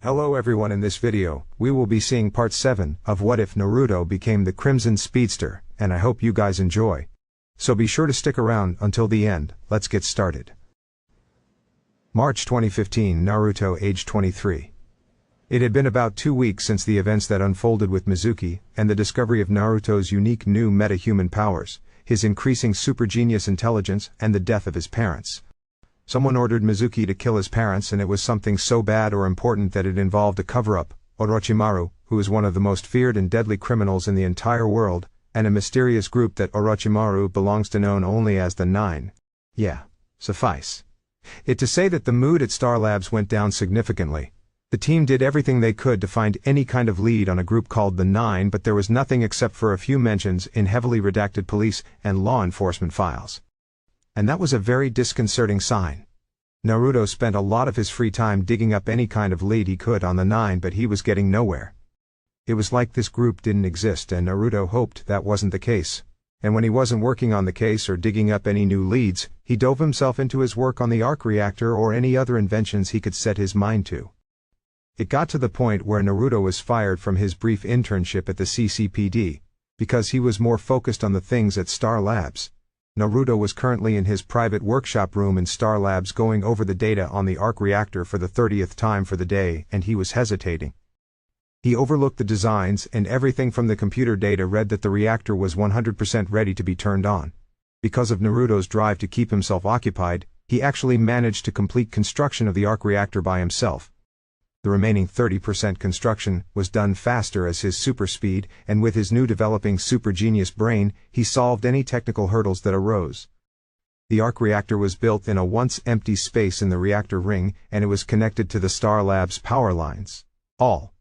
Hello everyone, in this video, we will be seeing part 7 of What If Naruto Became the Crimson Speedster, and I hope you guys enjoy. So be sure to stick around until the end. Let's get started. March 2015, Naruto, age 23. It had been about 2 weeks since the events that unfolded with Mizuki, and the discovery of Naruto's unique new meta-human powers, his increasing super genius intelligence, and the death of his parents. Someone ordered Mizuki to kill his parents, and it was something so bad or important that it involved a cover-up. Orochimaru, who is one of the most feared and deadly criminals in the entire world, and a mysterious group that Orochimaru belongs to, known only as the Nine. Yeah, suffice it to say that the mood at Star Labs went down significantly. The team did everything they could to find any kind of lead on a group called the Nine, but there was nothing except for a few mentions in heavily redacted police and law enforcement files. And that was a very disconcerting sign. Naruto spent a lot of his free time digging up any kind of lead he could on the Nine, but he was getting nowhere. It was like this group didn't exist, and Naruto hoped that wasn't the case. And when he wasn't working on the case or digging up any new leads, he dove himself into his work on the arc reactor or any other inventions he could set his mind to. It got to the point where Naruto was fired from his brief internship at the CCPD, because he was more focused on the things at Star Labs. Naruto was currently in his private workshop room in Star Labs going over the data on the arc reactor for the 30th time for the day, and he was hesitating. He overlooked the designs, and everything from the computer data read that the reactor was 100% ready to be turned on. Because of Naruto's drive to keep himself occupied, he actually managed to complete construction of the arc reactor by himself. The remaining 30% construction was done faster as his super speed, and with his new developing super genius brain, he solved any technical hurdles that arose. The arc reactor was built in a once empty space in the reactor ring, and it was connected to the Star Labs power lines. All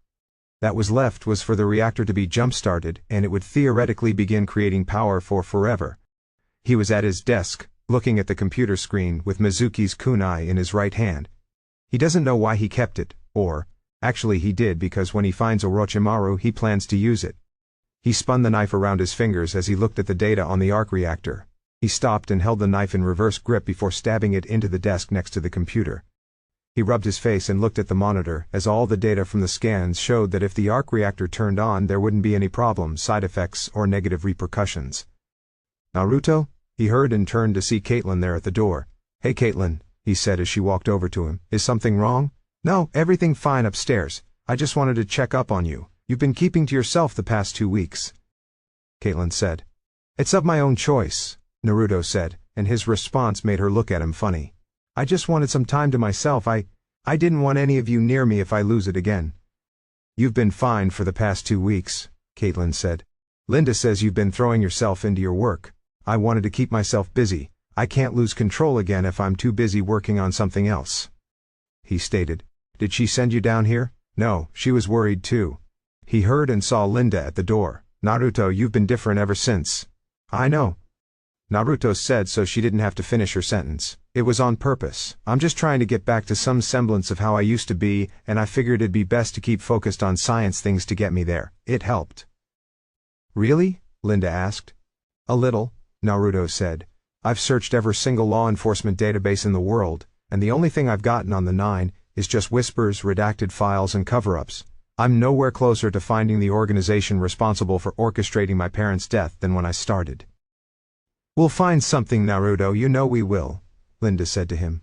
that was left was for the reactor to be jump-started, and it would theoretically begin creating power for forever. He was at his desk, looking at the computer screen with Mizuki's kunai in his right hand. He doesn't know why he kept it. Or, actually he did, because when he finds Orochimaru he plans to use it. He spun the knife around his fingers as he looked at the data on the arc reactor. He stopped and held the knife in reverse grip before stabbing it into the desk next to the computer. He rubbed his face and looked at the monitor, as all the data from the scans showed that if the arc reactor turned on there wouldn't be any problems, side effects, or negative repercussions. "Naruto?" he heard, and turned to see Caitlin there at the door. "Hey Caitlin," he said as she walked over to him. "Is something wrong?" "No, everything fine upstairs. I just wanted to check up on you. You've been keeping to yourself the past 2 weeks." Caitlin said. "It's of my own choice," Naruto said, and his response made her look at him funny. "I just wanted some time to myself. I didn't want any of you near me if I lose it again." "You've been fine for the past 2 weeks," Caitlin said. "Linda says you've been throwing yourself into your work. I wanted to keep myself busy. I can't lose control again if I'm too busy working on something else," he stated. "Did she send you down here?" "No, she was worried too." He heard and saw Linda at the door. "Naruto, you've been different ever since." "I know," Naruto said, so she didn't have to finish her sentence. "It was on purpose. I'm just trying to get back to some semblance of how I used to be, and I figured it'd be best to keep focused on science things to get me there." It helped. "Really?" Linda asked. "A little," Naruto said. "I've searched every single law enforcement database in the world, and the only thing I've gotten on the Nine is just whispers, redacted files, and cover-ups. I'm nowhere closer to finding the organization responsible for orchestrating my parents' death than when I started." "We'll find something, Naruto, you know we will," Linda said to him.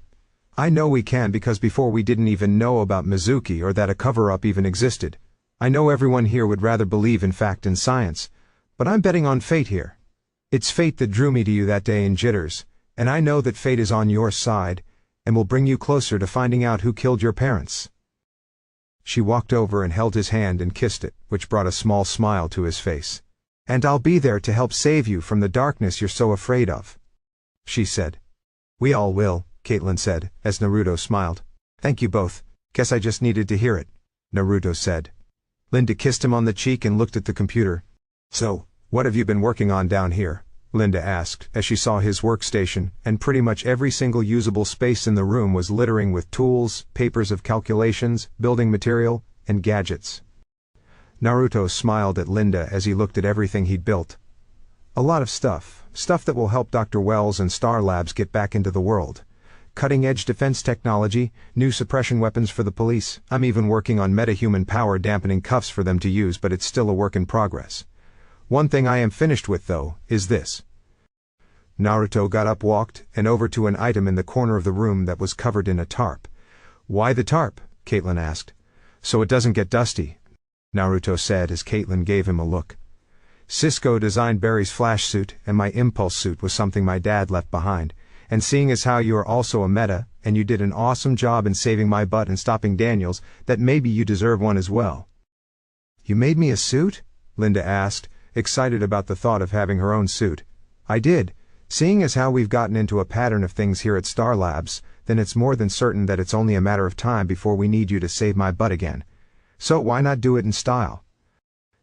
"I know we can, because before we didn't even know about Mizuki or that a cover-up even existed. I know everyone here would rather believe in fact and science, but I'm betting on fate here. It's fate that drew me to you that day in Jitters, and I know that fate is on your side, and will bring you closer to finding out who killed your parents." She walked over and held his hand and kissed it, which brought a small smile to his face. "And I'll be there to help save you from the darkness you're so afraid of," she said. "We all will," Caitlin said, as Naruto smiled. "Thank you both. Guess I just needed to hear it," Naruto said. Linda kissed him on the cheek and looked at the computer. "So, what have you been working on down here?" Linda asked, as she saw his workstation, and pretty much every single usable space in the room was littering with tools, papers of calculations, building material, and gadgets. Naruto smiled at Linda as he looked at everything he'd built. "A lot of stuff that will help Dr. Wells and Star Labs get back into the world. cutting-edge defense technology, new suppression weapons for the police. I'm even working on metahuman power dampening cuffs for them to use, but it's still a work in progress. One thing I am finished with, though, is this. Naruto got up, walked, and over to an item in the corner of the room that was covered in a tarp. Why the tarp? Caitlin asked. So it doesn't get dusty, Naruto said as Caitlin gave him a look. Cisco designed Barry's flash suit, and my impulse suit was something my dad left behind. And seeing as how you are also a meta, and you did an awesome job in saving my butt and stopping Daniels, that maybe you deserve one as well. You made me a suit? Linda asked, excited about the thought of having her own suit. I did. Seeing as how we've gotten into a pattern of things here at Star Labs, then it's more than certain that it's only a matter of time before we need you to save my butt again. So why not do it in style?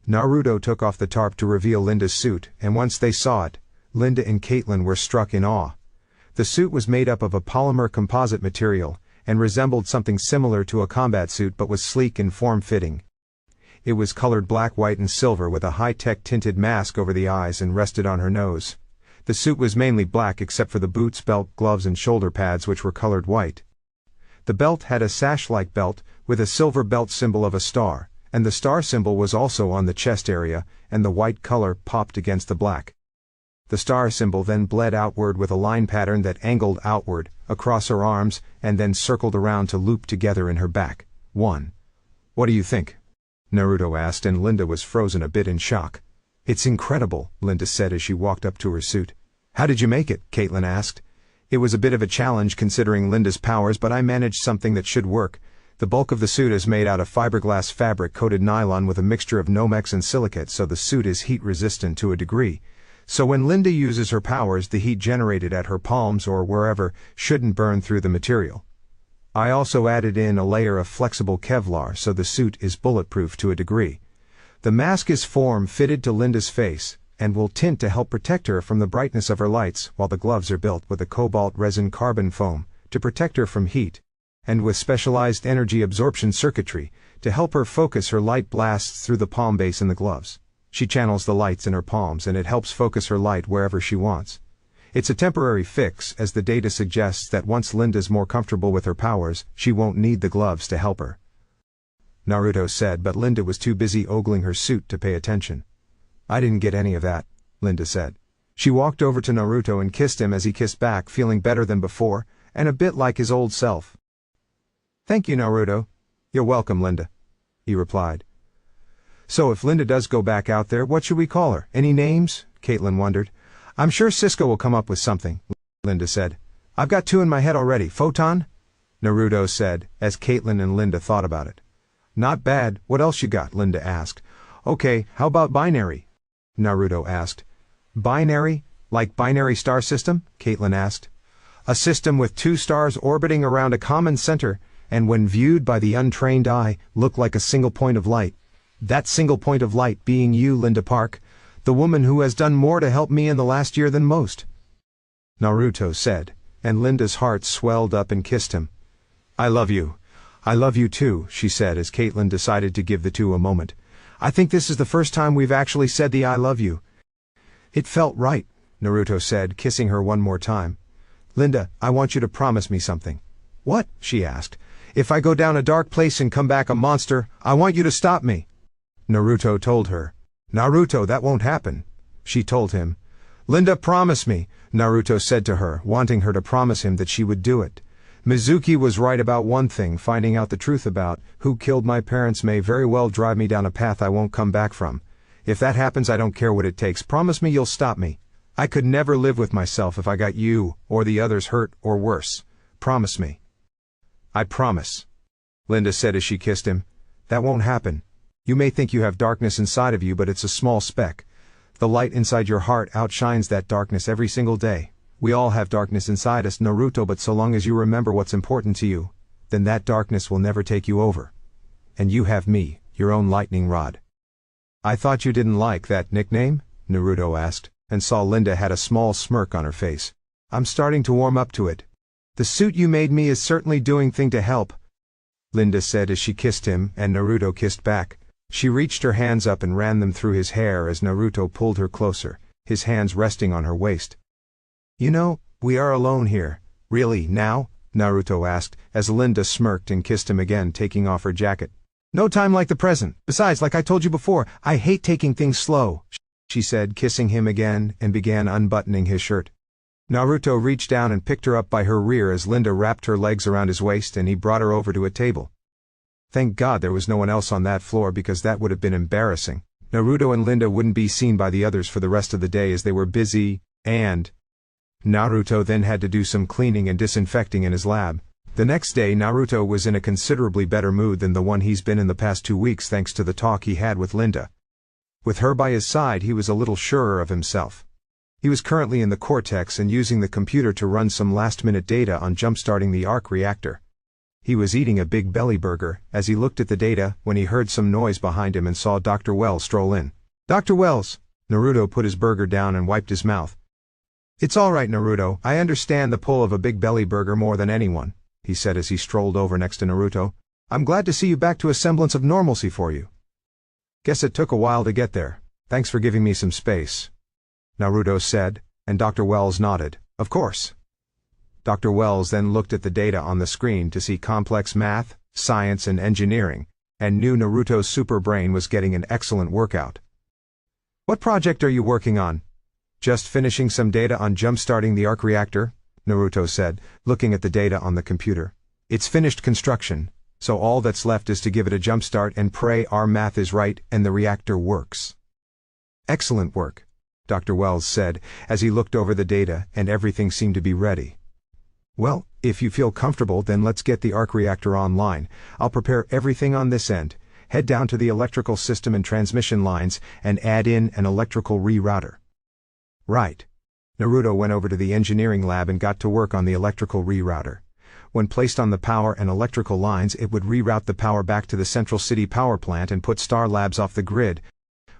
Naruto took off the tarp to reveal Linda's suit, and once they saw it, Linda and Caitlin were struck in awe. The suit was made up of a polymer composite material, and resembled something similar to a combat suit but was sleek and form-fitting. It was colored black, white, and silver with a high-tech tinted mask over the eyes and rested on her nose. The suit was mainly black except for the boots, belt, gloves, and shoulder pads, which were colored white. The belt had a sash-like belt, with a silver belt symbol of a star, and the star symbol was also on the chest area, and the white color popped against the black. The star symbol then bled outward with a line pattern that angled outward, across her arms, and then circled around to loop together in her back. 1. What do you think? Naruto asked, and Linda was frozen a bit in shock. It's incredible, Linda said as she walked up to her suit. How did you make it? Caitlin asked. It was a bit of a challenge considering Linda's powers, but I managed something that should work. The bulk of the suit is made out of fiberglass fabric-coated nylon with a mixture of Nomex and silicate, so the suit is heat-resistant to a degree. So when Linda uses her powers, the heat generated at her palms or wherever shouldn't burn through the material. I also added in a layer of flexible Kevlar so the suit is bulletproof to a degree. The mask is form-fitted to Linda's face, and will tint to help protect her from the brightness of her lights, while the gloves are built with a cobalt resin carbon foam, to protect her from heat, and with specialized energy absorption circuitry, to help her focus her light blasts through the palm base in the gloves. She channels the lights in her palms and it helps focus her light wherever she wants. It's a temporary fix, as the data suggests that once Linda's more comfortable with her powers, she won't need the gloves to help her, Naruto said, but Linda was too busy ogling her suit to pay attention. I didn't get any of that, Linda said. She walked over to Naruto and kissed him as he kissed back, feeling better than before, and a bit like his old self. Thank you, Naruto. You're welcome, Linda, he replied. So if Linda does go back out there, what should we call her? Any names? Caitlin wondered. I'm sure Cisco will come up with something, Linda said. I've got 2 in my head already. Photon? Naruto said, as Caitlin and Linda thought about it. Not bad. What else you got? Linda asked. Okay, how about binary? Naruto asked. Binary? Like binary star system? Caitlin asked. A system with 2 stars orbiting around a common center, and when viewed by the untrained eye, look like a single point of light. That single point of light being you, Linda Park, the woman who has done more to help me in the last year than most, Naruto said, and Linda's heart swelled up and kissed him. I love you. I love you too, she said as Caitlin decided to give the 2 a moment. I think this is the first time we've actually said the I love you. It felt right, Naruto said, kissing her one more time. Linda, I want you to promise me something. What? She asked. If I go down a dark place and come back a monster, I want you to stop me, Naruto told her. Naruto, that won't happen, she told him. Linda, promise me, Naruto said to her, wanting her to promise him that she would do it. Mizuki was right about one thing. Finding out the truth about who killed my parents may very well drive me down a path I won't come back from. If that happens, I don't care what it takes. Promise me you'll stop me. I could never live with myself if I got you or the others hurt or worse. Promise me. I promise, Linda said as she kissed him. That won't happen. You may think you have darkness inside of you, but it's a small speck. The light inside your heart outshines that darkness every single day. We all have darkness inside us, Naruto, but so long as you remember what's important to you, then that darkness will never take you over. And you have me, your own lightning rod. I thought you didn't like that nickname? Naruto asked, and saw Linda had a small smirk on her face. I'm starting to warm up to it. The suit you made me is certainly doing thing to help, Linda said as she kissed him, and Naruto kissed back. She reached her hands up and ran them through his hair as Naruto pulled her closer, his hands resting on her waist. You know, we are alone here. Really, now? Naruto asked, as Linda smirked and kissed him again, taking off her jacket. No time like the present. Besides, like I told you before, I hate taking things slow, she said, kissing him again, and began unbuttoning his shirt. Naruto reached down and picked her up by her rear as Linda wrapped her legs around his waist, and he brought her over to a table. Thank God there was no one else on that floor, because that would have been embarrassing. Naruto and Linda wouldn't be seen by the others for the rest of the day as they were busy, and Naruto then had to do some cleaning and disinfecting in his lab. The next day Naruto was in a considerably better mood than the one he's been in the past 2 weeks, thanks to the talk he had with Linda. With her by his side, he was a little surer of himself. He was currently in the cortex and using the computer to run some last-minute data on jump-starting the arc reactor. He was eating a big belly burger as he looked at the data when he heard some noise behind him and saw Dr. Wells stroll in. Dr. Wells! Naruto put his burger down and wiped his mouth. It's all right, Naruto. I understand the pull of a big belly burger more than anyone, he said as he strolled over next to Naruto. I'm glad to see you back to a semblance of normalcy for you. Guess it took a while to get there. Thanks for giving me some space, Naruto said, and Dr. Wells nodded. Of course. Dr. Wells then looked at the data on the screen to see complex math, science and engineering, and knew Naruto's super brain was getting an excellent workout. What project are you working on? Just finishing some data on jump-starting the arc reactor, Naruto said, looking at the data on the computer. It's finished construction, so all that's left is to give it a jump-start and pray our math is right and the reactor works. Excellent work, Dr. Wells said, as he looked over the data and everything seemed to be ready. Well, if you feel comfortable, then let's get the arc reactor online. I'll prepare everything on this end, head down to the electrical system and transmission lines, and add in an electrical rerouter. Right. Naruto went over to the engineering lab and got to work on the electrical rerouter. When placed on the power and electrical lines, it would reroute the power back to the Central City power plant and put Star Labs off the grid.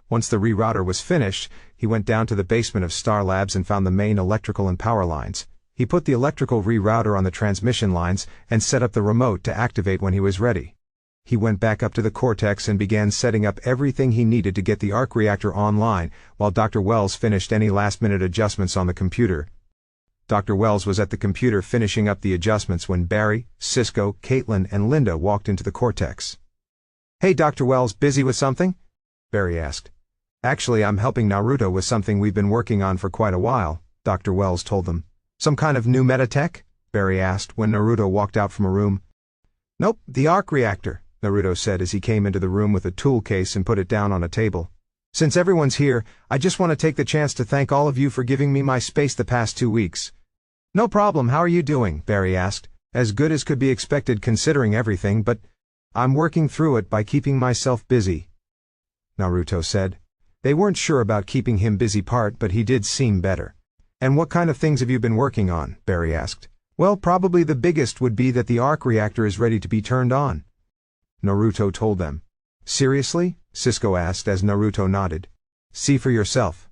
Once the rerouter was finished, he went down to the basement of Star Labs and found the main electrical and power lines. He put the electrical rerouter on the transmission lines and set up the remote to activate when he was ready. He went back up to the cortex and began setting up everything he needed to get the arc reactor online, while Dr. Wells finished any last-minute adjustments on the computer. Dr. Wells was at the computer finishing up the adjustments when Barry, Cisco, Caitlin, and Linda walked into the cortex. Hey, Dr. Wells, busy with something? Barry asked. Actually, I'm helping Naruto with something we've been working on for quite a while, Dr. Wells told them. Some kind of new metatech? Barry asked when Naruto walked out from a room. Nope, the arc reactor, Naruto said as he came into the room with a tool case and put it down on a table. Since everyone's here, I just want to take the chance to thank all of you for giving me my space the past 2 weeks. No problem, how are you doing? Barry asked. As good as could be expected considering everything, but I'm working through it by keeping myself busy, Naruto said. They weren't sure about keeping him busy part, but he did seem better. And what kind of things have you been working on? Barry asked. Well, probably the biggest would be that the arc reactor is ready to be turned on, Naruto told them. Seriously? Cisco asked as Naruto nodded. See for yourself.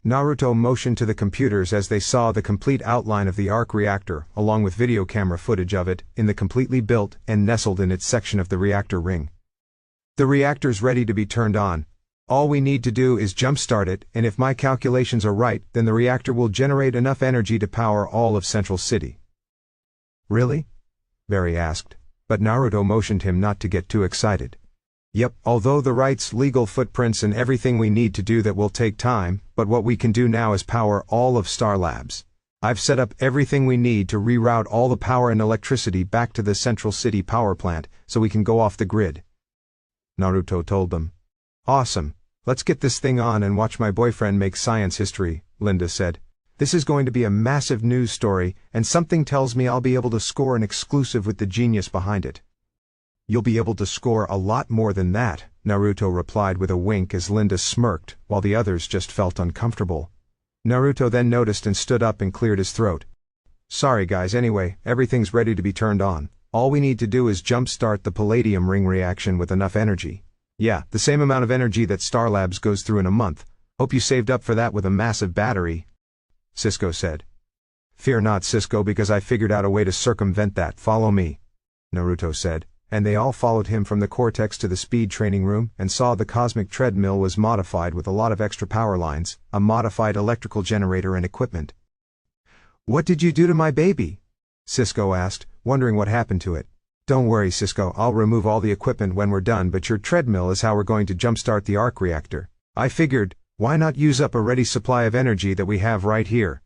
Naruto motioned to the computers as they saw the complete outline of the arc reactor, along with video camera footage of it, in the completely built and nestled in its section of the reactor ring. The reactor's ready to be turned on. All we need to do is jump-start it, and if my calculations are right, then the reactor will generate enough energy to power all of Central City. Really? Barry asked, but Naruto motioned him not to get too excited. Yep, although the rights, legal footprints and everything we need to do that will take time, but what we can do now is power all of Star Labs. I've set up everything we need to reroute all the power and electricity back to the Central City power plant, so we can go off the grid, Naruto told them. Awesome. Let's get this thing on and watch my boyfriend make science history, Linda said. This is going to be a massive news story, and something tells me I'll be able to score an exclusive with the genius behind it. You'll be able to score a lot more than that, Naruto replied with a wink as Linda smirked, while the others just felt uncomfortable. Naruto then noticed and stood up and cleared his throat. Sorry guys, anyway, everything's ready to be turned on. All we need to do is jump-start the palladium ring reaction with enough energy. Yeah, the same amount of energy that Star Labs goes through in a month. Hope you saved up for that with a massive battery, Cisco said. Fear not, Cisco, because I figured out a way to circumvent that. Follow me, Naruto said, and they all followed him from the cortex to the speed training room and saw the cosmic treadmill was modified with a lot of extra power lines, a modified electrical generator and equipment. What did you do to my baby? Cisco asked, wondering what happened to it. Don't worry, Cisco, I'll remove all the equipment when we're done, but your treadmill is how we're going to jumpstart the arc reactor. I figured, why not use up a ready supply of energy that we have right here?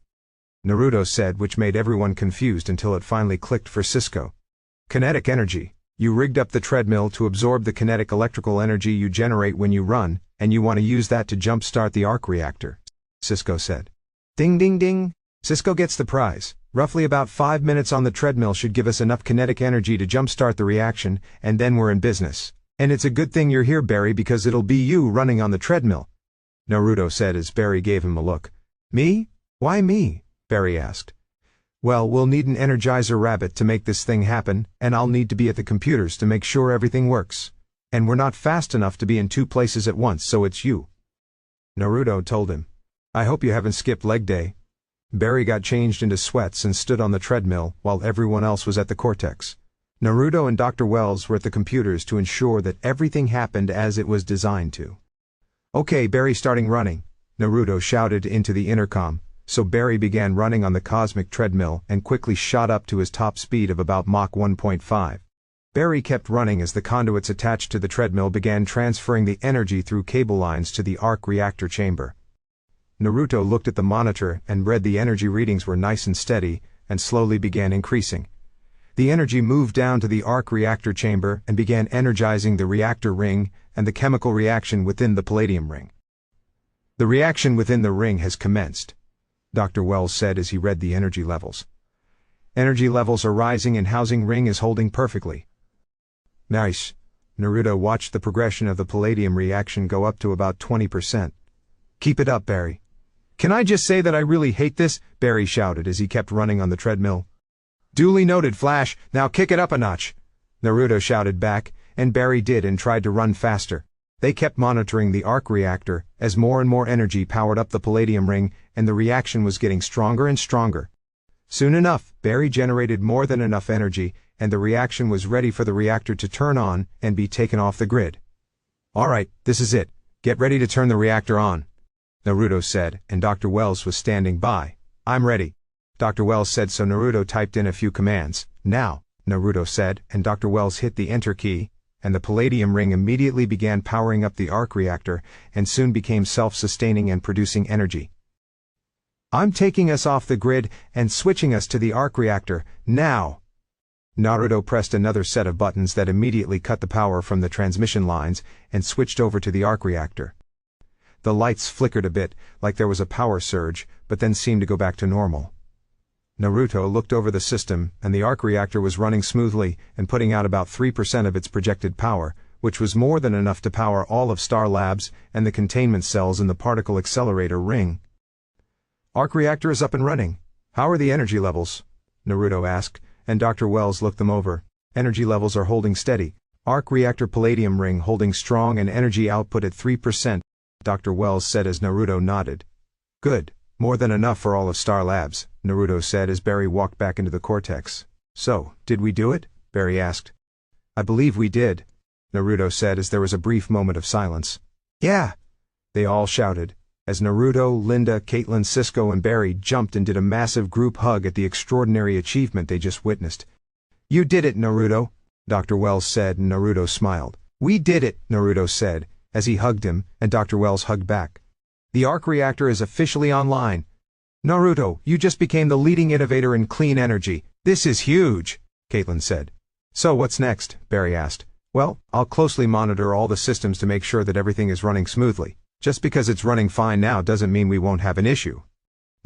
Naruto said, which made everyone confused until it finally clicked for Cisco. Kinetic energy. You rigged up the treadmill to absorb the kinetic electrical energy you generate when you run, and you want to use that to jumpstart the arc reactor, Cisco said. Ding ding ding. Cisco gets the prize. Roughly about 5 minutes on the treadmill should give us enough kinetic energy to jumpstart the reaction, and then we're in business. And it's a good thing you're here, Barry, because it'll be you running on the treadmill, Naruto said as Barry gave him a look. Me? Why me? Barry asked. Well, we'll need an Energizer rabbit to make this thing happen, and I'll need to be at the computers to make sure everything works. And we're not fast enough to be in 2 places at once, so it's you, Naruto told him. I hope you haven't skipped leg day. Barry got changed into sweats and stood on the treadmill while everyone else was at the cortex. Naruto and Dr. Wells were at the computers to ensure that everything happened as it was designed to. Okay, Barry, starting running, Naruto shouted into the intercom, so Barry began running on the cosmic treadmill and quickly shot up to his top speed of about Mach 1.5. Barry kept running as the conduits attached to the treadmill began transferring the energy through cable lines to the arc reactor chamber. Naruto looked at the monitor and read the energy readings were nice and steady, and slowly began increasing. The energy moved down to the arc reactor chamber and began energizing the reactor ring and the chemical reaction within the palladium ring. The reaction within the ring has commenced, Dr. Wells said as he read the energy levels. Energy levels are rising and housing ring is holding perfectly. Nice. Naruto watched the progression of the palladium reaction go up to about 20%. Keep it up, Barry. Can I just say that I really hate this? Barry shouted as he kept running on the treadmill. Duly noted, Flash. Now kick it up a notch, Naruto shouted back, and Barry did and tried to run faster. They kept monitoring the arc reactor as more and more energy powered up the palladium ring, and the reaction was getting stronger and stronger. Soon enough, Barry generated more than enough energy, and the reaction was ready for the reactor to turn on and be taken off the grid. All right, this is it. Get ready to turn the reactor on, Naruto said, and Dr. Wells was standing by. I'm ready, Dr. Wells said, so Naruto typed in a few commands. Now, Naruto said, and Dr. Wells hit the enter key, and the palladium ring immediately began powering up the arc reactor and soon became self-sustaining and producing energy. I'm taking us off the grid and switching us to the arc reactor, now. Naruto pressed another set of buttons that immediately cut the power from the transmission lines and switched over to the arc reactor. The lights flickered a bit, like there was a power surge, but then seemed to go back to normal. Naruto looked over the system, and the arc reactor was running smoothly and putting out about 3% of its projected power, which was more than enough to power all of Star Labs and the containment cells in the particle accelerator ring. Arc reactor is up and running. How are the energy levels? Naruto asked, and Dr. Wells looked them over. Energy levels are holding steady. Arc reactor palladium ring holding strong and energy output at 3%, Dr. Wells said as Naruto nodded. Good. More than enough for all of Star Labs, Naruto said as Barry walked back into the cortex. So, did we do it? Barry asked. I believe we did, Naruto said as there was a brief moment of silence. Yeah! They all shouted, as Naruto, Linda, Caitlin, Cisco and Barry jumped and did a massive group hug at the extraordinary achievement they just witnessed. You did it, Naruto, Dr. Wells said, and Naruto smiled. We did it, Naruto said, as he hugged him, and Dr. Wells hugged back. The arc reactor is officially online. Naruto, you just became the leading innovator in clean energy. This is huge, Caitlin said. So what's next? Barry asked. Well, I'll closely monitor all the systems to make sure that everything is running smoothly. Just because it's running fine now doesn't mean we won't have an issue,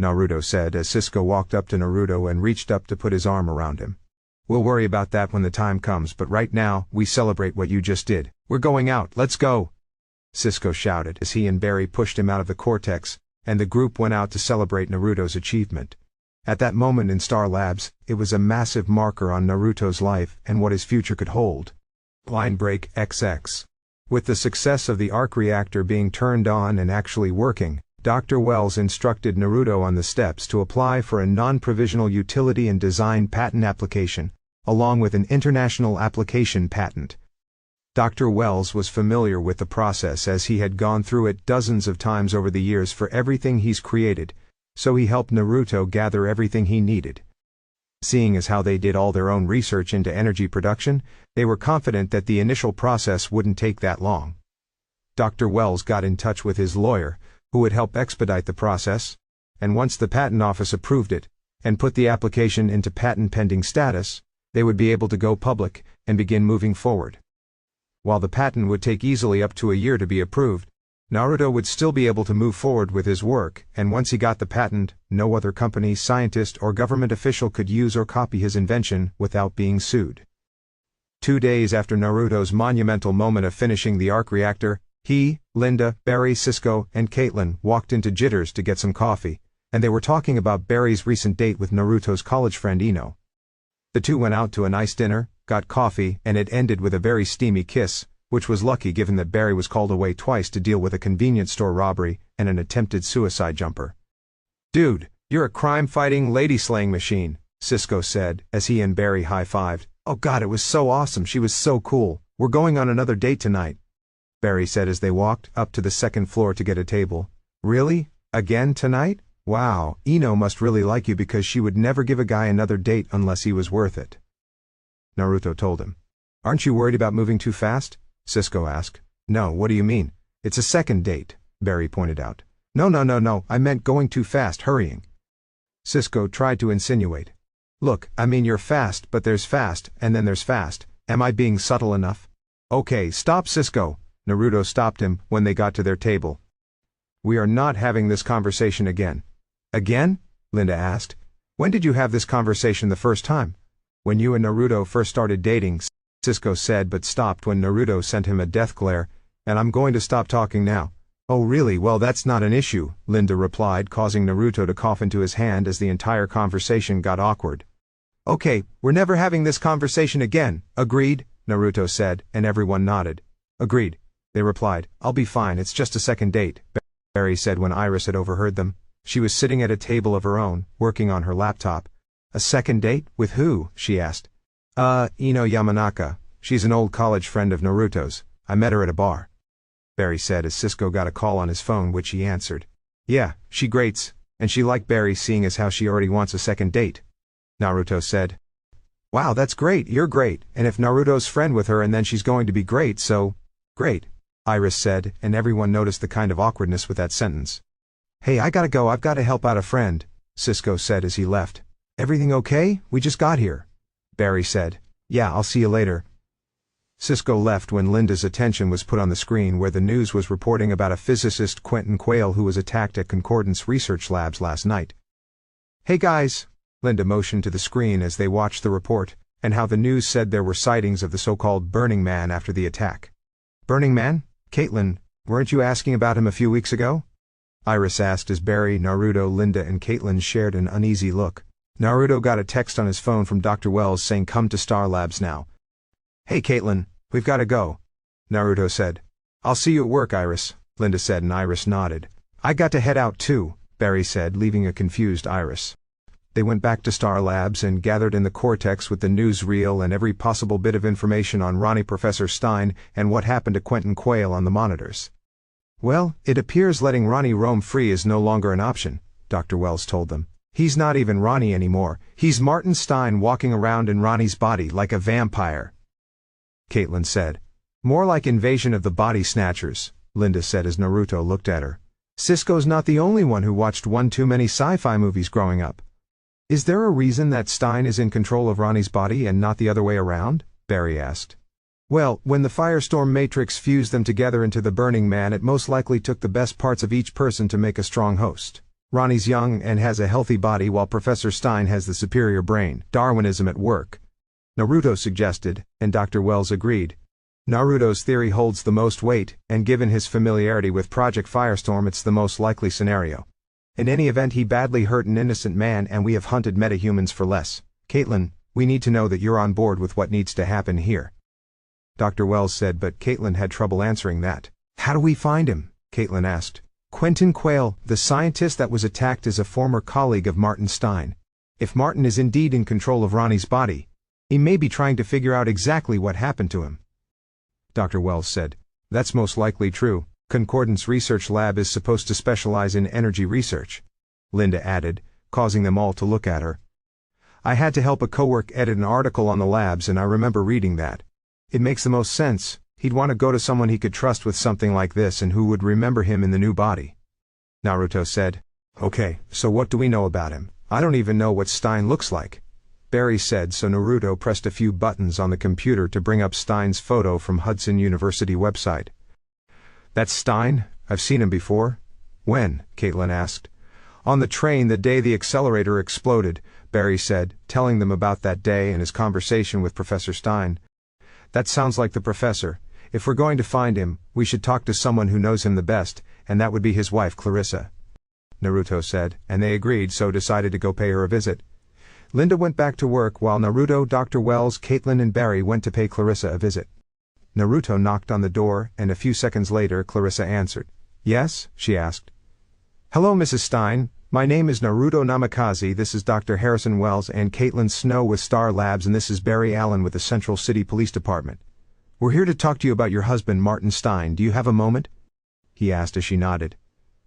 Naruto said as Cisco walked up to Naruto and reached up to put his arm around him. We'll worry about that when the time comes, but right now, we celebrate what you just did. We're going out, let's go, Cisco shouted as he and Barry pushed him out of the cortex, and the group went out to celebrate Naruto's achievement. At that moment in Star Labs, it was a massive marker on Naruto's life and what his future could hold. Line break XX. With the success of the arc reactor being turned on and actually working, Dr. Wells instructed Naruto on the steps to apply for a non-provisional utility and design patent application, along with an international application patent. Dr. Wells was familiar with the process as he had gone through it dozens of times over the years for everything he's created, so he helped Naruto gather everything he needed. Seeing as how they did all their own research into energy production, they were confident that the initial process wouldn't take that long. Dr. Wells got in touch with his lawyer, who would help expedite the process, and once the patent office approved it, and put the application into patent pending status, they would be able to go public and begin moving forward. While the patent would take easily up to a year to be approved, Naruto would still be able to move forward with his work, and once he got the patent, no other company, scientist, or government official could use or copy his invention without being sued. 2 days after Naruto's monumental moment of finishing the arc reactor, he, Linda, Barry, Cisco, and Caitlin walked into Jitters to get some coffee, and they were talking about Barry's recent date with Naruto's college friend Ino. The two went out to a nice dinner, got coffee, and it ended with a very steamy kiss, which was lucky given that Barry was called away twice to deal with a convenience store robbery and an attempted suicide jumper. "Dude, you're a crime-fighting, lady-slaying machine," Cisco said, as he and Barry high-fived. "Oh God, it was so awesome, she was so cool. We're going on another date tonight," Barry said as they walked up to the second floor to get a table. "Really? Again tonight? Wow, Ino must really like you because she would never give a guy another date unless he was worth it," Naruto told him. "Aren't you worried about moving too fast?" Cisco asked. "No, what do you mean? It's a second date," Barry pointed out. No, I meant going too fast, hurrying," Cisco tried to insinuate. "Look, I mean you're fast, but there's fast, and then there's fast. Am I being subtle enough?" "Okay, stop, Cisco," Naruto stopped him when they got to their table. "We are not having this conversation again." "Again?" Linda asked. "When did you have this conversation the first time?" "When you and Naruto first started dating," Cisco said, but stopped when Naruto sent him a death glare. "And I'm going to stop talking now." "Oh really? Well, that's not an issue," Linda replied, causing Naruto to cough into his hand as the entire conversation got awkward. "Okay, we're never having this conversation again, agreed?" Naruto said, and everyone nodded. "Agreed," they replied. "I'll be fine, it's just a second date," Barry said when Iris had overheard them. She was sitting at a table of her own, working on her laptop. "A second date? With who?" she asked. Ino Yamanaka. She's an old college friend of Naruto's. I met her at a bar," Barry said as Cisco got a call on his phone, which he answered. "Yeah, she greats, and she liked Barry seeing as how she already wants a second date," Naruto said. "Wow, that's great, you're great, and if Naruto's friend with her and then she's going to be great, so great," Iris said, and everyone noticed the kind of awkwardness with that sentence. "Hey, I gotta go, I've gotta help out a friend," Cisco said as he left. "Everything okay? We just got here," Barry said. "Yeah, I'll see you later." Cisco left when Linda's attention was put on the screen where the news was reporting about a physicist, Quentin Quayle, who was attacked at Concordance Research Labs last night. "Hey guys," Linda motioned to the screen as they watched the report, and how the news said there were sightings of the so-called Burning Man after the attack. "Burning Man? Caitlin, weren't you asking about him a few weeks ago?" Iris asked as Barry, Naruto, Linda, and Caitlin shared an uneasy look. Naruto got a text on his phone from Dr. Wells saying come to Star Labs now. "Hey Caitlin, we've got to go," Naruto said. "I'll see you at work, Iris," Linda said, and Iris nodded. "I got to head out too," Barry said, leaving a confused Iris. They went back to Star Labs and gathered in the Cortex with the newsreel and every possible bit of information on Ronnie, Professor Stein, and what happened to Quentin Quayle on the monitors. "Well, it appears letting Ronnie roam free is no longer an option," Dr. Wells told them. "He's not even Ronnie anymore. He's Martin Stein walking around in Ronnie's body like a vampire," Caitlin said. "More like Invasion of the Body Snatchers," Linda said as Naruto looked at her. "Cisco's not the only one who watched one too many sci-fi movies growing up." "Is there a reason that Stein is in control of Ronnie's body and not the other way around?" Barry asked. "Well, when the Firestorm Matrix fused them together into the Burning Man, it most likely took the best parts of each person to make a strong host. Ronnie's young and has a healthy body while Professor Stein has the superior brain. Darwinism at work," Naruto suggested, and Dr. Wells agreed. "Naruto's theory holds the most weight, and given his familiarity with Project Firestorm, it's the most likely scenario. In any event, he badly hurt an innocent man, and we have hunted metahumans for less. Caitlin, we need to know that you're on board with what needs to happen here," Dr. Wells said, but Caitlin had trouble answering that. "How do we find him?" Caitlin asked. "Quentin Quayle, the scientist that was attacked, is a former colleague of Martin Stein. If Martin is indeed in control of Ronnie's body, he may be trying to figure out exactly what happened to him," Dr. Wells said. "That's most likely true. Concordance Research Lab is supposed to specialize in energy research," Linda added, causing them all to look at her. I had to help a coworker edit an article on the labs and I remember reading that. It makes the most sense. He'd want to go to someone he could trust with something like this and who would remember him in the new body. Naruto said. Okay, so what do we know about him? I don't even know what Stein looks like. Barry said, so Naruto pressed a few buttons on the computer to bring up Stein's photo from Hudson University website. That's Stein? I've seen him before. When? Caitlin asked. On the train the day the accelerator exploded, Barry said, telling them about that day and his conversation with Professor Stein. That sounds like the professor. If we're going to find him, we should talk to someone who knows him the best, and that would be his wife Clarissa. Naruto said, and they agreed, so decided to go pay her a visit. Linda went back to work while Naruto, Dr. Wells, Caitlin and Barry went to pay Clarissa a visit. Naruto knocked on the door, and a few seconds later Clarissa answered. Yes? She asked. Hello Mrs. Stein, my name is Naruto Namikaze, this is Dr. Harrison Wells and Caitlin Snow with Star Labs and this is Barry Allen with the Central City Police Department. We're here to talk to you about your husband Martin Stein, do you have a moment? He asked as she nodded.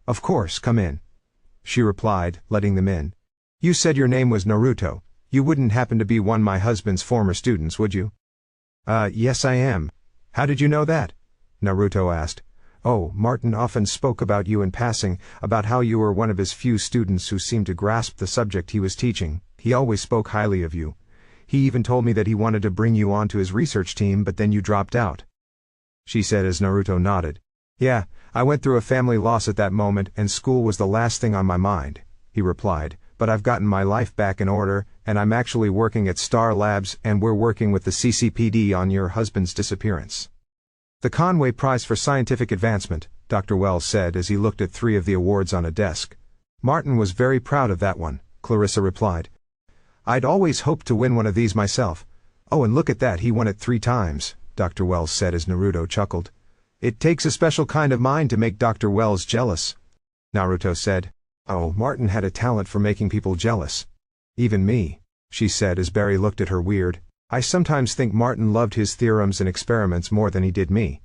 Of course, come in. She replied, letting them in. You said your name was Naruto, you wouldn't happen to be one of my husband's former students, would you? Yes I am. How did you know that? Naruto asked. Oh, Martin often spoke about you in passing, about how you were one of his few students who seemed to grasp the subject he was teaching. He always spoke highly of you. He even told me that he wanted to bring you onto his research team but then you dropped out. She said as Naruto nodded. Yeah, I went through a family loss at that moment and school was the last thing on my mind, he replied, but I've gotten my life back in order and I'm actually working at Star Labs and we're working with the CCPD on your husband's disappearance. The Conway Prize for Scientific Advancement, Dr. Wells said as he looked at 3 of the awards on a desk. Martin was very proud of that one, Clarissa replied. I'd always hoped to win one of these myself. Oh, and look at that, he won it 3 times, Dr. Wells said as Naruto chuckled. It takes a special kind of mind to make Dr. Wells jealous. Naruto said. Oh, Martin had a talent for making people jealous. Even me, she said as Barry looked at her weird. I sometimes think Martin loved his theorems and experiments more than he did me.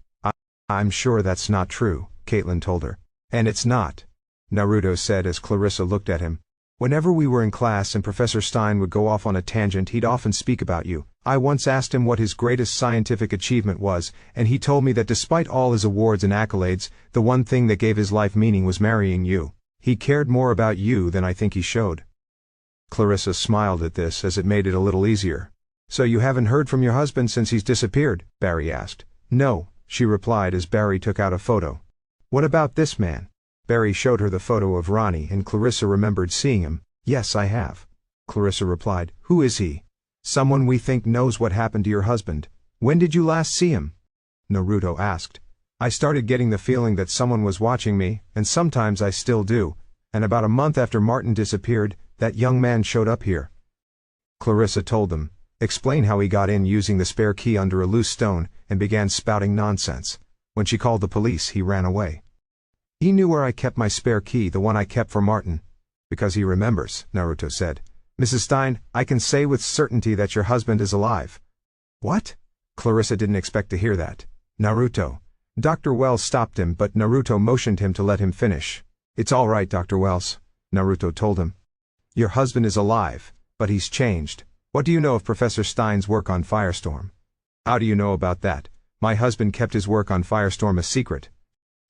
I'm sure that's not true, Caitlin told her. And it's not, Naruto said as Clarissa looked at him. Whenever we were in class and Professor Stein would go off on a tangent he'd often speak about you. I once asked him what his greatest scientific achievement was, and he told me that despite all his awards and accolades, the one thing that gave his life meaning was marrying you. He cared more about you than I think he showed. Clarissa smiled at this as it made it a little easier. So you haven't heard from your husband since he's disappeared? Barry asked. No, she replied as Barry took out a photo. What about this man? Barry showed her the photo of Ronnie and Clarissa remembered seeing him. Yes, I have. Clarissa replied. Who is he? Someone we think knows what happened to your husband. When did you last see him? Naruto asked. I started getting the feeling that someone was watching me, and sometimes I still do, and about a month after Martin disappeared, that young man showed up here. Clarissa told them. Explain how he got in using the spare key under a loose stone, and began spouting nonsense. When she called the police, he ran away. He knew where I kept my spare key, the one I kept for Martin. Because he remembers, Naruto said. Mrs. Stein, I can say with certainty that your husband is alive. What? Clarissa didn't expect to hear that. Naruto. Dr. Wells stopped him but Naruto motioned him to let him finish. It's all right, Dr. Wells, Naruto told him. Your husband is alive, but he's changed. What do you know of Professor Stein's work on Firestorm? How do you know about that? My husband kept his work on Firestorm a secret,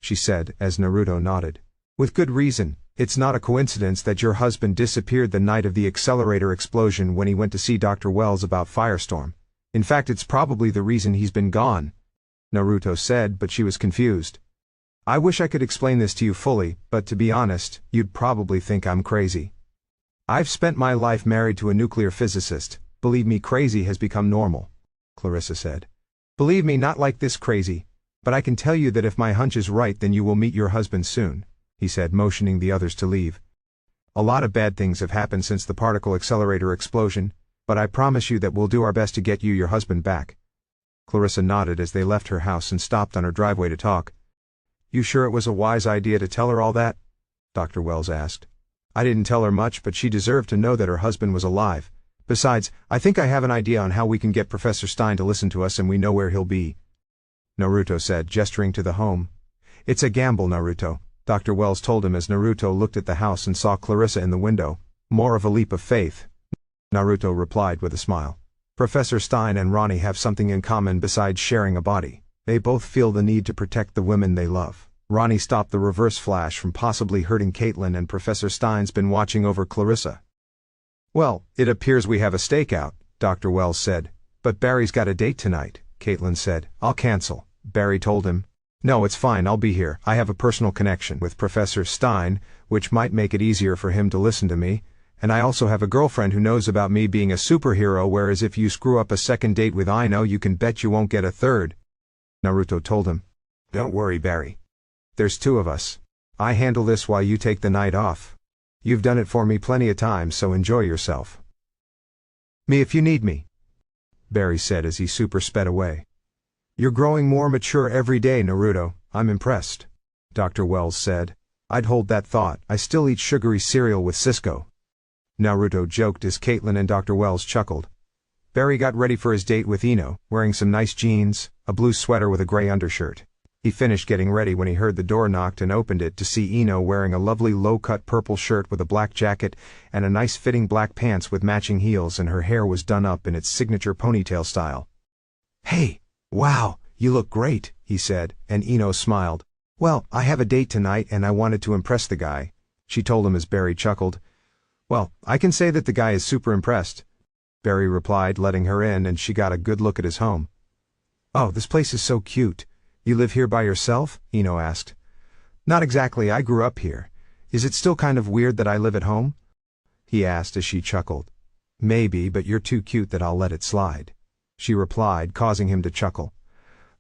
she said as Naruto nodded. With good reason. It's not a coincidence that your husband disappeared the night of the accelerator explosion when he went to see Dr. Wells about Firestorm. In fact, it's probably the reason he's been gone, Naruto said, but she was confused. I wish I could explain this to you fully, but to be honest, you'd probably think I'm crazy. I've spent my life married to a nuclear physicist. Believe me, crazy has become normal, Clarissa said. Believe me, not like this crazy. But I can tell you that if my hunch is right then you will meet your husband soon, he said, motioning the others to leave. A lot of bad things have happened since the particle accelerator explosion, but I promise you that we'll do our best to get you your husband back. Clarissa nodded as they left her house and stopped on her driveway to talk. You sure it was a wise idea to tell her all that? Dr. Wells asked. I didn't tell her much, but she deserved to know that her husband was alive. Besides, I think I have an idea on how we can get Professor Stein to listen to us and we know where he'll be, Naruto said, gesturing to the home. It's a gamble, Naruto, Dr. Wells told him as Naruto looked at the house and saw Clarissa in the window. More of a leap of faith, Naruto replied with a smile. Professor Stein and Ronnie have something in common besides sharing a body. They both feel the need to protect the women they love. Ronnie stopped the reverse flash from possibly hurting Caitlin, and Professor Stein's been watching over Clarissa. Well, it appears we have a stakeout, Dr. Wells said. But Barry's got a date tonight, Caitlin said. I'll cancel, Barry told him. No, it's fine, I'll be here. I have a personal connection with Professor Stein, which might make it easier for him to listen to me. And I also have a girlfriend who knows about me being a superhero, whereas if you screw up a second date with Ino, you can bet you won't get a third. Naruto told him. Don't worry, Barry. There's two of us. I handle this while you take the night off. You've done it for me plenty of times, so enjoy yourself. Me if you need me, Barry said as he super sped away. You're growing more mature every day, Naruto. I'm impressed, Dr. Wells said. I'd hold that thought. I still eat sugary cereal with Cisco. Naruto joked as Caitlin and Dr. Wells chuckled. Barry got ready for his date with Ino, wearing some nice jeans, a blue sweater with a gray undershirt. He finished getting ready when he heard the door knocked and opened it to see Ino wearing a lovely low-cut purple shirt with a black jacket and a nice-fitting black pants with matching heels, and her hair was done up in its signature ponytail style. Hey, wow, you look great, he said, and Ino smiled. Well, I have a date tonight and I wanted to impress the guy, she told him as Barry chuckled. Well, I can say that the guy is super impressed, Barry replied, letting her in, and she got a good look at his home. Oh, this place is so cute. You live here by yourself? Ino asked. Not exactly, I grew up here. Is it still kind of weird that I live at home? He asked as she chuckled. Maybe, but you're too cute that I'll let it slide, she replied, causing him to chuckle.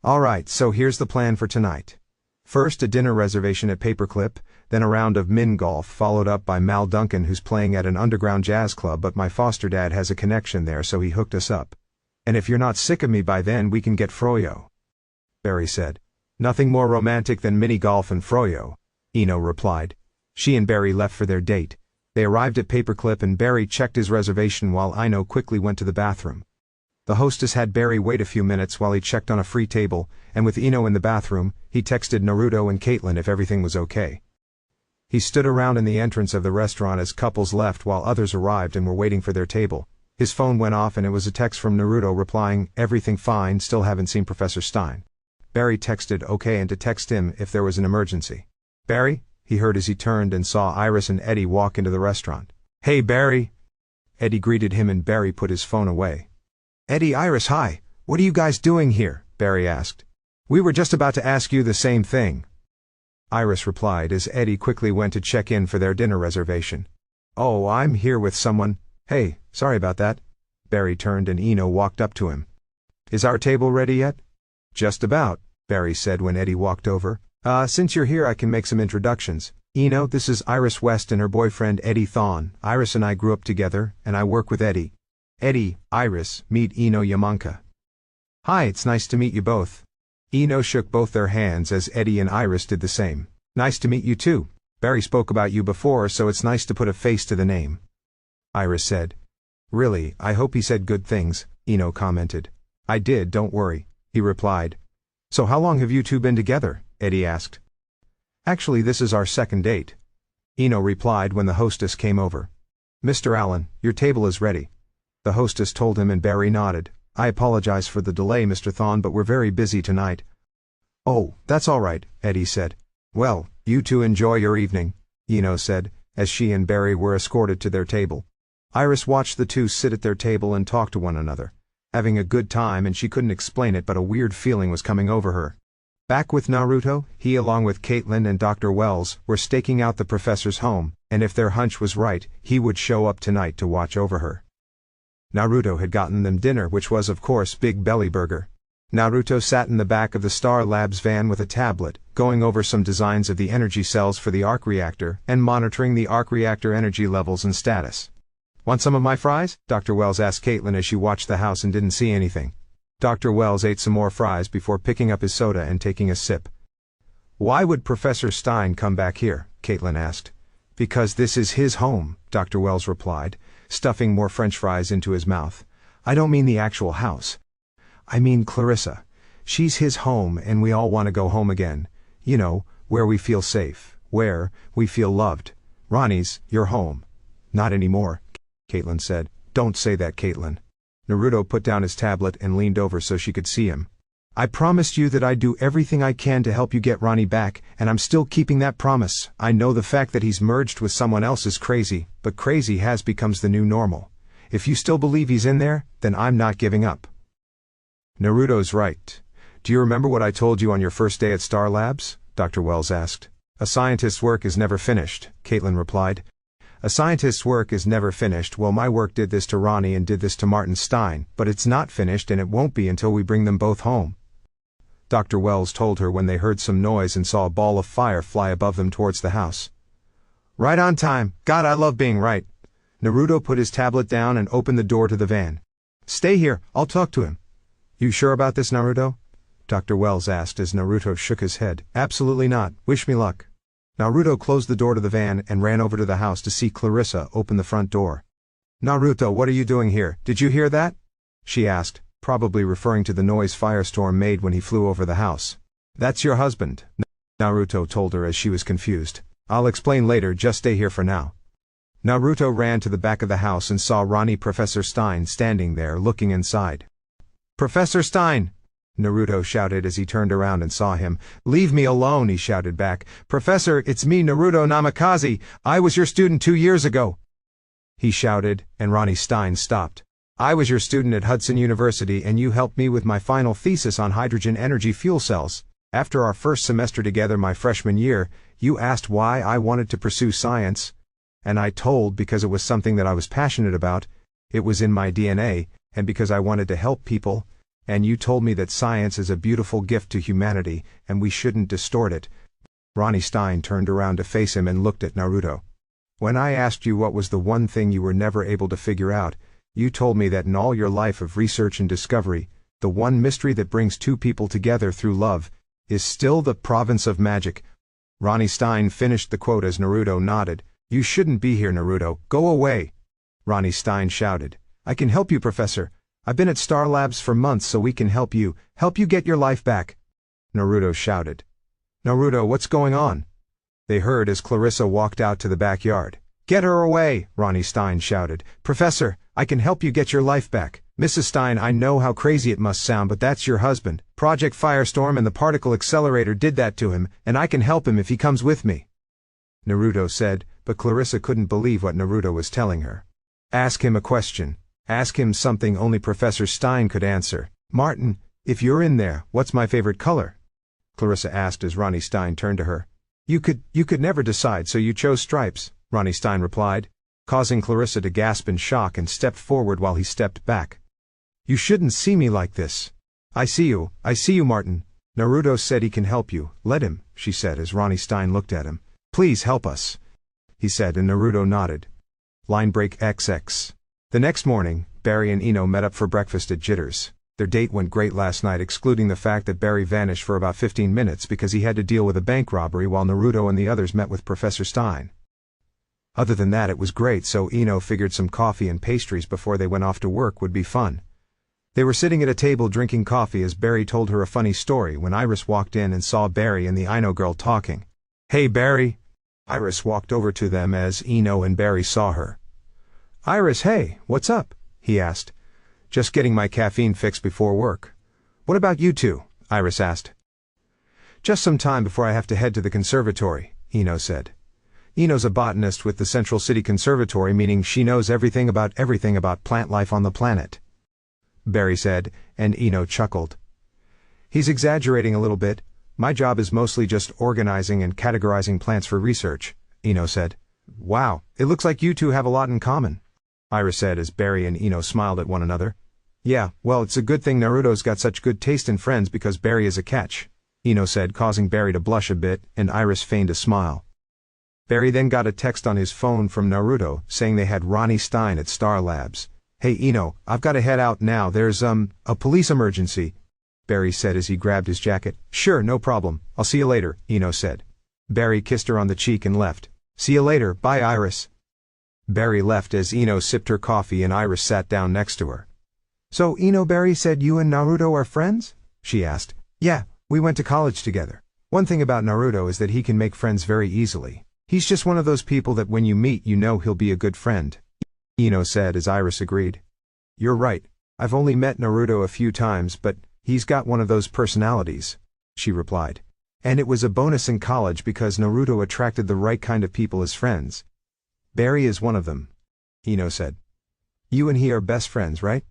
All right, so here's the plan for tonight. First, a dinner reservation at Paperclip, then a round of min golf, followed up by Mal Duncan, who's playing at an underground jazz club, but my foster dad has a connection there, so he hooked us up. And if you're not sick of me by then, we can get froyo, Barry said. Nothing more romantic than mini golf and froyo, Ino replied. She and Barry left for their date. They arrived at Paperclip and Barry checked his reservation while Ino quickly went to the bathroom. The hostess had Barry wait a few minutes while he checked on a free table, and with Ino in the bathroom, he texted Naruto and Caitlin if everything was okay. He stood around in the entrance of the restaurant as couples left while others arrived and were waiting for their table. His phone went off and it was a text from Naruto replying, "Everything fine, still haven't seen Professor Stein." Barry texted okay and to text him if there was an emergency. "Barry?" he heard as he turned and saw Iris and Eddie walk into the restaurant. "Hey, Barry!" Eddie greeted him and Barry put his phone away. "Eddie, Iris, hi. What are you guys doing here?" Barry asked. "We were just about to ask you the same thing," Iris replied as Eddie quickly went to check in for their dinner reservation. "Oh, I'm here with someone. Hey, sorry about that." Barry turned and Ino walked up to him. "Is our table ready yet?" "Just about," Barry said when Eddie walked over. Since you're here I can make some introductions. Ino, this is Iris West and her boyfriend Eddie Thawne. Iris and I grew up together, and I work with Eddie. Eddie, Iris, meet Ino Yamanka." "Hi, it's nice to meet you both." Ino shook both their hands as Eddie and Iris did the same. "Nice to meet you too. Barry spoke about you before, so it's nice to put a face to the name," Iris said. "Really, I hope he said good things," Ino commented. "I did, don't worry," he replied. "So how long have you two been together?" Eddie asked. "Actually, this is our second date," Ino replied when the hostess came over. "Mr. Allen, your table is ready," the hostess told him and Barry nodded. "I apologize for the delay, Mr. Thawne, but we're very busy tonight." "Oh, that's all right," Eddie said. "Well, you two enjoy your evening," Ino said, as she and Barry were escorted to their table. Iris watched the two sit at their table and talk to one another, having a good time, and she couldn't explain it, but a weird feeling was coming over her. Back with Naruto, he along with Caitlin and Dr. Wells were staking out the professor's home, and if their hunch was right, he would show up tonight to watch over her. Naruto had gotten them dinner, which was of course Big Belly Burger. Naruto sat in the back of the Star Labs van with a tablet, going over some designs of the energy cells for the arc reactor and monitoring the arc reactor energy levels and status. "Want some of my fries?" Dr. Wells asked Caitlin as she watched the house and didn't see anything. Dr. Wells ate some more fries before picking up his soda and taking a sip. "Why would Professor Stein come back here?" Caitlin asked. "Because this is his home," Dr. Wells replied, stuffing more French fries into his mouth. "I don't mean the actual house. I mean Clarissa. She's his home and we all want to go home again. You know, where we feel safe, where we feel loved. Ronnie's your home." "Not anymore," Caitlin said. Don't say that, Caitlin. Naruto put down his tablet and leaned over so she could see him. I promised you that I'd do everything I can to help you get Ronnie back, and I'm still keeping that promise. I know the fact that he's merged with someone else is crazy, but crazy has becomes the new normal. If you still believe he's in there, then I'm not giving up. Naruto's right. Do you remember what I told you on your first day at Star Labs? Dr. Wells asked. A scientist's work is never finished, Caitlin replied. A scientist's work is never finished. Well, my work did this to Ronnie and did this to Martin Stein, but it's not finished and it won't be until we bring them both home. Dr. Wells told her when they heard some noise and saw a ball of fire fly above them towards the house. Right on time. God, I love being right. Naruto put his tablet down and opened the door to the van. Stay here, I'll talk to him. You sure about this, Naruto? Dr. Wells asked as Naruto shook his head. Absolutely not. Wish me luck. Naruto closed the door to the van and ran over to the house to see Clarissa open the front door. Naruto, what are you doing here? Did you hear that? She asked, probably referring to the noise Firestorm made when he flew over the house. That's your husband, Naruto told her as she was confused. I'll explain later, just stay here for now. Naruto ran to the back of the house and saw Professor Stein standing there looking inside. Professor Stein! Naruto shouted as he turned around and saw him. Leave me alone, he shouted back. Professor, it's me, Naruto Namikaze. I was your student 2 years ago. He shouted, and Ronnie Stein stopped. I was your student at Hudson University and you helped me with my final thesis on hydrogen energy fuel cells. After our first semester together my freshman year, you asked why I wanted to pursue science. And I told because it was something that I was passionate about, it was in my DNA, and because I wanted to help people. And you told me that science is a beautiful gift to humanity, and we shouldn't distort it. Ronnie Stein turned around to face him and looked at Naruto. When I asked you what was the one thing you were never able to figure out, you told me that in all your life of research and discovery, the one mystery that brings two people together through love, is still the province of magic. Ronnie Stein finished the quote as Naruto nodded. You shouldn't be here, Naruto. Go away. Ronnie Stein shouted. I can help you, Professor. I've been at Star Labs for months so we can help you get your life back. Naruto shouted. Naruto, what's going on? They heard as Clarissa walked out to the backyard. Get her away, Ronnie Stein shouted. Professor, I can help you get your life back. Mrs. Stein, I know how crazy it must sound, but that's your husband. Project Firestorm and the particle accelerator did that to him, and I can help him if he comes with me. Naruto said, but Clarissa couldn't believe what Naruto was telling her. Ask him a question. Ask him something only Professor Stein could answer. Martin, if you're in there, what's my favorite color? Clarissa asked as Ronnie Stein turned to her. You could never decide, so you chose stripes, Ronnie Stein replied, causing Clarissa to gasp in shock and stepped forward while he stepped back. You shouldn't see me like this. I see you, Martin. Naruto said he can help you. Let him, she said as Ronnie Stein looked at him. Please help us, he said, and Naruto nodded. Line break XX. The next morning, Barry and Ino met up for breakfast at Jitters. Their date went great last night, excluding the fact that Barry vanished for about 15 minutes because he had to deal with a bank robbery while Naruto and the others met with Professor Stein. Other than that, it was great, so Ino figured some coffee and pastries before they went off to work would be fun. They were sitting at a table drinking coffee as Barry told her a funny story when Iris walked in and saw Barry and the Ino girl talking. Hey Barry! Iris walked over to them as Ino and Barry saw her. Iris, hey, what's up? He asked. Just getting my caffeine fix before work. What about you two? Iris asked. Just some time before I have to head to the conservatory, Ino said. Ino's a botanist with the Central City Conservatory, meaning she knows everything about plant life on the planet. Barry said, and Ino chuckled. He's exaggerating a little bit. My job is mostly just organizing and categorizing plants for research, Ino said. Wow, it looks like you two have a lot in common, Iris said as Barry and Ino smiled at one another. Yeah, well, it's a good thing Naruto's got such good taste in friends because Barry is a catch, Ino said, causing Barry to blush a bit, and Iris feigned a smile. Barry then got a text on his phone from Naruto saying they had Ronnie Stein at Star Labs. Hey Ino, I've got to head out now, there's a police emergency, Barry said as he grabbed his jacket. Sure, no problem, I'll see you later, Ino said. Barry kissed her on the cheek and left. See you later, bye Iris. Barry left as Ino sipped her coffee and Iris sat down next to her. So Ino, Barry said you and Naruto are friends? She asked. Yeah, we went to college together. One thing about Naruto is that he can make friends very easily. He's just one of those people that when you meet you know he'll be a good friend, Ino said as Iris agreed. You're right. I've only met Naruto a few times, but he's got one of those personalities, she replied. And it was a bonus in college because Naruto attracted the right kind of people as friends. Barry is one of them, Ino said. You and he are best friends, right?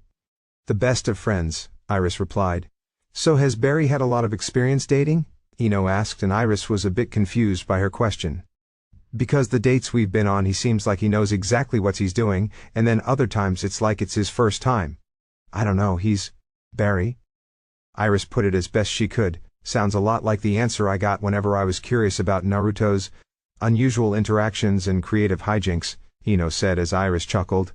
The best of friends, Iris replied. So has Barry had a lot of experience dating? Ino asked, and Iris was a bit confused by her question. Because the dates we've been on he seems like he knows exactly what he's doing, and then other times it's like it's his first time. I don't know, Barry? Iris put it as best she could. Sounds a lot like the answer I got whenever I was curious about Naruto's unusual interactions and creative hijinks, Ino said as Iris chuckled.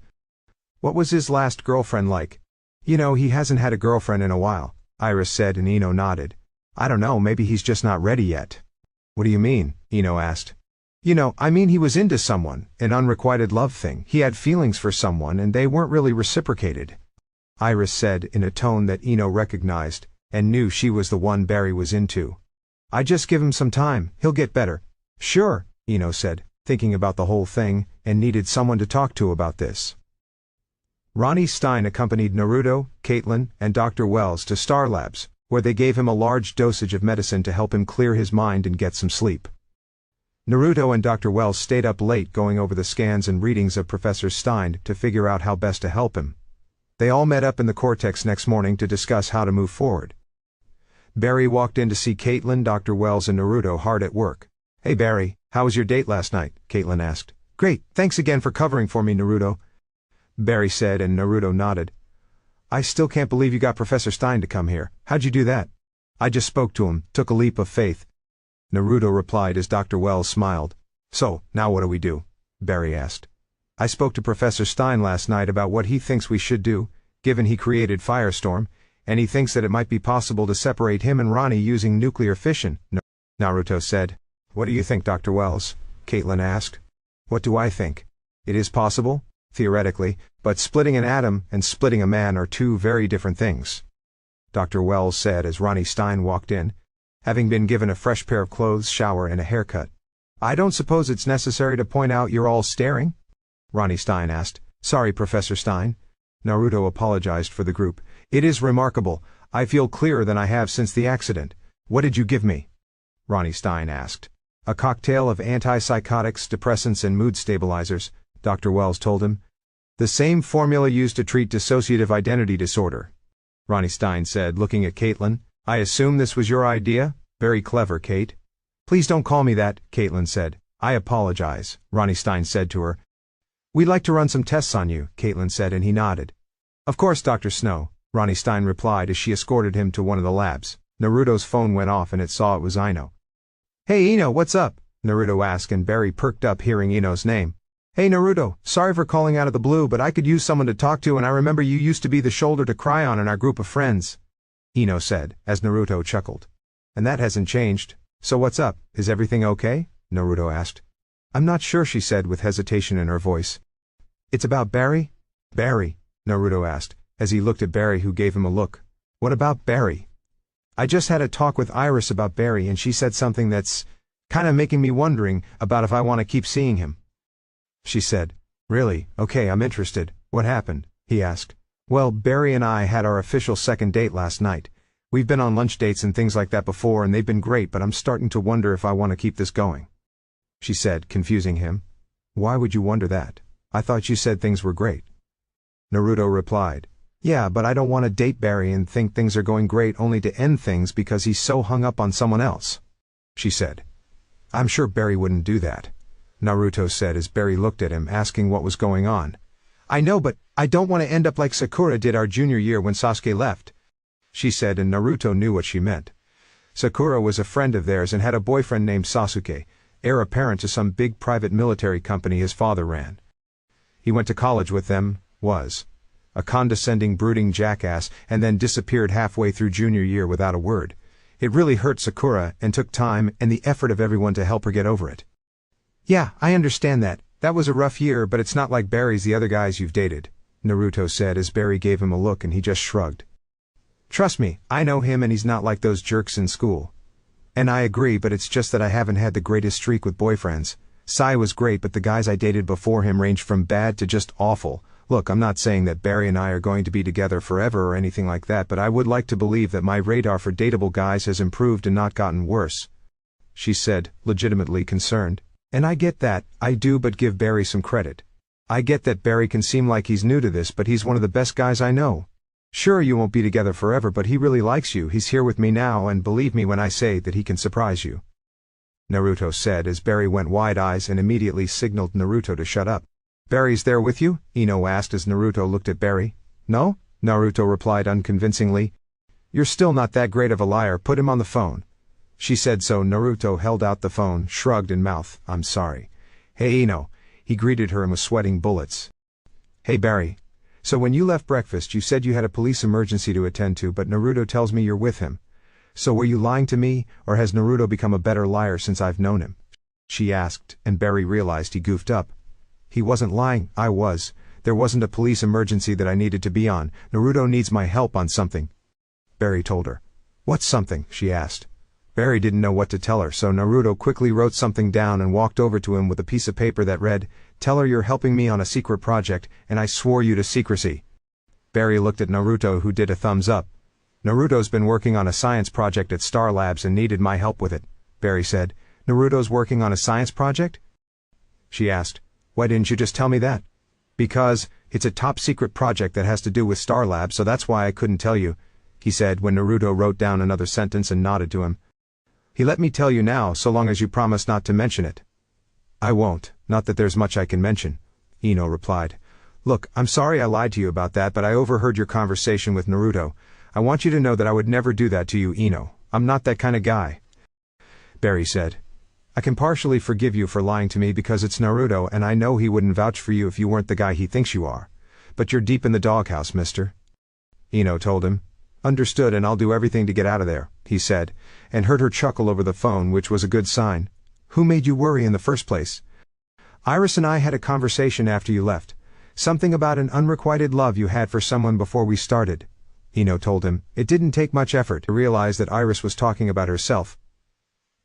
What was his last girlfriend like? He hasn't had a girlfriend in a while, Iris said, and Ino nodded. I don't know, maybe he's just not ready yet. What do you mean? Ino asked. I mean he was into someone, an unrequited love thing. He had feelings for someone and they weren't really reciprocated, Iris said in a tone that Ino recognized, and knew she was the one Barry was into. I just give him some time, he'll get better. Sure, Ino said, thinking about the whole thing, and needed someone to talk to about this. Ronnie Stein accompanied Naruto, Caitlin, and Dr. Wells to Star Labs, where they gave him a large dosage of medicine to help him clear his mind and get some sleep. Naruto and Dr. Wells stayed up late going over the scans and readings of Professor Stein to figure out how best to help him. They all met up in the Cortex next morning to discuss how to move forward. Barry walked in to see Caitlin, Dr. Wells, and Naruto hard at work. Hey Barry, how was your date last night? Caitlin asked. Great, thanks again for covering for me, Naruto, Barry said, and Naruto nodded. I still can't believe you got Professor Stein to come here. How'd you do that? I just spoke to him, took a leap of faith, Naruto replied as Dr. Wells smiled. So, now what do we do? Barry asked. I spoke to Professor Stein last night about what he thinks we should do, given he created Firestorm, and he thinks that it might be possible to separate him and Ronnie using nuclear fission, Naruto said. What do you think, Dr. Wells? Caitlin asked. What do I think? It is possible, theoretically, but splitting an atom and splitting a man are two very different things, Dr. Wells said as Ronnie Stein walked in, having been given a fresh pair of clothes, shower, and a haircut. I don't suppose it's necessary to point out you're all staring? Ronnie Stein asked. Sorry, Professor Stein. Naruto apologized for the group. It is remarkable. I feel clearer than I have since the accident. What did you give me? Ronnie Stein asked. A cocktail of antipsychotics, depressants, and mood stabilizers, Dr. Wells told him. The same formula used to treat dissociative identity disorder, Ronnie Stein said, looking at Caitlin. I assume this was your idea? Very clever, Kate. Please don't call me that, Caitlin said. I apologize, Ronnie Stein said to her. We'd like to run some tests on you, Caitlin said, and he nodded. Of course, Dr. Snow, Ronnie Stein replied as she escorted him to one of the labs. Naruto's phone went off and it saw it was Ino. Hey Ino, what's up? Naruto asked, and Barry perked up hearing Ino's name. Hey Naruto, sorry for calling out of the blue, but I could use someone to talk to, and I remember you used to be the shoulder to cry on in our group of friends, Ino said, as Naruto chuckled. And that hasn't changed. So what's up? Is everything okay? Naruto asked. I'm not sure, she said with hesitation in her voice. It's about Barry? Barry? Naruto asked, as he looked at Barry, who gave him a look. What about Barry? I just had a talk with Iris about Barry, and she said something that's kinda making me wondering about if I want to keep seeing him. She said. Really? Okay, I'm interested. What happened? He asked. Well, Barry and I had our official second date last night. We've been on lunch dates and things like that before, and they've been great, but I'm starting to wonder if I want to keep this going, she said, confusing him. Why would you wonder that? I thought you said things were great. Naruto replied. Yeah, but I don't want to date Barry and think things are going great only to end things because he's so hung up on someone else, she said. I'm sure Barry wouldn't do that, Naruto said as Barry looked at him, asking what was going on. I know, but I don't want to end up like Sakura did our junior year when Sasuke left, she said, and Naruto knew what she meant. Sakura was a friend of theirs and had a boyfriend named Sasuke, heir apparent to some big private military company his father ran. He went to college with them, was a condescending, brooding jackass, and then disappeared halfway through junior year without a word. It really hurt Sakura and took time and the effort of everyone to help her get over it. Yeah, I understand that. That was a rough year, but it's not like Barry's the other guys you've dated, Naruto said as Barry gave him a look and he just shrugged. Trust me, I know him and he's not like those jerks in school. And I agree, but it's just that I haven't had the greatest streak with boyfriends. Sai was great, but the guys I dated before him ranged from bad to just awful. Look, I'm not saying that Barry and I are going to be together forever or anything like that, but I would like to believe that my radar for dateable guys has improved and not gotten worse," she said, legitimately concerned. "And I get that, I do, but give Barry some credit. I get that Barry can seem like he's new to this, but he's one of the best guys I know. Sure, you won't be together forever, but he really likes you. He's here with me now, and believe me when I say that he can surprise you," Naruto said as Barry went wide eyes and immediately signaled Naruto to shut up. "Barry's there with you?" Ino asked as Naruto looked at Barry. "No?" Naruto replied unconvincingly. "You're still not that great of a liar, put him on the phone." She said so. Naruto held out the phone, shrugged and mouthed, "I'm sorry." "Hey Ino," he greeted her and was sweating bullets. "Hey Barry. So when you left breakfast you said you had a police emergency to attend to, but Naruto tells me you're with him. So were you lying to me, or has Naruto become a better liar since I've known him?" she asked, and Barry realized he goofed up. He wasn't lying, I was. There wasn't a police emergency that I needed to be on. Naruto needs my help on something, Barry told her. "What's something?" she asked. Barry didn't know what to tell her, so Naruto quickly wrote something down and walked over to him with a piece of paper that read, "Tell her you're helping me on a secret project, and I swore you to secrecy." Barry looked at Naruto, who did a thumbs up. "Naruto's been working on a science project at Star Labs and needed my help with it," Barry said. "Naruto's working on a science project?" she asked. "Why didn't you just tell me that?" "Because it's a top secret project that has to do with Star Labs, so that's why I couldn't tell you," he said when Naruto wrote down another sentence and nodded to him. "He let me tell you now, so long as you promise not to mention it." "I won't, not that there's much I can mention," Ino replied. "Look, I'm sorry I lied to you about that, but I overheard your conversation with Naruto. I want you to know that I would never do that to you, Ino. I'm not that kind of guy," Barry said. "I can partially forgive you for lying to me because it's Naruto, and I know he wouldn't vouch for you if you weren't the guy he thinks you are. But you're deep in the doghouse, mister," Ino told him. "Understood, and I'll do everything to get out of there," he said, and heard her chuckle over the phone, which was a good sign. "Who made you worry in the first place?" "Iris and I had a conversation after you left. Something about an unrequited love you had for someone before we started," Ino told him. It didn't take much effort to realize that Iris was talking about herself.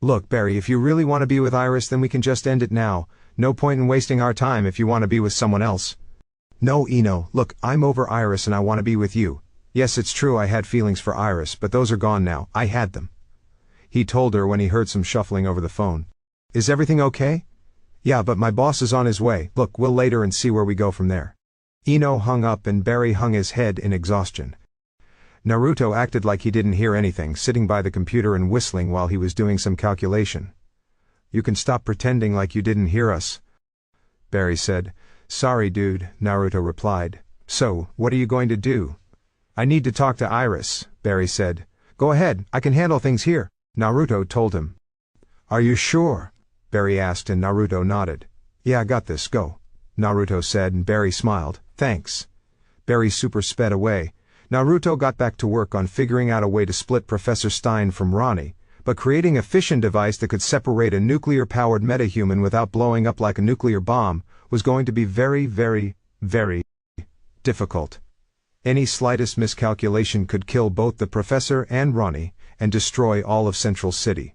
"Look, Barry, if you really want to be with Iris, then we can just end it now. No point in wasting our time if you want to be with someone else." "No, Ino, look, I'm over Iris and I want to be with you. Yes, it's true I had feelings for Iris, but those are gone now. I had them," he told her when he heard some shuffling over the phone. "Is everything okay?" "Yeah, but my boss is on his way. Look, we'll later and see where we go from there." Ino hung up and Barry hung his head in exhaustion. Naruto acted like he didn't hear anything, sitting by the computer and whistling while he was doing some calculation. "You can stop pretending like you didn't hear us," Barry said. "Sorry, dude," Naruto replied. "So, what are you going to do?" "I need to talk to Iris," Barry said. "Go ahead, I can handle things here," Naruto told him. "Are you sure?" Barry asked and Naruto nodded. "Yeah, I got this, go," Naruto said and Barry smiled. "Thanks." Barry super sped away. Naruto got back to work on figuring out a way to split Professor Stein from Ronnie, but creating a fission device that could separate a nuclear-powered metahuman without blowing up like a nuclear bomb was going to be very, very, very difficult. Any slightest miscalculation could kill both the professor and Ronnie, and destroy all of Central City.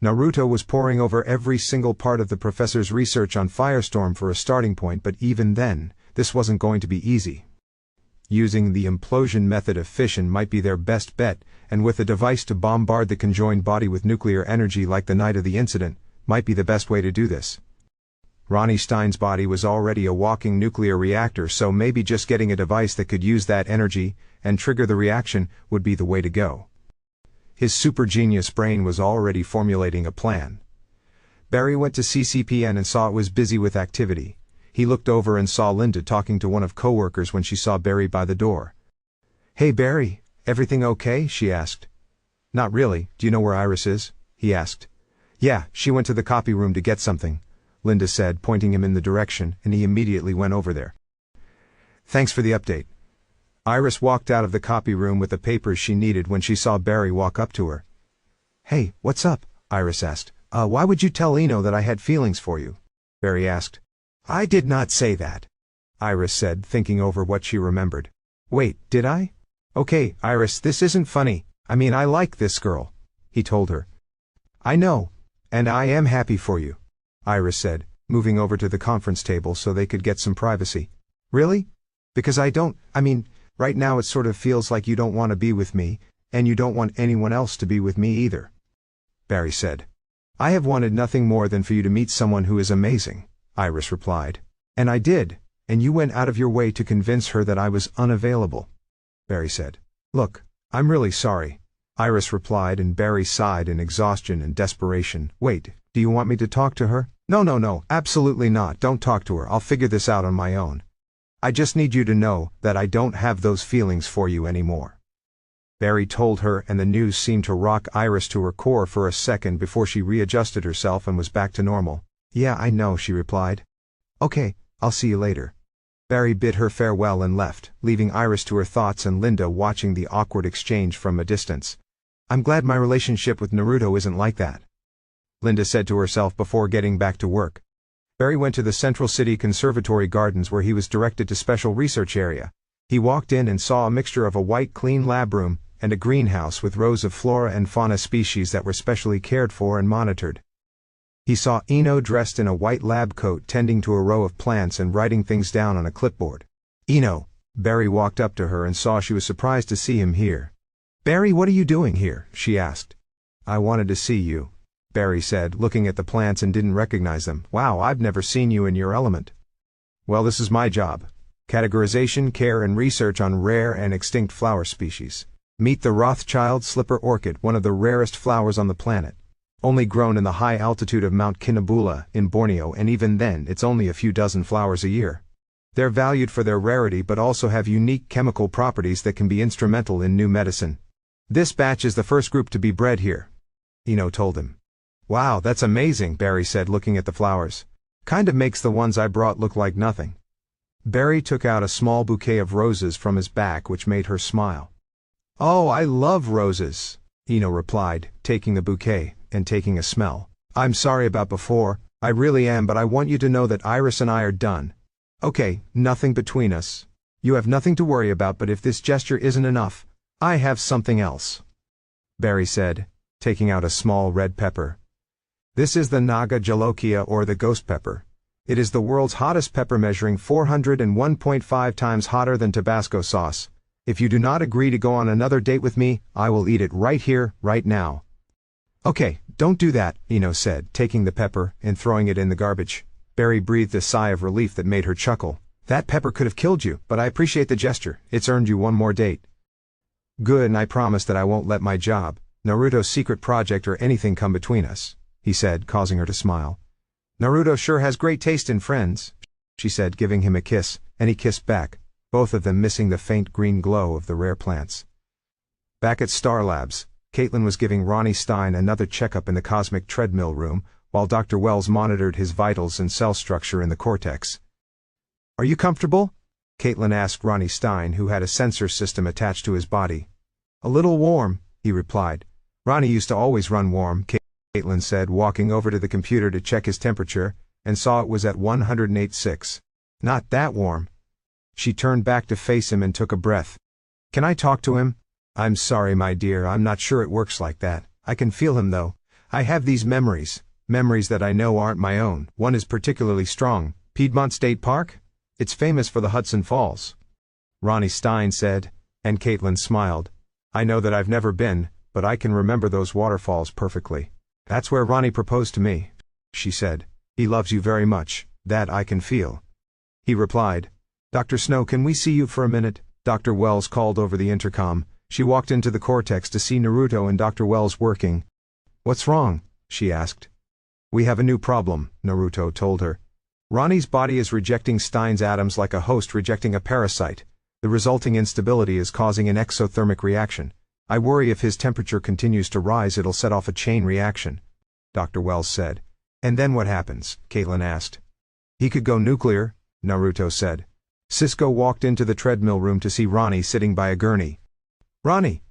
Naruto was poring over every single part of the professor's research on Firestorm for a starting point, but even then, this wasn't going to be easy. Using the implosion method of fission might be their best bet, and with a device to bombard the conjoined body with nuclear energy like the night of the incident, might be the best way to do this. Ronnie Stein's body was already a walking nuclear reactor, so maybe just getting a device that could use that energy and trigger the reaction would be the way to go. His super genius brain was already formulating a plan. Barry went to CCPN and saw it was busy with activity. He looked over and saw Linda talking to one of coworkers when she saw Barry by the door. "Hey Barry, everything okay?" she asked. "Not really. Do you know where Iris is?" he asked. "Yeah, she went to the copy room to get something," Linda said, pointing him in the direction, and he immediately went over there. "Thanks for the update." Iris walked out of the copy room with the papers she needed when she saw Barry walk up to her. "Hey, what's up?" Iris asked. Why would you tell Ino that I had feelings for you?" Barry asked. "I did not say that," Iris said, thinking over what she remembered. "Wait, did I?" "Okay, Iris, this isn't funny. I mean, I like this girl," he told her. "I know. And I am happy for you. Iris said, moving over to the conference table so they could get some privacy. Really? Because right now it sort of feels like you don't want to be with me, and you don't want anyone else to be with me either. Barry said. I have wanted nothing more than for you to meet someone who is amazing, Iris replied. And I did, and you went out of your way to convince her that I was unavailable. Barry said. Look, I'm really sorry, Iris replied, and Barry sighed in exhaustion and desperation. Wait, do you want me to talk to her? No, absolutely not, don't talk to her, I'll figure this out on my own. I just need you to know that I don't have those feelings for you anymore. Barry told her, and the news seemed to rock Iris to her core for a second before she readjusted herself and was back to normal. Yeah, I know, she replied. Okay, I'll see you later. Barry bid her farewell and left, leaving Iris to her thoughts and Linda watching the awkward exchange from a distance. I'm glad my relationship with Naruto isn't like that, Linda said to herself before getting back to work. Barry went to the Central City Conservatory Gardens where he was directed to Special Research Area. He walked in and saw a mixture of a white clean lab room and a greenhouse with rows of flora and fauna species that were specially cared for and monitored. He saw Ino dressed in a white lab coat tending to a row of plants and writing things down on a clipboard. Ino. Barry walked up to her and saw she was surprised to see him here. Barry, what are you doing here? She asked. I wanted to see you, Barry said, looking at the plants and didn't recognize them. Wow, I've never seen you in your element. Well, this is my job. Categorization, care and research on rare and extinct flower species. Meet the Rothschild slipper orchid, one of the rarest flowers on the planet. Only grown in the high altitude of Mount Kinabalu in Borneo, and even then it's only a few dozen flowers a year. They're valued for their rarity but also have unique chemical properties that can be instrumental in new medicine. This batch is the first group to be bred here, Ino told him. Wow, that's amazing, Barry said, looking at the flowers. Kind of makes the ones I brought look like nothing. Barry took out a small bouquet of roses from his back, which made her smile. Oh, I love roses, Ino replied, taking the bouquet and taking a smell. I'm sorry about before, I really am, but I want you to know that Iris and I are done. Okay, nothing between us. You have nothing to worry about, but if this gesture isn't enough, I have something else, Barry said, taking out a small red pepper. This is the Naga Jalokia, or the ghost pepper. It is the world's hottest pepper, measuring 401.5 times hotter than Tabasco sauce. If you do not agree to go on another date with me, I will eat it right here, right now. Okay, don't do that, Ino said, taking the pepper and throwing it in the garbage. Barry breathed a sigh of relief that made her chuckle. That pepper could have killed you, but I appreciate the gesture. It's earned you one more date. Good, and I promise that I won't let my job, Naruto's secret project, or anything come between us, he said, causing her to smile. Naruto sure has great taste in friends, she said, giving him a kiss, and he kissed back, both of them missing the faint green glow of the rare plants. Back at Star Labs, Caitlin was giving Ronnie Stein another checkup in the cosmic treadmill room, while Dr. Wells monitored his vitals and cell structure in the cortex. Are you comfortable? Caitlin asked Ronnie Stein, who had a sensor system attached to his body. A little warm, he replied. Ronnie used to always run warm, Caitlin said, walking over to the computer to check his temperature, and saw it was at 108.6. Not that warm. She turned back to face him and took a breath. Can I talk to him? I'm sorry, my dear, I'm not sure it works like that. I can feel him though. I have these memories that I know aren't my own. One is particularly strong. Piedmont State Park? It's famous for the Hudson Falls, Ronnie Stein said, and Caitlin smiled. I know that I've never been, but I can remember those waterfalls perfectly. That's where Ronnie proposed to me, she said. He loves you very much, that I can feel. He replied. Dr. Snow, can we see you for a minute? Dr. Wells called over the intercom. She walked into the cortex to see Naruto and Dr. Wells working. What's wrong? She asked. We have a new problem, Naruto told her. Ronnie's body is rejecting Stein's atoms like a host rejecting a parasite. The resulting instability is causing an exothermic reaction. I worry if his temperature continues to rise, it'll set off a chain reaction, Dr. Wells said. And then what happens? Caitlin asked. He could go nuclear, Naruto said. Cisco walked into the treadmill room to see Ronnie sitting by a gurney. Ronnie!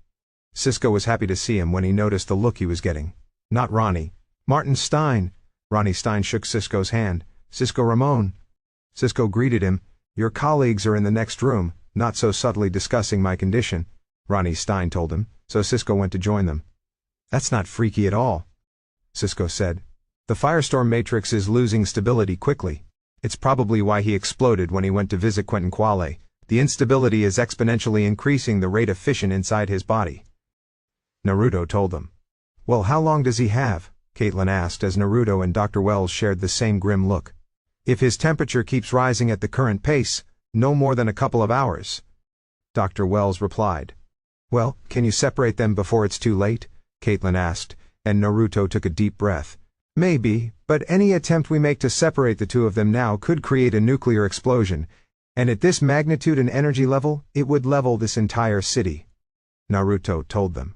Cisco was happy to see him when he noticed the look he was getting. Not Ronnie. Martin Stein. Ronnie Stein shook Cisco's hand. Cisco Ramon. Cisco greeted him. Your colleagues are in the next room, not so subtly discussing my condition, Ronnie Stein told him, so Cisco went to join them. That's not freaky at all, Cisco said. The firestorm matrix is losing stability quickly. It's probably why he exploded when he went to visit Quentin Quale. The instability is exponentially increasing the rate of fission inside his body. Naruto told them. Well, how long does he have? Caitlin asked as Naruto and Dr. Wells shared the same grim look. If his temperature keeps rising at the current pace, no more than a couple of hours. Dr. Wells replied. Well, can you separate them before it's too late? Caitlin asked, and Naruto took a deep breath. Maybe, but any attempt we make to separate the two of them now could create a nuclear explosion, and at this magnitude and energy level, it would level this entire city. Naruto told them.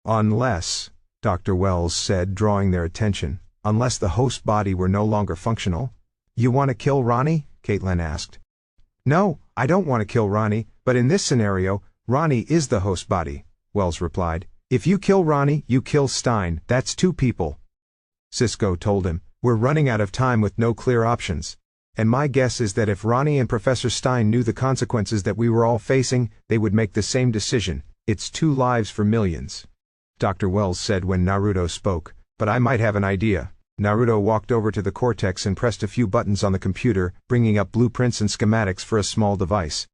Unless, Dr. Wells said, drawing their attention, unless the host body were no longer functional. You want to kill Ronnie? Caitlin asked. No, I don't want to kill Ronnie, but in this scenario, Ronnie is the host body, Wells replied. If you kill Ronnie, you kill Stein, that's two people. Cisco told him, we're running out of time with no clear options. And my guess is that if Ronnie and Professor Stein knew the consequences that we were all facing, they would make the same decision. It's 2 lives for millions. Dr. Wells said when Naruto spoke, but I might have an idea. Naruto walked over to the cortex and pressed a few buttons on the computer, bringing up blueprints and schematics for a small device.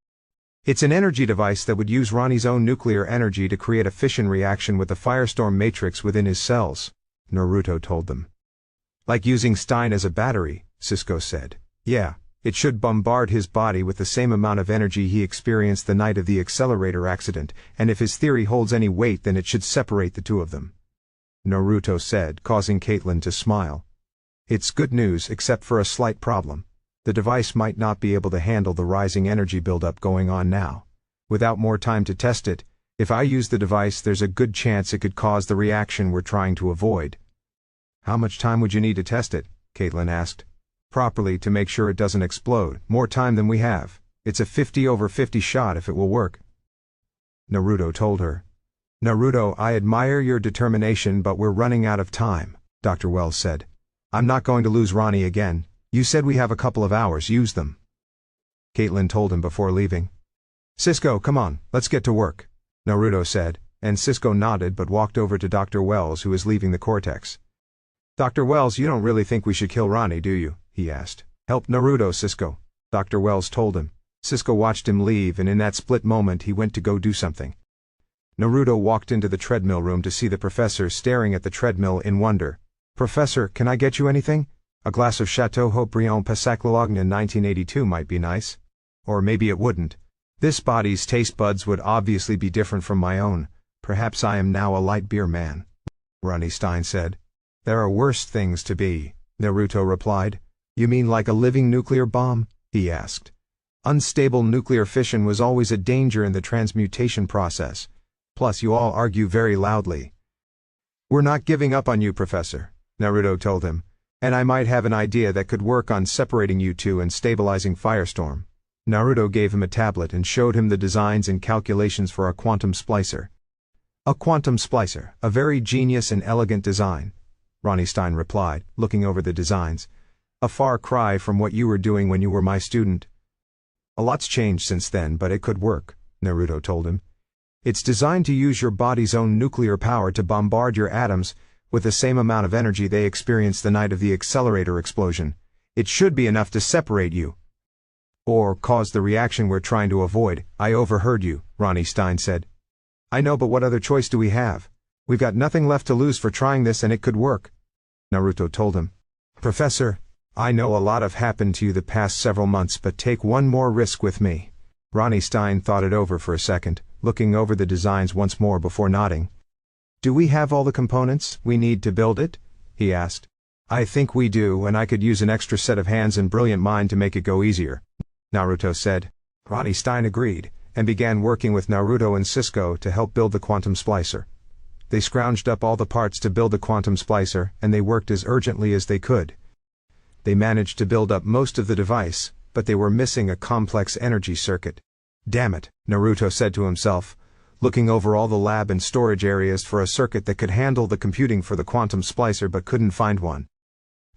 It's an energy device that would use Ronnie's own nuclear energy to create a fission reaction with the firestorm matrix within his cells, Naruto told them. Like using Stein as a battery, Cisco said. Yeah, it should bombard his body with the same amount of energy he experienced the night of the accelerator accident, and if his theory holds any weight then it should separate the two of them. Naruto said, causing Caitlin to smile. It's good news except for a slight problem. The device might not be able to handle the rising energy buildup going on now. Without more time to test it, if I use the device there's a good chance it could cause the reaction we're trying to avoid. How much time would you need to test it? Caitlin asked. Properly to make sure it doesn't explode. More time than we have. It's a 50/50 shot if it will work. Naruto told her. Naruto, I admire your determination but we're running out of time, Dr. Wells said. I'm not going to lose Ronnie again. You said we have a couple of hours, use them. Caitlin told him before leaving. Cisco, come on, let's get to work, Naruto said, and Cisco nodded but walked over to Dr. Wells who was leaving the cortex. Dr. Wells, you don't really think we should kill Ronnie, do you? He asked. Help Naruto, Cisco, Dr. Wells told him. Cisco watched him leave and in that split moment he went to go do something. Naruto walked into the treadmill room to see the professor staring at the treadmill in wonder. Professor, can I get you anything? A glass of Chateau Haut-Briand Passaclalogne in 1982 might be nice. Or maybe it wouldn't. This body's taste buds would obviously be different from my own. Perhaps I am now a light beer man. Ronnie Stein said. There are worse things to be, Naruto replied. You mean like a living nuclear bomb? He asked. Unstable nuclear fission was always a danger in the transmutation process. Plus you all argue very loudly. We're not giving up on you, Professor, Naruto told him. And I might have an idea that could work on separating you two and stabilizing Firestorm. Naruto gave him a tablet and showed him the designs and calculations for a quantum splicer. A quantum splicer, a very genius and elegant design, Ronnie Stein replied, looking over the designs. A far cry from what you were doing when you were my student. A lot's changed since then, but it could work, Naruto told him. It's designed to use your body's own nuclear power to bombard your atoms with the same amount of energy they experienced the night of the accelerator explosion. It should be enough to separate you. Or cause the reaction we're trying to avoid. I overheard you, Ronnie Stein said. I know, but what other choice do we have? We've got nothing left to lose for trying this and it could work, Naruto told him. Professor, I know a lot have happened to you the past several months, but take one more risk with me. Ronnie Stein thought it over for a second, looking over the designs once more before nodding. Do we have all the components we need to build it? He asked. I think we do, and I could use an extra set of hands and brilliant mind to make it go easier, Naruto said. Ronnie Stein agreed, and began working with Naruto and Cisco to help build the quantum splicer. They scrounged up all the parts to build the quantum splicer, and they worked as urgently as they could. They managed to build up most of the device, but they were missing a complex energy circuit. Damn it, Naruto said to himself, looking over all the lab and storage areas for a circuit that could handle the computing for the quantum splicer but couldn't find one.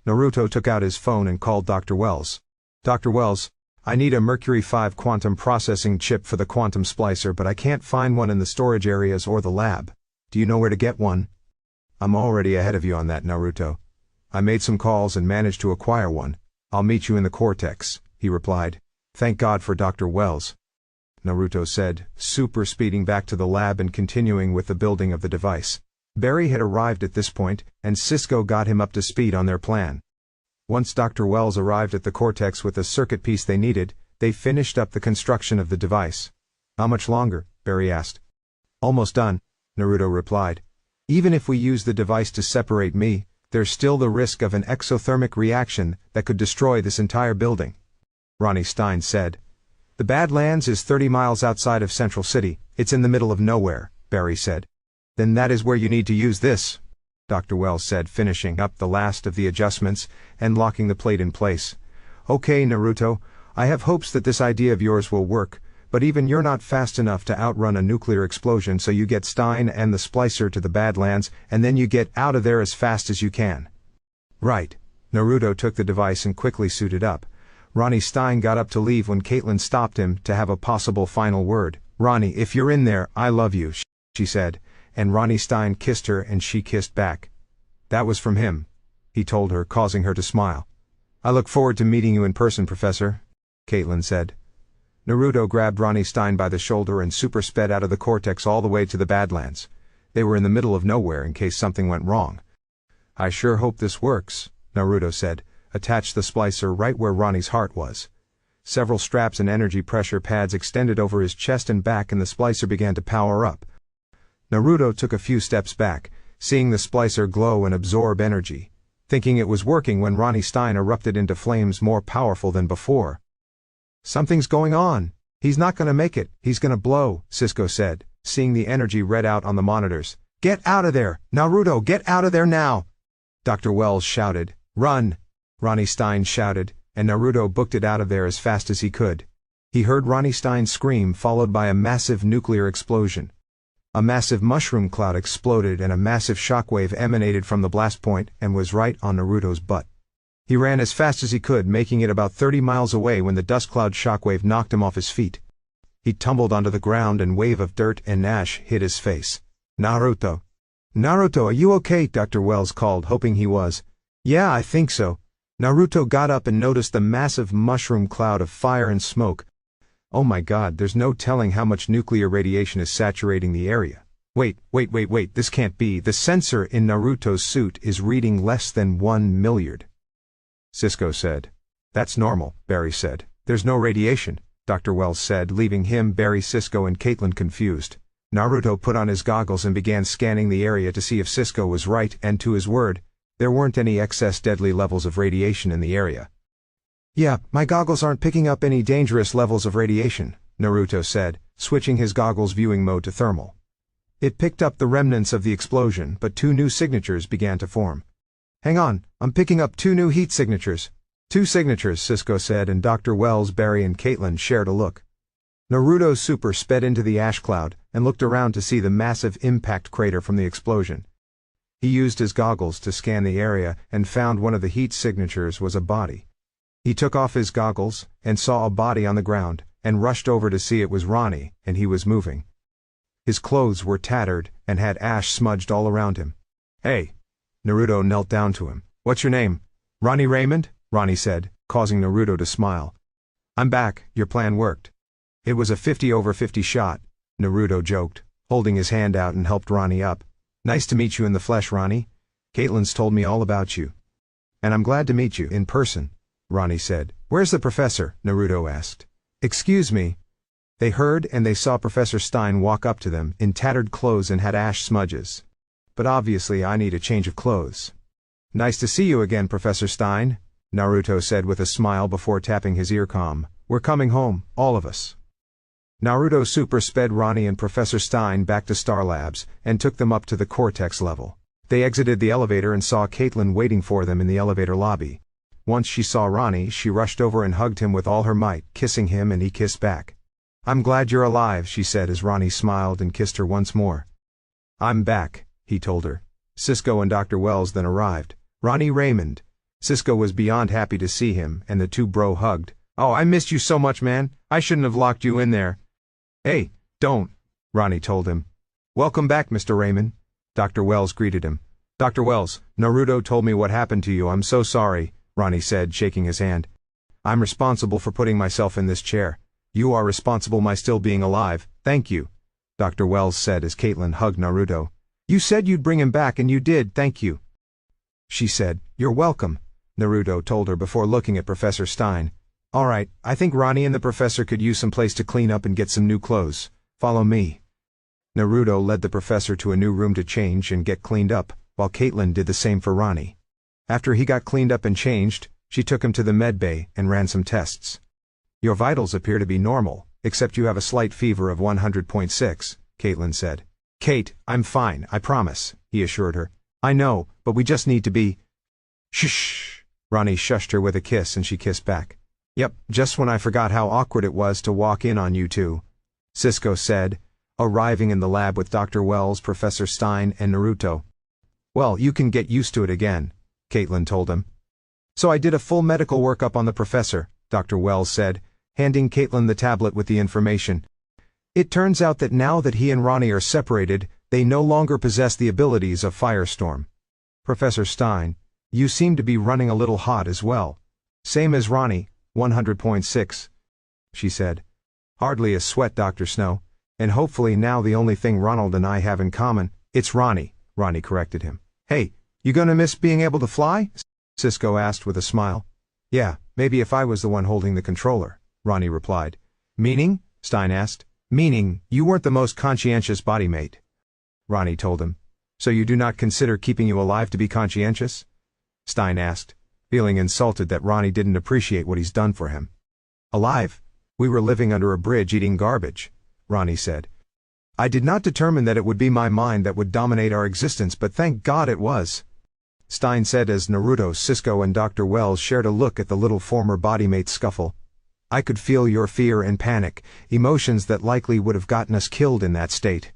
Naruto took out his phone and called Dr. Wells. Dr. Wells, I need a Mercury 5 quantum processing chip for the quantum splicer, but I can't find one in the storage areas or the lab. Do you know where to get one? I'm already ahead of you on that, Naruto. I made some calls and managed to acquire one. I'll meet you in the cortex, he replied. Thank God for Dr. Wells, Naruto said, super speeding back to the lab and continuing with the building of the device. Barry had arrived at this point, and Cisco got him up to speed on their plan. Once Dr. Wells arrived at the cortex with the circuit piece they needed, they finished up the construction of the device. How much longer? Barry asked. Almost done, Naruto replied. Even if we use the device to separate me, there's still the risk of an exothermic reaction that could destroy this entire building, Ronnie Stein said. The Badlands is 30 miles outside of Central City. It's in the middle of nowhere, Barry said. Then that is where you need to use this, Dr. Wells said, finishing up the last of the adjustments and locking the plate in place. Okay, Naruto, I have hopes that this idea of yours will work, but even you're not fast enough to outrun a nuclear explosion, so you get Stein and the Splicer to the Badlands, and then you get out of there as fast as you can. Right. Naruto took the device and quickly suited up. Ronnie Stein got up to leave when Caitlin stopped him to have a possible final word. Ronnie, if you're in there, I love you, she said, and Ronnie Stein kissed her and she kissed back. That was from him, he told her, causing her to smile. I look forward to meeting you in person, Professor, Caitlin said. Naruto grabbed Ronnie Stein by the shoulder and super sped out of the cortex all the way to the Badlands. They were in the middle of nowhere in case something went wrong. I sure hope this works, Naruto said, attached the splicer right where Ronnie's heart was. Several straps and energy pressure pads extended over his chest and back, and the splicer began to power up. Naruto took a few steps back, seeing the splicer glow and absorb energy, thinking it was working when Ronnie Stein erupted into flames more powerful than before. Something's going on. He's not gonna make it, he's gonna blow, Cisco said, seeing the energy read out on the monitors. Get out of there! Naruto, get out of there now! Dr. Wells shouted. Run! Ronnie Stein shouted, and Naruto booked it out of there as fast as he could. He heard Ronnie Stein scream, followed by a massive nuclear explosion. A massive mushroom cloud exploded and a massive shockwave emanated from the blast point and was right on Naruto's butt. He ran as fast as he could, making it about 30 miles away when the dust cloud shockwave knocked him off his feet. He tumbled onto the ground and a wave of dirt and ash hit his face. Naruto. Naruto, are you okay? Dr. Wells called, hoping he was. Yeah, I think so. Naruto got up and noticed the massive mushroom cloud of fire and smoke. Oh my God, there's no telling how much nuclear radiation is saturating the area. Wait, this can't be. The sensor in Naruto's suit is reading less than 1 milliard. Cisco said. That's normal, Barry said. There's no radiation, Dr. Wells said, leaving him, Barry, Cisco and Caitlin confused. Naruto put on his goggles and began scanning the area to see if Cisco was right, and to his word, there weren't any excess deadly levels of radiation in the area. Yeah, my goggles aren't picking up any dangerous levels of radiation, Naruto said, switching his goggles viewing mode to thermal. It picked up the remnants of the explosion, but 2 new signatures began to form. Hang on, I'm picking up 2 new heat signatures. 2 signatures, Cisco said, and Dr. Wells, Barry and Caitlin shared a look. Naruto super sped into the ash cloud and looked around to see the massive impact crater from the explosion. He used his goggles to scan the area and found one of the heat signatures was a body. He took off his goggles and saw a body on the ground and rushed over to see it was Ronnie, and he was moving. His clothes were tattered and had ash smudged all around him. Hey! Naruto knelt down to him. What's your name? Ronnie Raymond? Ronnie said, causing Naruto to smile. I'm back, your plan worked. It was a 50/50 shot, Naruto joked, holding his hand out and helped Ronnie up. Nice to meet you in the flesh, Ronnie. Caitlin's told me all about you. And I'm glad to meet you in person, Ronnie said. Where's the professor? Naruto asked. Excuse me. They heard and they saw Professor Stein walk up to them in tattered clothes and had ash smudges. But obviously I need a change of clothes. Nice to see you again, Professor Stein, Naruto said with a smile before tapping his earcom. We're coming home, all of us. Naruto super sped Ronnie and Professor Stein back to Star Labs and took them up to the cortex level. They exited the elevator and saw Caitlin waiting for them in the elevator lobby. Once she saw Ronnie, she rushed over and hugged him with all her might, kissing him and he kissed back. I'm glad you're alive, she said as Ronnie smiled and kissed her once more. I'm back, he told her. Cisco and Dr. Wells then arrived. Ronnie Raymond. Cisco was beyond happy to see him, and the 2 bro hugged. Oh, I missed you so much, man. I shouldn't have locked you in there. Hey, don't, Ronnie told him. Welcome back, Mr. Raymond. Dr. Wells greeted him. Dr. Wells, Naruto told me what happened to you. I'm so sorry, Ronnie said, shaking his hand. I'm responsible for putting myself in this chair. You are responsible my still being alive, thank you, Dr. Wells said as Caitlin hugged Naruto. You said you'd bring him back and you did, thank you. She said, you're welcome, Naruto told her before looking at Professor Stein. Alright, I think Ronnie and the professor could use some place to clean up and get some new clothes. Follow me. Naruto led the professor to a new room to change and get cleaned up, while Caitlin did the same for Ronnie. After he got cleaned up and changed, she took him to the med bay and ran some tests. Your vitals appear to be normal, except you have a slight fever of 100.6, Caitlin said. Kate, I'm fine, I promise, he assured her. I know, but we just need to be… Shh! Ronnie shushed her with a kiss and she kissed back. Yep, just when I forgot how awkward it was to walk in on you two, Cisco said, arriving in the lab with Dr. Wells, Professor Stein, and Naruto. Well, you can get used to it again, Caitlin told him. So I did a full medical workup on the professor, Dr. Wells said, handing Caitlin the tablet with the information. It turns out that now that he and Ronnie are separated, they no longer possess the abilities of Firestorm. Professor Stein, you seem to be running a little hot as well. Same as Ronnie, 100.6, she said. Hardly a sweat, Dr. Snow, and hopefully now the only thing Ronald and I have in common, it's Ronnie, Ronnie corrected him. Hey, you gonna miss being able to fly? Cisco asked with a smile. Yeah, maybe if I was the one holding the controller, Ronnie replied. Meaning? Stein asked. Meaning, you weren't the most conscientious body mate, Ronnie told him. So you do not consider keeping you alive to be conscientious? Stein asked, feeling insulted that Ronnie didn't appreciate what he's done for him. Alive? We were living under a bridge eating garbage, Ronnie said. I did not determine that it would be my mind that would dominate our existence, but thank God it was, Stein said as Naruto, Cisco, and Dr. Wells shared a look at the little former bodymate scuffle. I could feel your fear and panic, emotions that likely would have gotten us killed in that state.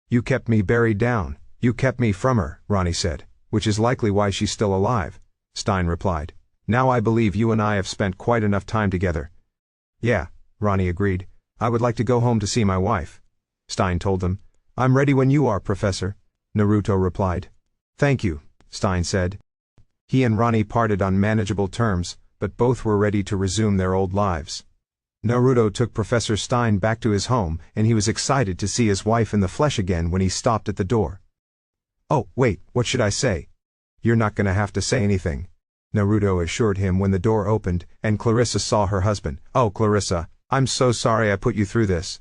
You kept me buried down, you kept me from her, Ronnie said, which is likely why she's still alive, Stein replied. Now I believe you and I have spent quite enough time together. Yeah, Ronnie agreed. I would like to go home to see my wife, Stein told them. I'm ready when you are, Professor, Naruto replied. Thank you, Stein said. He and Ronnie parted on manageable terms, but both were ready to resume their old lives. Naruto took Professor Stein back to his home, and he was excited to see his wife in the flesh again when he stopped at the door. Oh, wait, what should I say? You're not gonna have to say anything, Naruto assured him when the door opened, and Clarissa saw her husband. Oh, Clarissa, I'm so sorry I put you through this,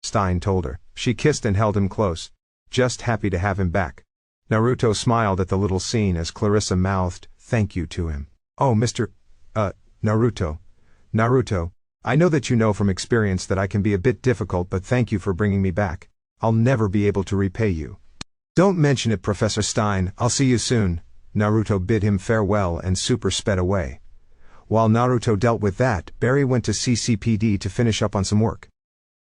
Stein told her. She kissed and held him close. Just happy to have him back. Naruto smiled at the little scene as Clarissa mouthed thank you to him. Oh, Naruto. Naruto, I know that you know from experience that I can be a bit difficult, but thank you for bringing me back. I'll never be able to repay you. Don't mention it, Professor Stein, I'll see you soon. Naruto bid him farewell and super sped away. While Naruto dealt with that, Barry went to CCPD to finish up on some work.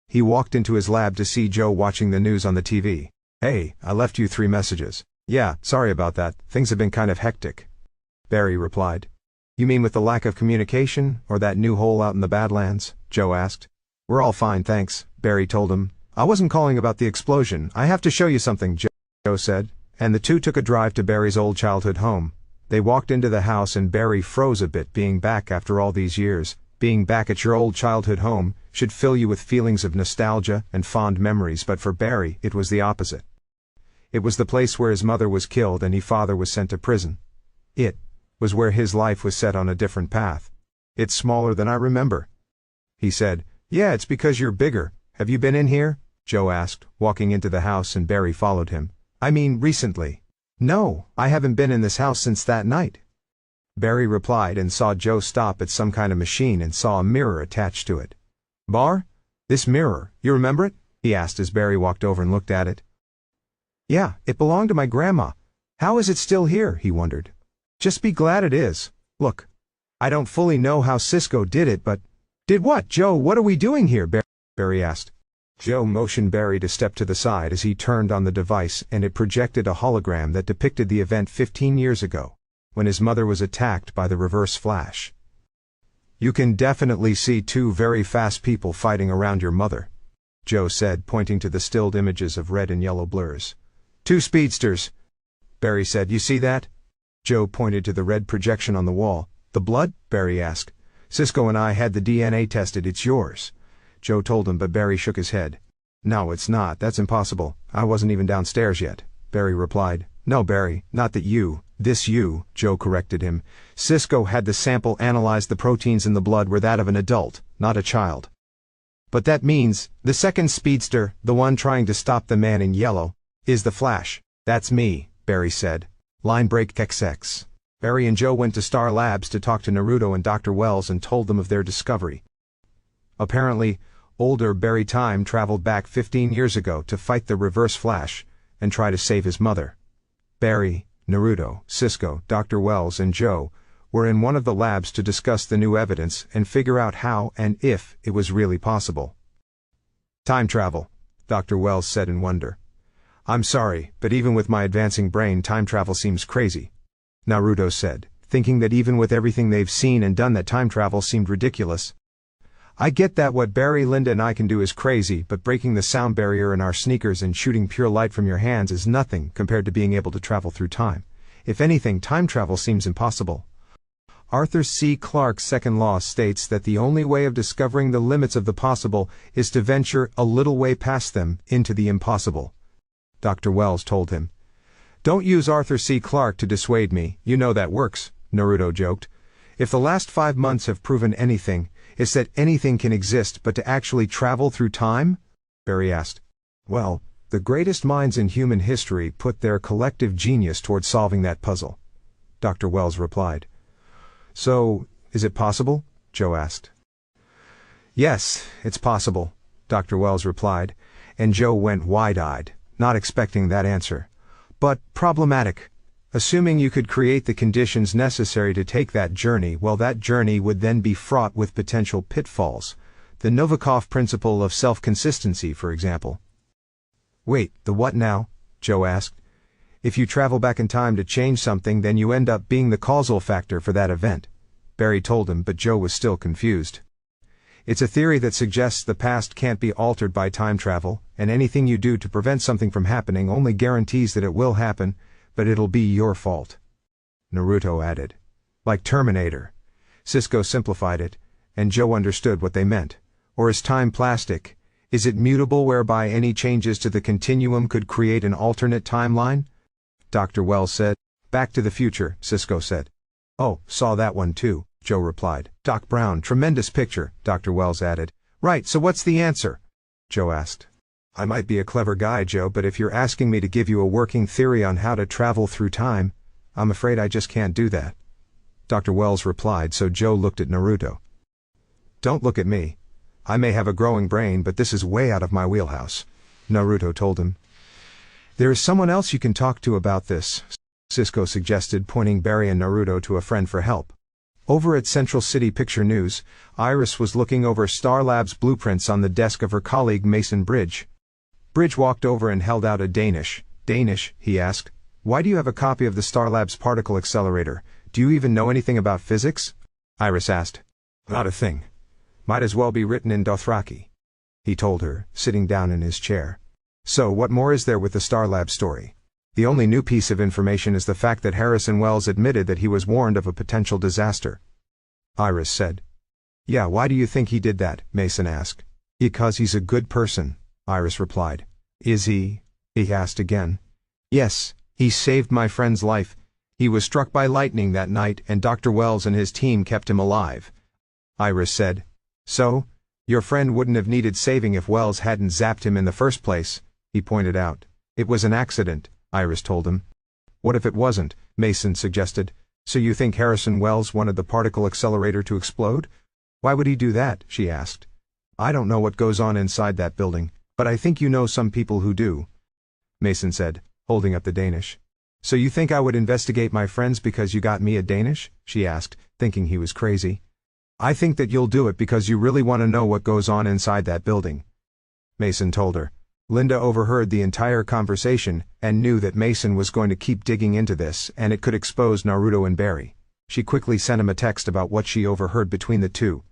He walked into his lab to see Joe watching the news on the TV. Hey, I left you 3 messages. Yeah, sorry about that, things have been kind of hectic, Barry replied. You mean with the lack of communication, or that new hole out in the Badlands? Joe asked. We're all fine, thanks, Barry told him. I wasn't calling about the explosion, I have to show you something, Joe said, and the two took a drive to Barry's old childhood home. They walked into the house and Barry froze a bit. Being back after all these years, being back at your old childhood home, should fill you with feelings of nostalgia and fond memories, but for Barry, it was the opposite. It was the place where his mother was killed and his father was sent to prison. It was where his life was set on a different path. It's smaller than I remember, he said. Yeah, it's because you're bigger. Have you been in here? Joe asked, walking into the house, and Barry followed him. I mean, recently. No, I haven't been in this house since that night, Barry replied, and saw Joe stop at some kind of machine and saw a mirror attached to it. Bar? This mirror, you remember it? He asked as Barry walked over and looked at it. Yeah, it belonged to my grandma. How is it still here? He wondered. Just be glad it is. Look, I don't fully know how Cisco did it, but… Did what, Joe? What are we doing here? Barry asked. Joe motioned Barry to step to the side as he turned on the device, and it projected a hologram that depicted the event 15 years ago, when his mother was attacked by the Reverse Flash. You can definitely see 2 very fast people fighting around your mother, Joe said, pointing to the stilled images of red and yellow blurs. 2 speedsters. Barry said. You see that? Joe pointed to the red projection on the wall. The blood? Barry asked. Cisco and I had the DNA tested. It's yours. Joe told him, but Barry shook his head. No, it's not. That's impossible. I wasn't even downstairs yet. Barry replied. No, Barry, not that you. This you, Joe corrected him. Cisco had the sample analyzed. The proteins in the blood were that of an adult, not a child. But that means, the second speedster, the one trying to stop the man in yellow, is the Flash. That's me, Barry said. Line break XX. Barry and Joe went to Star Labs to talk to Naruto and Dr. Wells and told them of their discovery. Apparently, older Barry time traveled back 15 years ago to fight the Reverse Flash and try to save his mother. Barry, Naruto, Cisco, Dr. Wells, and Joe were in one of the labs to discuss the new evidence and figure out how and if it was really possible. Time travel, Dr. Wells said in wonder. I'm sorry, but even with my advancing brain, time travel seems crazy, Naruto said, thinking that even with everything they've seen and done that time travel seemed ridiculous. I get that what Barry, Linda, and I can do is crazy, but breaking the sound barrier in our sneakers and shooting pure light from your hands is nothing compared to being able to travel through time. If anything, time travel seems impossible. Arthur C. Clarke's second law states that the only way of discovering the limits of the possible is to venture a little way past them into the impossible, Dr. Wells told him. Don't use Arthur C. Clarke to dissuade me, you know that works, Naruto joked. If the last 5 months have proven anything, it's that anything can exist, but to actually travel through time? Barry asked. Well, the greatest minds in human history put their collective genius toward solving that puzzle, Dr. Wells replied. So, is it possible? Joe asked. Yes, it's possible, Dr. Wells replied, and Joe went wide-eyed, not expecting that answer. But problematic. Assuming you could create the conditions necessary to take that journey, well, that journey would then be fraught with potential pitfalls. The Novikov principle of self-consistency, for example. Wait, the what now? Joe asked. If you travel back in time to change something, then you end up being the causal factor for that event, Barry told him, but Joe was still confused. It's a theory that suggests the past can't be altered by time travel, and anything you do to prevent something from happening only guarantees that it will happen, but it'll be your fault, Naruto added. Like Terminator. Cisco simplified it, and Joe understood what they meant. Or is time plastic? Is it mutable, whereby any changes to the continuum could create an alternate timeline? Dr. Wells said. Back to the Future, Cisco said. Oh, saw that one too, Joe replied. Doc Brown, tremendous picture, Dr. Wells added. Right, so what's the answer? Joe asked. I might be a clever guy, Joe, but if you're asking me to give you a working theory on how to travel through time, I'm afraid I just can't do that, Dr. Wells replied, so Joe looked at Naruto. Don't look at me. I may have a growing brain, but this is way out of my wheelhouse, Naruto told him. There is someone else you can talk to about this, Cisco suggested, pointing Barry and Naruto to a friend for help. Over at Central City Picture News, Iris was looking over Star Labs blueprints on the desk of her colleague Mason Bridge. Bridge walked over and held out a Danish, he asked. Why do you have a copy of the Star Labs particle accelerator? Do you even know anything about physics? Iris asked. Not a thing. Might as well be written in Dothraki, he told her, sitting down in his chair. So what more is there with the Star Labs story? The only new piece of information is the fact that Harrison Wells admitted that he was warned of a potential disaster, Iris said. Yeah, why do you think he did that? Mason asked. Because he's a good person, Iris replied. Is he? He asked again. Yes, he saved my friend's life. He was struck by lightning that night, and Dr. Wells and his team kept him alive, Iris said. So, your friend wouldn't have needed saving if Wells hadn't zapped him in the first place, he pointed out. It was an accident, Iris told him. What if it wasn't? Mason suggested. So you think Harrison Wells wanted the particle accelerator to explode? Why would he do that? She asked. I don't know what goes on inside that building, but I think you know some people who do, Mason said, holding up the Danish. So you think I would investigate my friends because you got me a Danish? She asked, thinking he was crazy. I think that you'll do it because you really want to know what goes on inside that building, Mason told her. Linda overheard the entire conversation and knew that Mason was going to keep digging into this and it could expose Naruto and Barry. She quickly sent him a text about what she overheard between the two.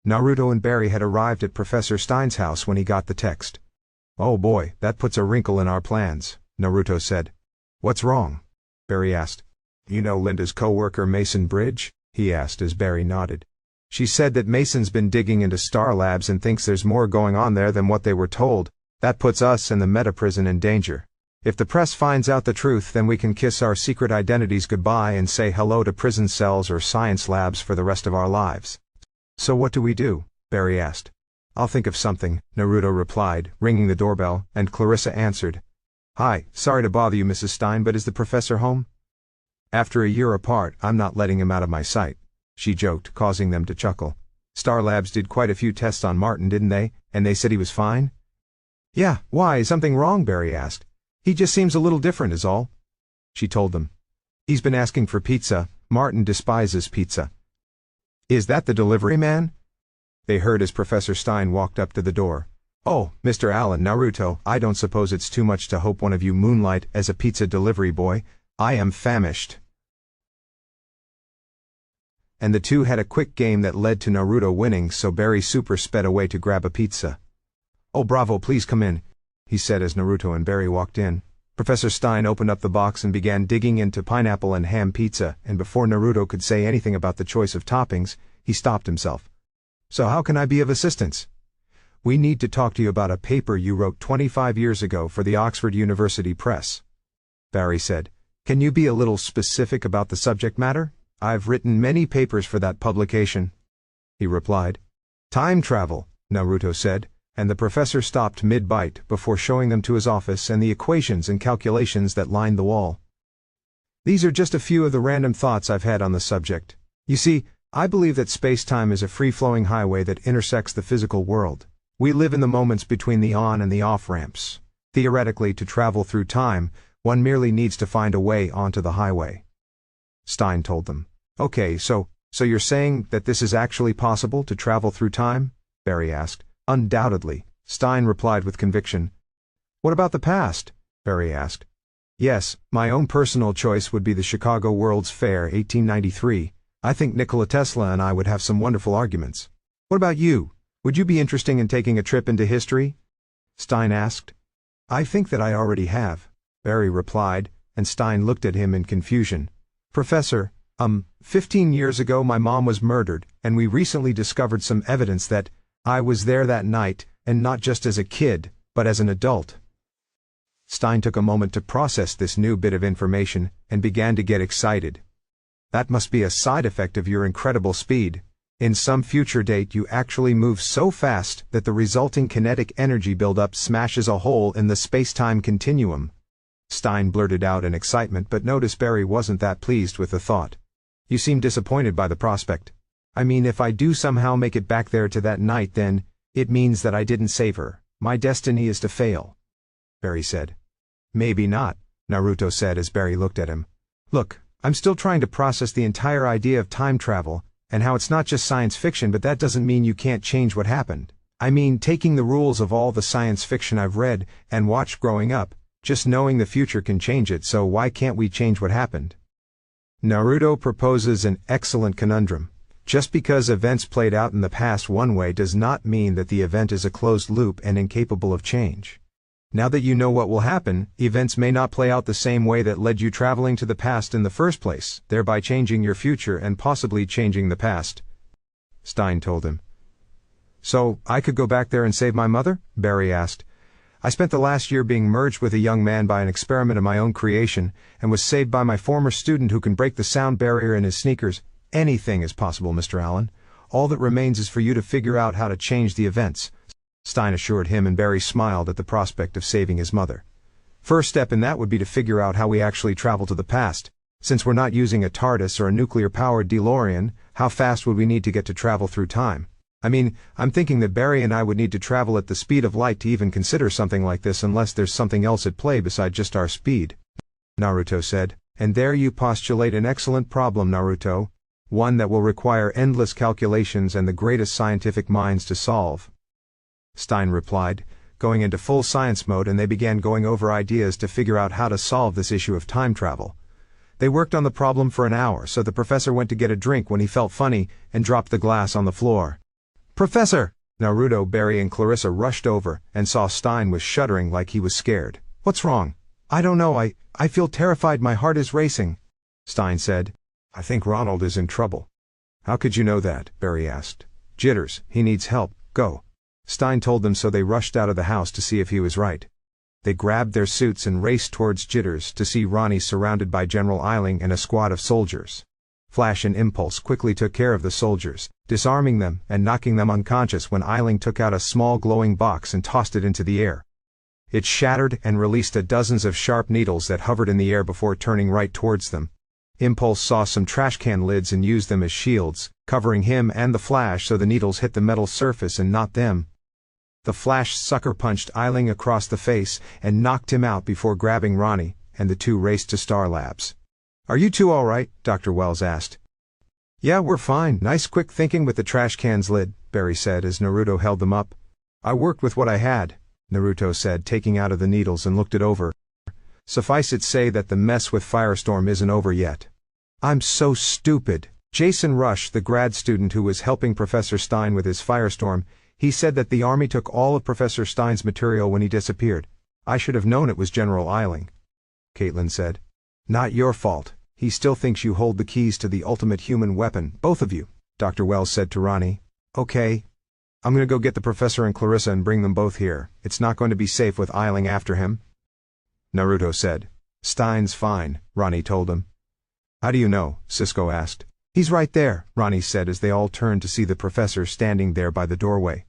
Naruto and Barry had arrived at Professor Stein's house when he got the text. Oh boy, that puts a wrinkle in our plans, Naruto said. What's wrong? Barry asked. You know Linda's co-worker Mason Bridge? He asked as Barry nodded. She said that Mason's been digging into Star Labs and thinks there's more going on there than what they were told. That puts us and the meta prison in danger. If the press finds out the truth, then we can kiss our secret identities goodbye and say hello to prison cells or science labs for the rest of our lives. So what do we do? Barry asked. I'll think of something, Naruto replied, ringing the doorbell, and Clarissa answered. Hi, sorry to bother you, Mrs. Stein, but is the professor home? After a year apart, I'm not letting him out of my sight, she joked, causing them to chuckle. Star Labs did quite a few tests on Martin, didn't they? And they said he was fine? Yeah, why, is something wrong? Barry asked. He just seems a little different is all. She told them. He's been asking for pizza. Martin despises pizza. Is that the delivery man? They heard as Professor Stein walked up to the door. Oh, Mr. Allen, Naruto, I don't suppose it's too much to hope one of you moonlight as a pizza delivery boy. I am famished. And the two had a quick game that led to Naruto winning, so Barry super sped away to grab a pizza. Oh bravo, please come in, he said as Naruto and Barry walked in. Professor Stein opened up the box and began digging into pineapple and ham pizza, and before Naruto could say anything about the choice of toppings, he stopped himself. So how can I be of assistance? We need to talk to you about a paper you wrote 25 years ago for the Oxford University Press. Barry said. Can you be a little specific about the subject matter? I've written many papers for that publication, he replied. Time travel, Naruto said, and the professor stopped mid-bite before showing them to his office and the equations and calculations that lined the wall. These are just a few of the random thoughts I've had on the subject. You see, I believe that space-time is a free-flowing highway that intersects the physical world. We live in the moments between the on and the off ramps. Theoretically, to travel through time, one merely needs to find a way onto the highway. Stein told them. Okay, so you're saying that this is actually possible to travel through time? Barry asked. Undoubtedly, Stein replied with conviction. What about the past? Barry asked. Yes, my own personal choice would be the Chicago World's Fair 1893. I think Nikola Tesla and I would have some wonderful arguments. What about you? Would you be interested in taking a trip into history? Stein asked. I think that I already have, Barry replied, and Stein looked at him in confusion. Professor, 15 years ago my mom was murdered, and we recently discovered some evidence that I was there that night, and not just as a kid, but as an adult. Stein took a moment to process this new bit of information, and began to get excited. That must be a side effect of your incredible speed. In some future date you actually move so fast that the resulting kinetic energy buildup smashes a hole in the space-time continuum. Stein blurted out in excitement, but noticed Barry wasn't that pleased with the thought. You seem disappointed by the prospect. I mean, if I do somehow make it back there to that night, then it means that I didn't save her. My destiny is to fail, Barry said. Maybe not, Naruto said as Barry looked at him. Look, I'm still trying to process the entire idea of time travel, and how it's not just science fiction, but that doesn't mean you can't change what happened. I mean, taking the rules of all the science fiction I've read and watched growing up, just knowing the future can change it, so why can't we change what happened? Naruto proposes an excellent conundrum. Just because events played out in the past one way does not mean that the event is a closed loop and incapable of change. Now that you know what will happen, events may not play out the same way that led you traveling to the past in the first place, thereby changing your future and possibly changing the past, Stein told him. So, I could go back there and save my mother? Barry asked. I spent the last year being merged with a young man by an experiment of my own creation, and was saved by my former student who can break the sound barrier in his sneakers. Anything is possible, Mr. Allen. All that remains is for you to figure out how to change the events, Stein assured him, and Barry smiled at the prospect of saving his mother. First step in that would be to figure out how we actually travel to the past. Since we're not using a TARDIS or a nuclear-powered DeLorean, how fast would we need to get to travel through time? I mean, I'm thinking that Barry and I would need to travel at the speed of light to even consider something like this, unless there's something else at play beside just our speed, Naruto said. And there you postulate an excellent problem, Naruto. One that will require endless calculations and the greatest scientific minds to solve, Stein replied, going into full science mode, and they began going over ideas to figure out how to solve this issue of time travel. They worked on the problem for an hour, so the professor went to get a drink when he felt funny and dropped the glass on the floor. Professor! Naruto, Barry and Clarissa rushed over and saw Stein was shuddering like he was scared. What's wrong? I don't know, I feel terrified, my heart is racing, Stein said. I think Ronald is in trouble. How could you know that? Barry asked. Jitters, he needs help, go. Stein told them, so they rushed out of the house to see if he was right. They grabbed their suits and raced towards Jitters to see Ronnie surrounded by General Eiling and a squad of soldiers. Flash and Impulse quickly took care of the soldiers, disarming them and knocking them unconscious when Eiling took out a small glowing box and tossed it into the air. It shattered and released dozens of sharp needles that hovered in the air before turning right towards them. Impulse saw some trash can lids and used them as shields, covering him and the Flash so the needles hit the metal surface and not them. The Flash sucker punched Eiling across the face and knocked him out before grabbing Ronnie, and the two raced to Star Labs. Are you two all right? Dr. Wells asked. Yeah, we're fine. Nice quick thinking with the trash can's lid, Barry said as Naruto held them up. I worked with what I had, Naruto said, taking out of the needles and looked it over. Suffice it say that the mess with Firestorm isn't over yet. I'm so stupid. Jason Rush, the grad student who was helping Professor Stein with his Firestorm, he said that the army took all of Professor Stein's material when he disappeared. I should have known it was General Eiling. Caitlin said. Not your fault. He still thinks you hold the keys to the ultimate human weapon, both of you, Dr. Wells said to Ronnie. Okay. I'm gonna go get the professor and Clarissa and bring them both here. It's not going to be safe with Eiling after him. Naruto said. Stein's fine, Ronnie told him. How do you know? Cisco asked. He's right there, Ronnie said as they all turned to see the professor standing there by the doorway.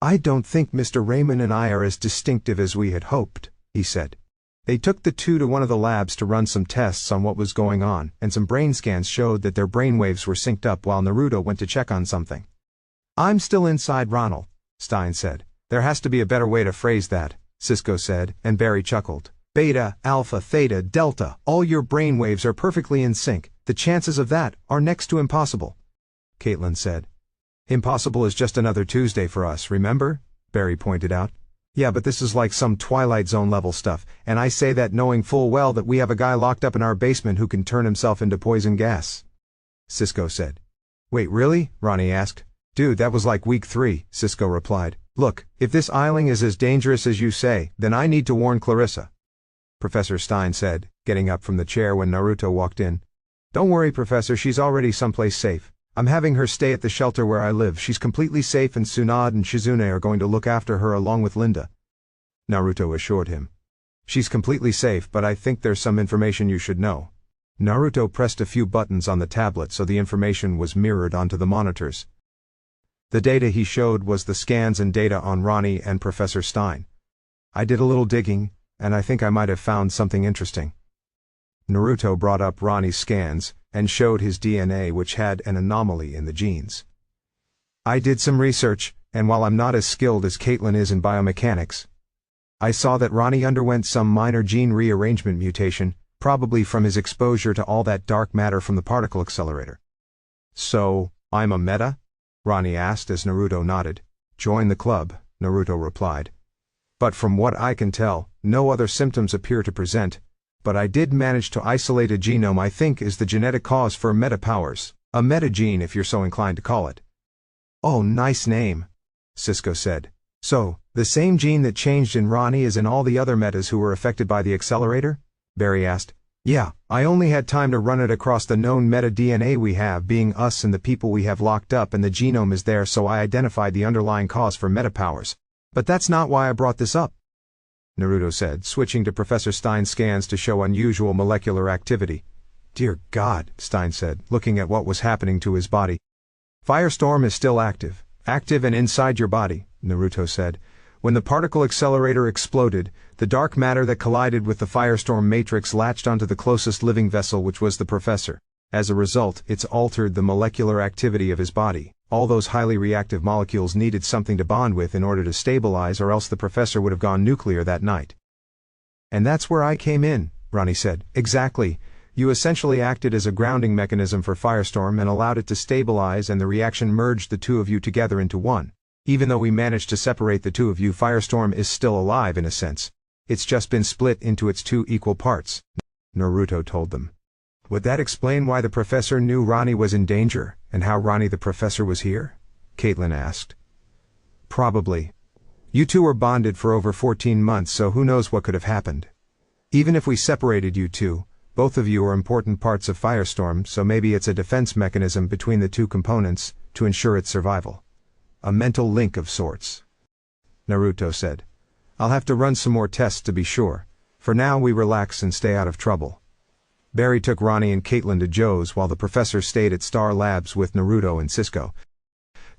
I don't think Mr. Raymond and I are as distinctive as we had hoped, he said. They took the two to one of the labs to run some tests on what was going on, and some brain scans showed that their brainwaves were synced up while Naruto went to check on something. I'm still inside Ronald, Stein said. There has to be a better way to phrase that, Cisco said, and Barry chuckled. Beta, alpha, theta, delta, all your brainwaves are perfectly in sync. The chances of that are next to impossible, Caitlin said. Impossible is just another Tuesday for us, remember? Barry pointed out. Yeah, but this is like some Twilight Zone level stuff, and I say that knowing full well that we have a guy locked up in our basement who can turn himself into poison gas, Cisco said. Wait, really? Ronnie asked. Dude, that was like week 3, Cisco replied. Look, if this Eiling is as dangerous as you say, then I need to warn Clarissa, Professor Stein said, getting up from the chair when Naruto walked in. Don't worry, Professor, she's already someplace safe. I'm having her stay at the shelter where I live. She's completely safe and Tsunade and Shizune are going to look after her along with Linda, Naruto assured him. She's completely safe, but I think there's some information you should know. Naruto pressed a few buttons on the tablet so the information was mirrored onto the monitors. The data he showed was the scans and data on Ronnie and Professor Stein. I did a little digging, and I think I might have found something interesting. Naruto brought up Ronnie's scans and showed his DNA, which had an anomaly in the genes. I did some research, and while I'm not as skilled as Caitlin is in biomechanics, I saw that Ronnie underwent some minor gene rearrangement mutation, probably from his exposure to all that dark matter from the particle accelerator. So, I'm a meta? Ronnie asked as Naruto nodded. Join the club, Naruto replied. But from what I can tell, no other symptoms appear to present, but I did manage to isolate a genome I think is the genetic cause for meta powers, a metagene if you're so inclined to call it. Oh, nice name, Cisco said. So, the same gene that changed in Ronnie is in all the other metas who were affected by the accelerator? Barry asked. Yeah, I only had time to run it across the known meta DNA we have, being us and the people we have locked up, and the genome is there, so I identified the underlying cause for meta powers. But that's not why I brought this up, Naruto said, switching to Professor Stein's scans to show unusual molecular activity. Dear God, Stein said, looking at what was happening to his body. Firestorm is still active and inside your body, Naruto said. When the particle accelerator exploded, the dark matter that collided with the Firestorm matrix latched onto the closest living vessel, which was the professor. As a result, it's altered the molecular activity of his body. All those highly reactive molecules needed something to bond with in order to stabilize, or else the professor would have gone nuclear that night. And that's where I came in, Ronnie said. Exactly. You essentially acted as a grounding mechanism for Firestorm and allowed it to stabilize, and the reaction merged the two of you together into one. Even though we managed to separate the two of you, Firestorm is still alive in a sense. It's just been split into its two equal parts, Naruto told them. Would that explain why the professor knew Ronnie was in danger, and how Ronnie the professor was here? Caitlin asked. Probably. You two were bonded for over 14 months, so who knows what could have happened. Even if we separated you two, both of you are important parts of Firestorm, so maybe it's a defense mechanism between the two components to ensure its survival. A mental link of sorts. Naruto said. I'll have to run some more tests to be sure. For now we relax and stay out of trouble. Barry took Ronnie and Caitlin to Joe's while the professor stayed at Star Labs with Naruto and Cisco.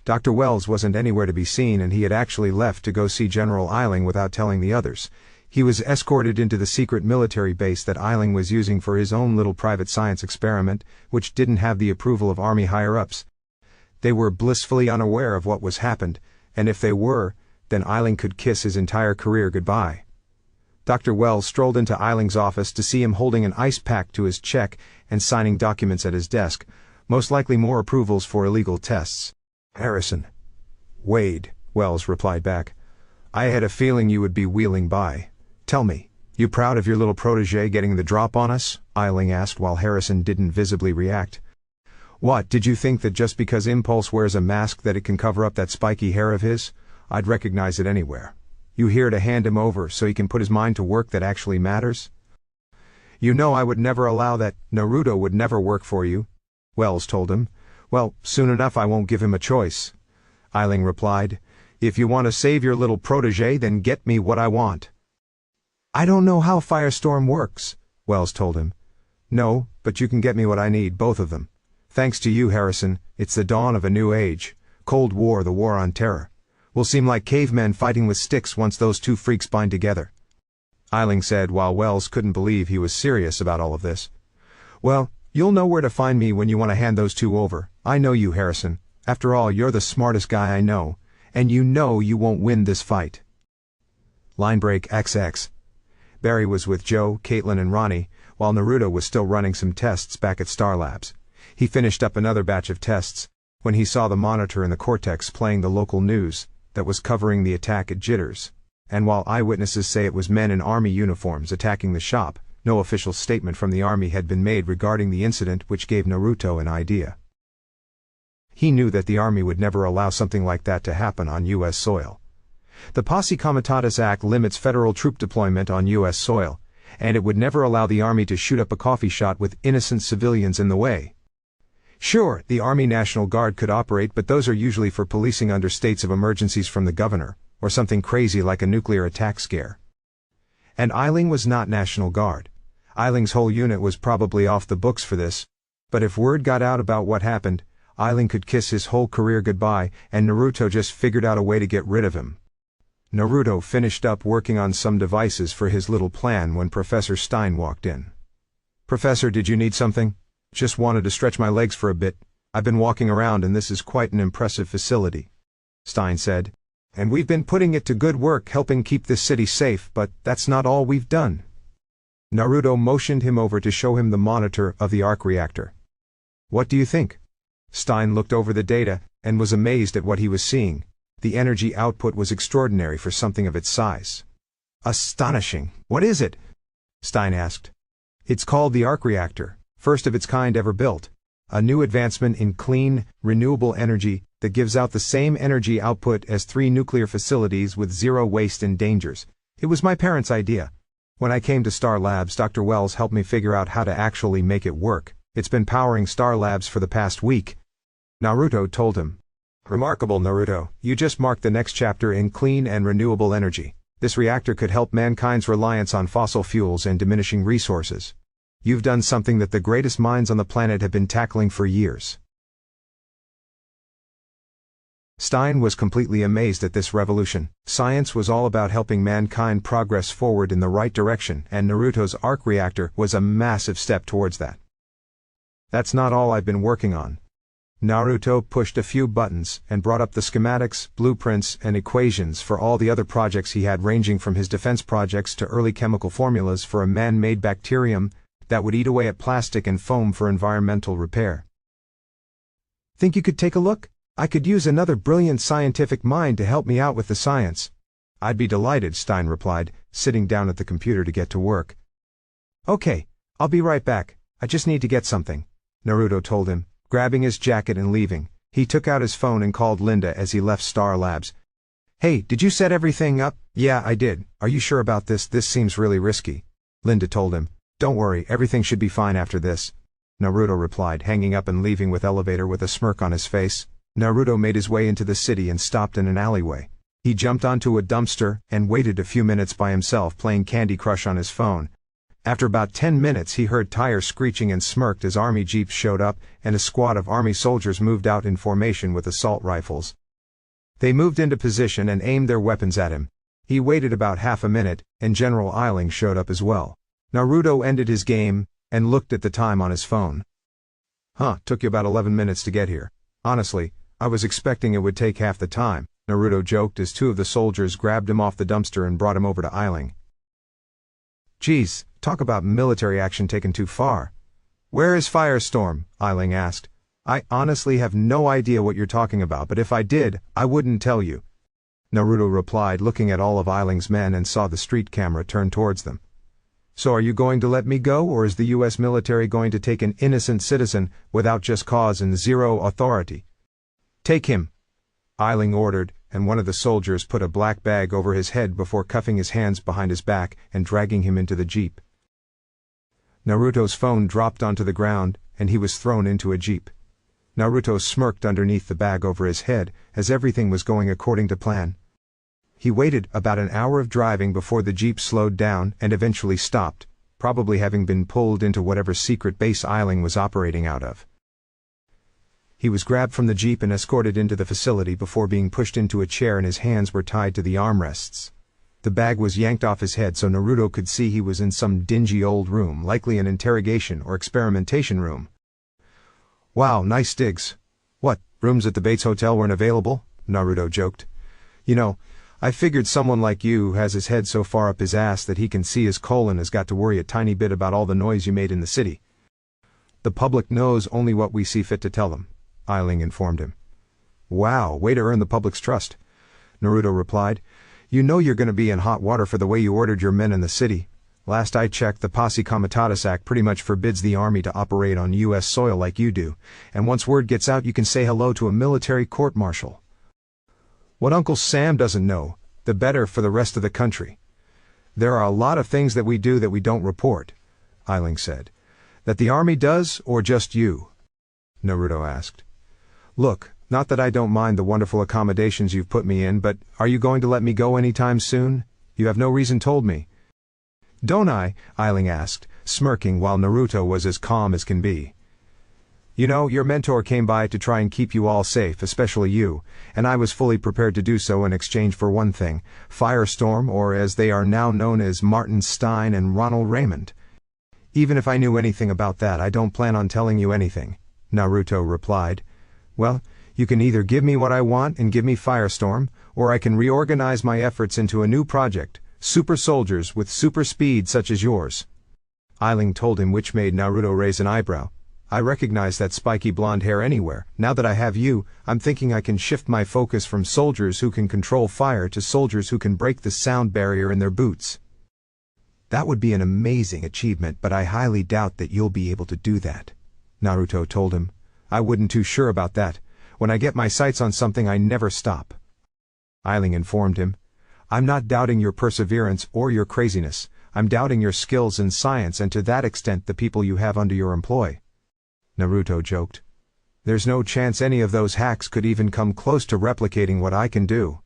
Dr. Wells wasn't anywhere to be seen and he had actually left to go see General Eiling without telling the others. He was escorted into the secret military base that Eiling was using for his own little private science experiment, which didn't have the approval of Army higher-ups. They were blissfully unaware of what was happened, and if they were, then Eiling could kiss his entire career goodbye. Dr. Wells strolled into Eiling's office to see him holding an ice pack to his check and signing documents at his desk, most likely more approvals for illegal tests. Harrison. Wade, Wells replied back. I had a feeling you would be wheeling by. Tell me, you proud of your little protege getting the drop on us? Eiling asked while Harrison didn't visibly react. What, did you think that just because Impulse wears a mask that it can cover up that spiky hair of his? I'd recognize it anywhere. You here to hand him over so he can put his mind to work that actually matters? You know I would never allow that. Naruto would never work for you, Wells told him. Well, soon enough I won't give him a choice. Eiling replied. If you want to save your little protege, then get me what I want. I don't know how Firestorm works, Wells told him. No, but you can get me what I need, both of them. Thanks to you, Harrison, it's the dawn of a new age. Cold War, the war on terror. We'll seem like cavemen fighting with sticks once those two freaks bind together. Eiling said while Wells couldn't believe he was serious about all of this. Well, you'll know where to find me when you want to hand those two over. I know you, Harrison. After all, you're the smartest guy I know, and you know you won't win this fight. Line break XX. Barry was with Joe, Caitlin, and Ronnie, while Naruto was still running some tests back at Star Labs. He finished up another batch of tests when he saw the monitor in the cortex playing the local news that was covering the attack at Jitters. And while eyewitnesses say it was men in army uniforms attacking the shop, no official statement from the army had been made regarding the incident, which gave Naruto an idea. He knew that the army would never allow something like that to happen on U.S. soil. The Posse Comitatus Act limits federal troop deployment on U.S. soil, and it would never allow the army to shoot up a coffee shop with innocent civilians in the way. Sure, the Army National Guard could operate, but those are usually for policing under states of emergencies from the governor, or something crazy like a nuclear attack scare. And Eiling was not National Guard. Eiling's whole unit was probably off the books for this, but if word got out about what happened, Eiling could kiss his whole career goodbye, and Naruto just figured out a way to get rid of him. Naruto finished up working on some devices for his little plan when Professor Stein walked in. Professor, did you need something? Just wanted to stretch my legs for a bit. I've been walking around and this is quite an impressive facility, Stein said. And we've been putting it to good work helping keep this city safe, but that's not all we've done. Naruto motioned him over to show him the monitor of the arc reactor. What do you think? Stein looked over the data and was amazed at what he was seeing. The energy output was extraordinary for something of its size. Astonishing. What is it? Stein asked. It's called the arc reactor, first of its kind ever built. A new advancement in clean, renewable energy that gives out the same energy output as 3 nuclear facilities with zero waste and dangers. It was my parents' idea. When I came to Star Labs, Dr. Wells helped me figure out how to actually make it work. It's been powering Star Labs for the past week. Naruto told him. Remarkable, Naruto. You just marked the next chapter in clean and renewable energy. This reactor could help mankind's reliance on fossil fuels and diminishing resources. You've done something that the greatest minds on the planet have been tackling for years. Stein was completely amazed at this revolution. Science was all about helping mankind progress forward in the right direction, and Naruto's arc reactor was a massive step towards that. That's not all I've been working on. Naruto pushed a few buttons and brought up the schematics, blueprints, and equations for all the other projects he had, ranging from his defense projects to early chemical formulas for a man-made bacterium that would eat away at plastic and foam for environmental repair. Think you could take a look? I could use another brilliant scientific mind to help me out with the science. I'd be delighted, Stein replied, sitting down at the computer to get to work. Okay, I'll be right back. I just need to get something, Naruto told him, grabbing his jacket and leaving. He took out his phone and called Linda as he left Star Labs. Hey, did you set everything up? Yeah, I did. Are you sure about this? This seems really risky. Linda told him. Don't worry, everything should be fine after this. Naruto replied, hanging up and leaving with elevator with a smirk on his face. Naruto made his way into the city and stopped in an alleyway. He jumped onto a dumpster and waited a few minutes by himself playing Candy Crush on his phone. After about 10 minutes he heard tires screeching and smirked as army jeeps showed up and a squad of army soldiers moved out in formation with assault rifles. They moved into position and aimed their weapons at him. He waited about half a minute, and General Eiling showed up as well. Naruto ended his game and looked at the time on his phone. Took you about 11 minutes to get here. Honestly, I was expecting it would take half the time, Naruto joked as two of the soldiers grabbed him off the dumpster and brought him over to Eiling. Geez, talk about military action taken too far. Where is Firestorm? Eiling asked. I honestly have no idea what you're talking about, but if I did, I wouldn't tell you. Naruto replied, looking at all of Eiling's men and saw the street camera turn towards them. So are you going to let me go, or is the US military going to take an innocent citizen without just cause and zero authority? Take him, Eiling ordered, and one of the soldiers put a black bag over his head before cuffing his hands behind his back and dragging him into the jeep. Naruto's phone dropped onto the ground, and he was thrown into a jeep. Naruto smirked underneath the bag over his head, as everything was going according to plan. He waited about an hour of driving before the jeep slowed down and eventually stopped, probably having been pulled into whatever secret base Eiling was operating out of. He was grabbed from the jeep and escorted into the facility before being pushed into a chair, and his hands were tied to the armrests. The bag was yanked off his head so Naruto could see he was in some dingy old room, likely an interrogation or experimentation room. Wow, nice digs. What, rooms at the Bates Hotel weren't available? Naruto joked. You know, I figured someone like you who has his head so far up his ass that he can see his colon has got to worry a tiny bit about all the noise you made in the city. The public knows only what we see fit to tell them, Eiling informed him. Wow, way to earn the public's trust, Naruto replied. You know you're going to be in hot water for the way you ordered your men in the city. Last I checked, the Posse Comitatus Act pretty much forbids the army to operate on U.S. soil like you do, and once word gets out you can say hello to a military court-martial. What Uncle Sam doesn't know, the better for the rest of the country. There are a lot of things that we do that we don't report, Eiling said. That the army does, or just you? Naruto asked. Look, not that I don't mind the wonderful accommodations you've put me in, but are you going to let me go anytime soon? You have no reason told me. Don't I? Eiling asked, smirking while Naruto was as calm as can be. You know, your mentor came by to try and keep you all safe, especially you, and I was fully prepared to do so in exchange for one thing, Firestorm, or as they are now known as Martin Stein and Ronald Raymond. Even if I knew anything about that, I don't plan on telling you anything, Naruto replied. Well, you can either give me what I want and give me Firestorm, or I can reorganize my efforts into a new project, super soldiers with super speed such as yours. Eiling told him, which made Naruto raise an eyebrow. I recognize that spiky blonde hair anywhere. Now that I have you, I'm thinking I can shift my focus from soldiers who can control fire to soldiers who can break the sound barrier in their boots. That would be an amazing achievement, but I highly doubt that you'll be able to do that, Naruto told him. I wouldn't too sure about that. When I get my sights on something, I never stop. Eiling informed him. I'm not doubting your perseverance or your craziness. I'm doubting your skills in science and to that extent the people you have under your employ. Naruto joked. There's no chance any of those hacks could even come close to replicating what I can do.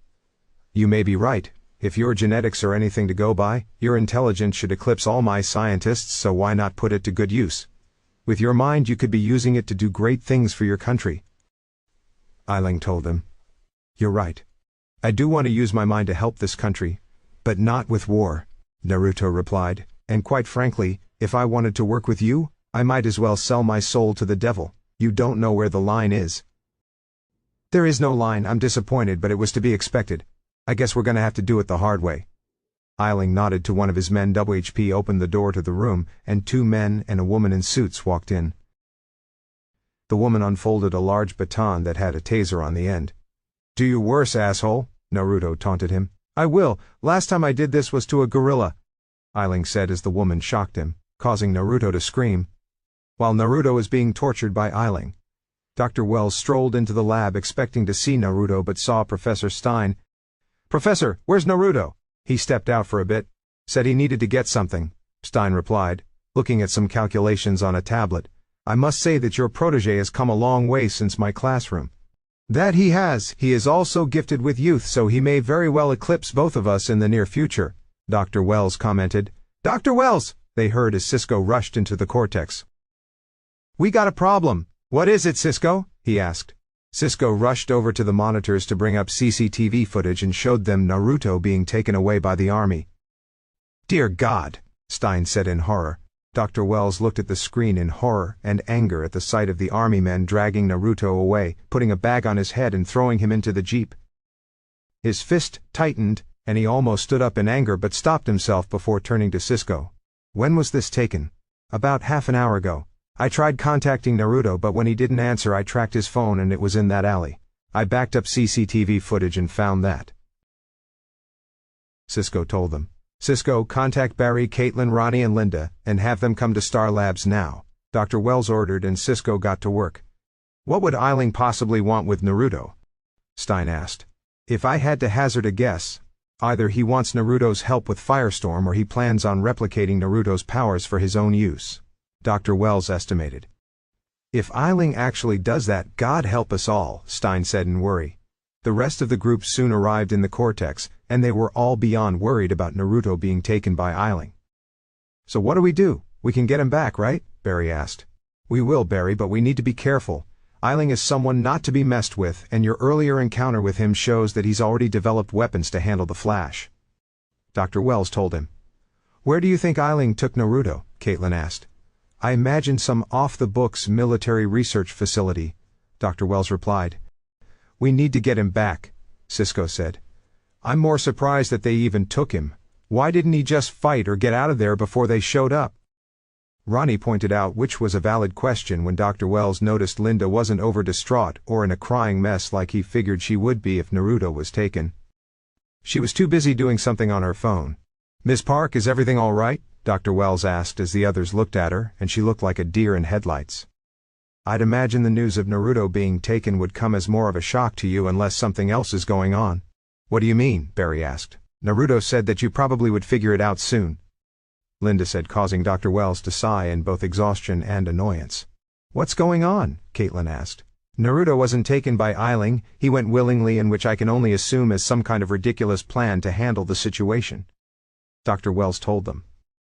You may be right. If your genetics are anything to go by, your intelligence should eclipse all my scientists, so why not put it to good use? With your mind you could be using it to do great things for your country. Eiling told him. You're right. I do want to use my mind to help this country, but not with war, Naruto replied, and quite frankly, if I wanted to work with you, I might as well sell my soul to the devil. You don't know where the line is. There is no line. I'm disappointed, but it was to be expected. I guess we're gonna have to do it the hard way. Eiling nodded to one of his men. WHP opened the door to the room, and two men and a woman in suits walked in. The woman unfolded a large baton that had a taser on the end. Do your worst, asshole, Naruto taunted him. I will. Last time I did this was to a gorilla, Eiling said as the woman shocked him, causing Naruto to scream. While Naruto was being tortured by Eiling, Dr. Wells strolled into the lab expecting to see Naruto but saw Professor Stein. Professor, where's Naruto? He stepped out for a bit, said he needed to get something. Stein replied, looking at some calculations on a tablet. I must say that your protege has come a long way since my classroom. That he has. He is also gifted with youth, so he may very well eclipse both of us in the near future, Dr. Wells commented. Dr. Wells! They heard as Cisco rushed into the cortex. We got a problem. What is it, Cisco? He asked. Cisco rushed over to the monitors to bring up CCTV footage and showed them Naruto being taken away by the army. Dear God, Stein said in horror. Dr. Wells looked at the screen in horror and anger at the sight of the army men dragging Naruto away, putting a bag on his head and throwing him into the jeep. His fist tightened, and he almost stood up in anger but stopped himself before turning to Cisco. When was this taken? About half an hour ago. I tried contacting Naruto, but when he didn't answer I tracked his phone and it was in that alley. I backed up CCTV footage and found that. Cisco told them. Cisco, contact Barry, Caitlin, Ronnie and Linda, and have them come to Star Labs now, Dr. Wells ordered, and Cisco got to work. What would Eiling possibly want with Naruto? Stein asked. If I had to hazard a guess, either he wants Naruto's help with Firestorm or he plans on replicating Naruto's powers for his own use, Dr. Wells estimated. If Eiling actually does that, God help us all, Stein said in worry. The rest of the group soon arrived in the cortex, and they were all beyond worried about Naruto being taken by Eiling. So what do we do? We can get him back, right? Barry asked. We will, Barry, but we need to be careful. Eiling is someone not to be messed with, and your earlier encounter with him shows that he's already developed weapons to handle the Flash. Dr. Wells told him. Where do you think Eiling took Naruto? Caitlin asked. I imagine some off-the-books military research facility, Dr. Wells replied. We need to get him back, Cisco said. I'm more surprised that they even took him. Why didn't he just fight or get out of there before they showed up? Ronnie pointed out, which was a valid question when Dr. Wells noticed Linda wasn't over-distraught or in a crying mess like he figured she would be if Naruto was taken. She was too busy doing something on her phone. Miss Park, is everything all right? Dr. Wells asked as the others looked at her, and she looked like a deer in headlights. I'd imagine the news of Naruto being taken would come as more of a shock to you unless something else is going on. What do you mean? Barry asked. Naruto said that you probably would figure it out soon, Linda said, causing Dr. Wells to sigh in both exhaustion and annoyance. What's going on? Caitlin asked. Naruto wasn't taken by Eiling, he went willingly, in which I can only assume as some kind of ridiculous plan to handle the situation, Dr. Wells told them.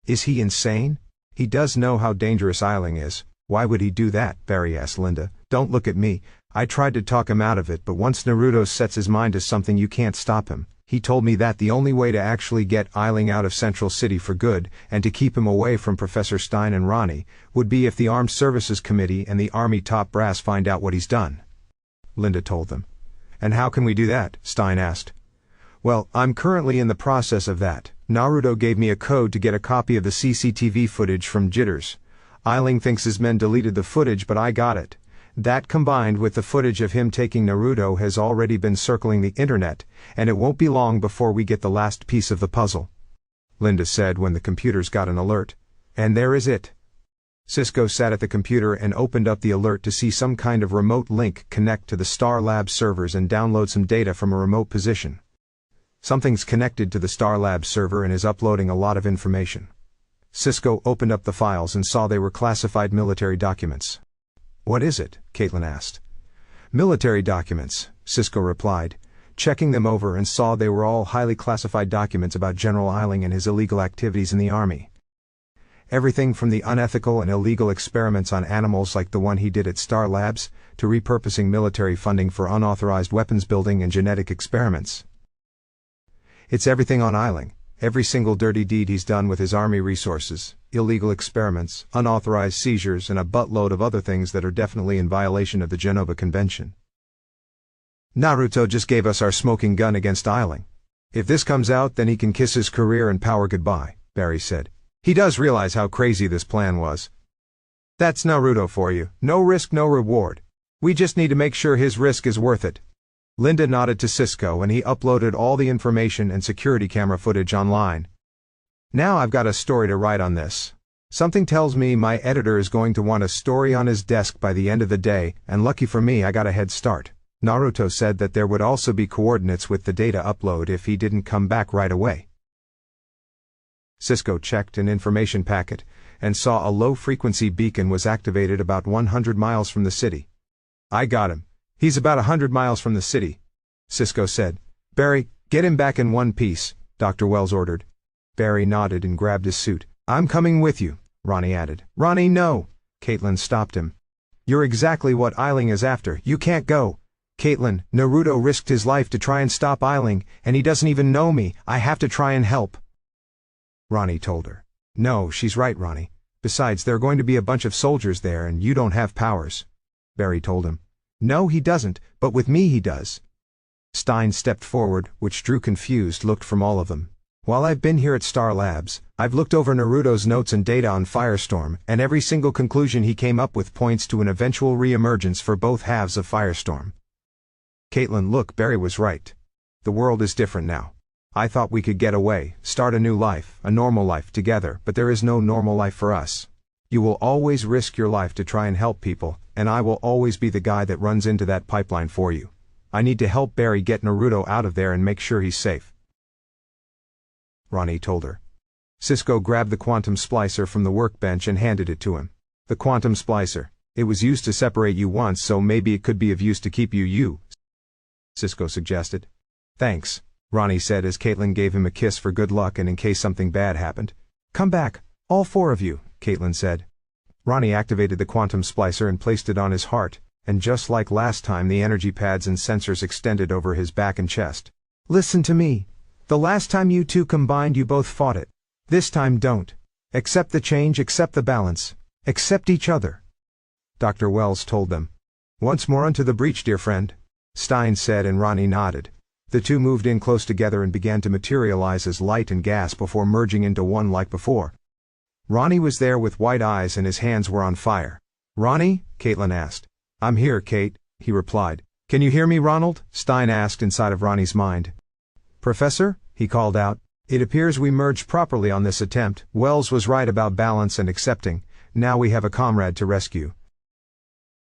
Is he insane? He does know how dangerous Eiling is. Why would he do that? Barry asked Linda. Don't look at me. I tried to talk him out of it, but once Naruto sets his mind to something, you can't stop him. He told me that the only way to actually get Eiling out of Central City for good, and to keep him away from Professor Stein and Ronnie, would be if the Armed Services Committee and the Army top brass find out what he's done, Linda told them. And how can we do that? Stein asked. Well, I'm currently in the process of that. Naruto gave me a code to get a copy of the CCTV footage from Jitters. Eiling thinks his men deleted the footage, but I got it. That combined with the footage of him taking Naruto has already been circling the internet, and it won't be long before we get the last piece of the puzzle, Linda said when the computers got an alert. And there is it. Cisco sat at the computer and opened up the alert to see some kind of remote link connect to the Star Labs servers and download some data from a remote position. Something's connected to the Star Labs server and is uploading a lot of information. Cisco opened up the files and saw they were classified military documents. What is it? Caitlin asked. Military documents, Cisco replied, checking them over, and saw they were all highly classified documents about General Eiling and his illegal activities in the Army. Everything from the unethical and illegal experiments on animals like the one he did at Star Labs, to repurposing military funding for unauthorized weapons building and genetic experiments. It's everything on Eiling. Every single dirty deed he's done with his army resources, illegal experiments, unauthorized seizures, and a buttload of other things that are definitely in violation of the Genova Convention. Naruto just gave us our smoking gun against Eiling. If this comes out, then he can kiss his career and power goodbye, Barry said. He does realize how crazy this plan was. That's Naruto for you. No risk, no reward. We just need to make sure his risk is worth it. Linda nodded to Cisco, and he uploaded all the information and security camera footage online. Now I've got a story to write on this. Something tells me my editor is going to want a story on his desk by the end of the day, and lucky for me I got a head start. Naruto said that there would also be coordinates with the data upload if he didn't come back right away. Cisco checked an information packet, and saw a low-frequency beacon was activated about 100 miles from the city. I got him. He's about 100 miles from the city, Cisco said. Barry, get him back in one piece, Dr. Wells ordered. Barry nodded and grabbed his suit. I'm coming with you, Ronnie added. Ronnie, no! Caitlin stopped him. You're exactly what Eiling is after. You can't go. Caitlin, Naruto risked his life to try and stop Eiling, and he doesn't even know me. I have to try and help. Ronnie told her. No, she's right, Ronnie. Besides, there are going to be a bunch of soldiers there and you don't have powers. Barry told him. No, he doesn't, but with me he does. Stein stepped forward, which Drew, confused, looked from all of them. While I've been here at Star Labs, I've looked over Naruto's notes and data on Firestorm, and every single conclusion he came up with points to an eventual re-emergence for both halves of Firestorm. Caitlin, look, Barry was right. The world is different now. I thought we could get away, start a new life, a normal life together, but there is no normal life for us. You will always risk your life to try and help people, and I will always be the guy that runs into that pipeline for you. I need to help Barry get Naruto out of there and make sure he's safe. Ronnie told her. Cisco grabbed the quantum splicer from the workbench and handed it to him. The quantum splicer. It was used to separate you once, so maybe it could be of use to keep you, Cisco suggested. Thanks, Ronnie said as Caitlin gave him a kiss for good luck and in case something bad happened. Come back, all four of you, Caitlin said. Ronnie activated the quantum splicer and placed it on his heart, and just like last time the energy pads and sensors extended over his back and chest. Listen to me. The last time you two combined you both fought it. This time don't. Accept the change, accept the balance. Accept each other. Dr. Wells told them. Once more unto the breach, dear friend, Stein said, and Ronnie nodded. The two moved in close together and began to materialize as light and gas before merging into one like before. Ronnie was there with white eyes and his hands were on fire. Ronnie? Caitlin asked. I'm here, Kate, he replied. Can you hear me, Ronald? Stein asked inside of Ronnie's mind. Professor? He called out. It appears we merged properly on this attempt. Wells was right about balance and accepting. Now we have a comrade to rescue.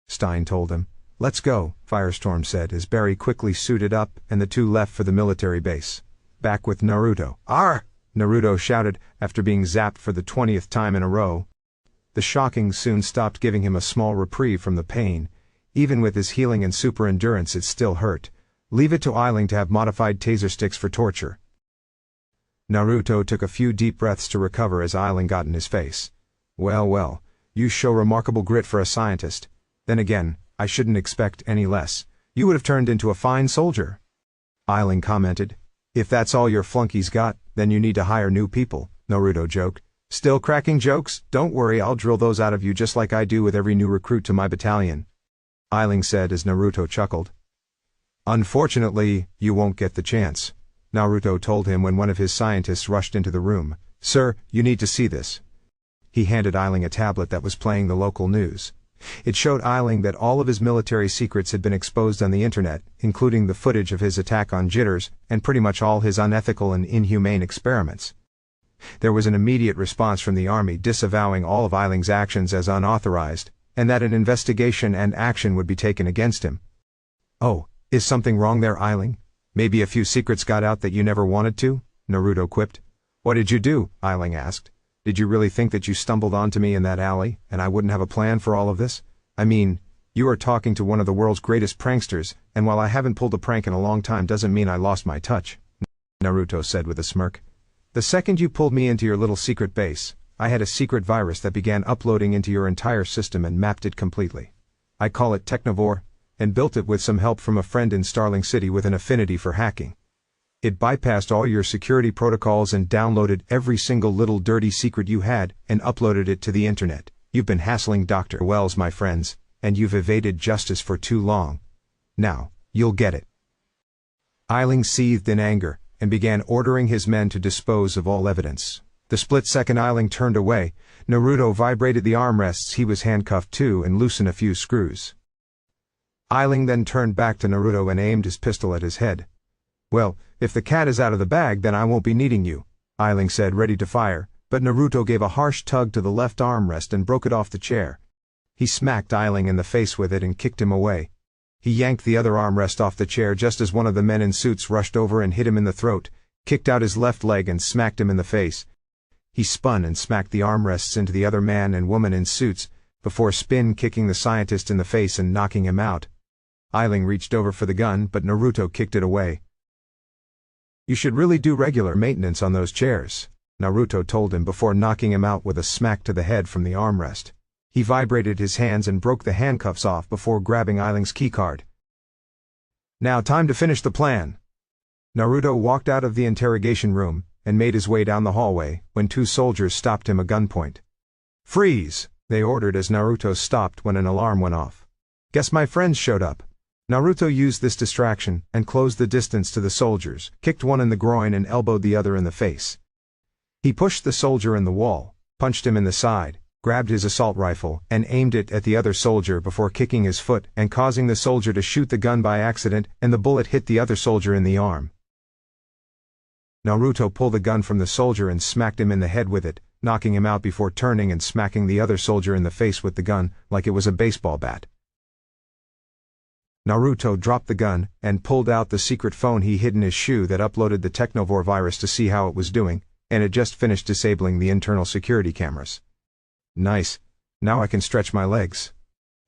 Stein told him. Let's go, Firestorm said as Barry quickly suited up and the two left for the military base. Back with Naruto. Arr! Naruto shouted after being zapped for the 20th time in a row. The shocking soon stopped giving him a small reprieve from the pain. Even with his healing and super endurance it still hurt. Leave it to Eiling to have modified taser sticks for torture. Naruto took a few deep breaths to recover as Eiling got in his face. Well, well, you show remarkable grit for a scientist. Then again, I shouldn't expect any less. You would have turned into a fine soldier. Eiling commented. If that's all your flunkies got, then you need to hire new people, Naruto joked. Still cracking jokes? Don't worry, I'll drill those out of you just like I do with every new recruit to my battalion, Eiling said as Naruto chuckled. Unfortunately, you won't get the chance, Naruto told him when one of his scientists rushed into the room. Sir, you need to see this. He handed Eiling a tablet that was playing the local news. It showed Eiling that all of his military secrets had been exposed on the internet, including the footage of his attack on Jitters, and pretty much all his unethical and inhumane experiments. There was an immediate response from the army disavowing all of Eiling's actions as unauthorized, and that an investigation and action would be taken against him. Oh, is something wrong there, Eiling? Maybe a few secrets got out that you never wanted to? Naruto quipped. What did you do? Eiling asked. Did you really think that you stumbled onto me in that alley, and I wouldn't have a plan for all of this? I mean, you are talking to one of the world's greatest pranksters, and while I haven't pulled a prank in a long time doesn't mean I lost my touch, Naruto said with a smirk. The second you pulled me into your little secret base, I had a secret virus that began uploading into your entire system and mapped it completely. I call it Technovore, and built it with some help from a friend in Starling City with an affinity for hacking. It bypassed all your security protocols and downloaded every single little dirty secret you had and uploaded it to the internet. You've been hassling Dr. Wells, my friends, and you've evaded justice for too long. Now, you'll get it. Eiling seethed in anger and began ordering his men to dispose of all evidence. The split second Eiling turned away, Naruto vibrated the armrests he was handcuffed to and loosened a few screws. Eiling then turned back to Naruto and aimed his pistol at his head. Well, if the cat is out of the bag then I won't be needing you, Eiling said, ready to fire, but Naruto gave a harsh tug to the left armrest and broke it off the chair. He smacked Eiling in the face with it and kicked him away. He yanked the other armrest off the chair just as one of the men in suits rushed over and hit him in the throat, kicked out his left leg and smacked him in the face. He spun and smacked the armrests into the other man and woman in suits, before kicking the scientist in the face and knocking him out. Ailing reached over for the gun, but Naruto kicked it away. "You should really do regular maintenance on those chairs," Naruto told him before knocking him out with a smack to the head from the armrest. He vibrated his hands and broke the handcuffs off before grabbing Ailing's keycard. "Now time to finish the plan." Naruto walked out of the interrogation room and made his way down the hallway when two soldiers stopped him at gunpoint. "Freeze!" they ordered as Naruto stopped when an alarm went off. "Guess my friends showed up." Naruto used this distraction and closed the distance to the soldiers, kicked one in the groin and elbowed the other in the face. He pushed the soldier in the wall, punched him in the side, grabbed his assault rifle and aimed it at the other soldier before kicking his foot and causing the soldier to shoot the gun by accident, and the bullet hit the other soldier in the arm. Naruto pulled the gun from the soldier and smacked him in the head with it, knocking him out before turning and smacking the other soldier in the face with the gun like it was a baseball bat. Naruto dropped the gun and pulled out the secret phone he hid in his shoe that uploaded the Technovore virus to see how it was doing, and had just finished disabling the internal security cameras. "Nice. Now I can stretch my legs."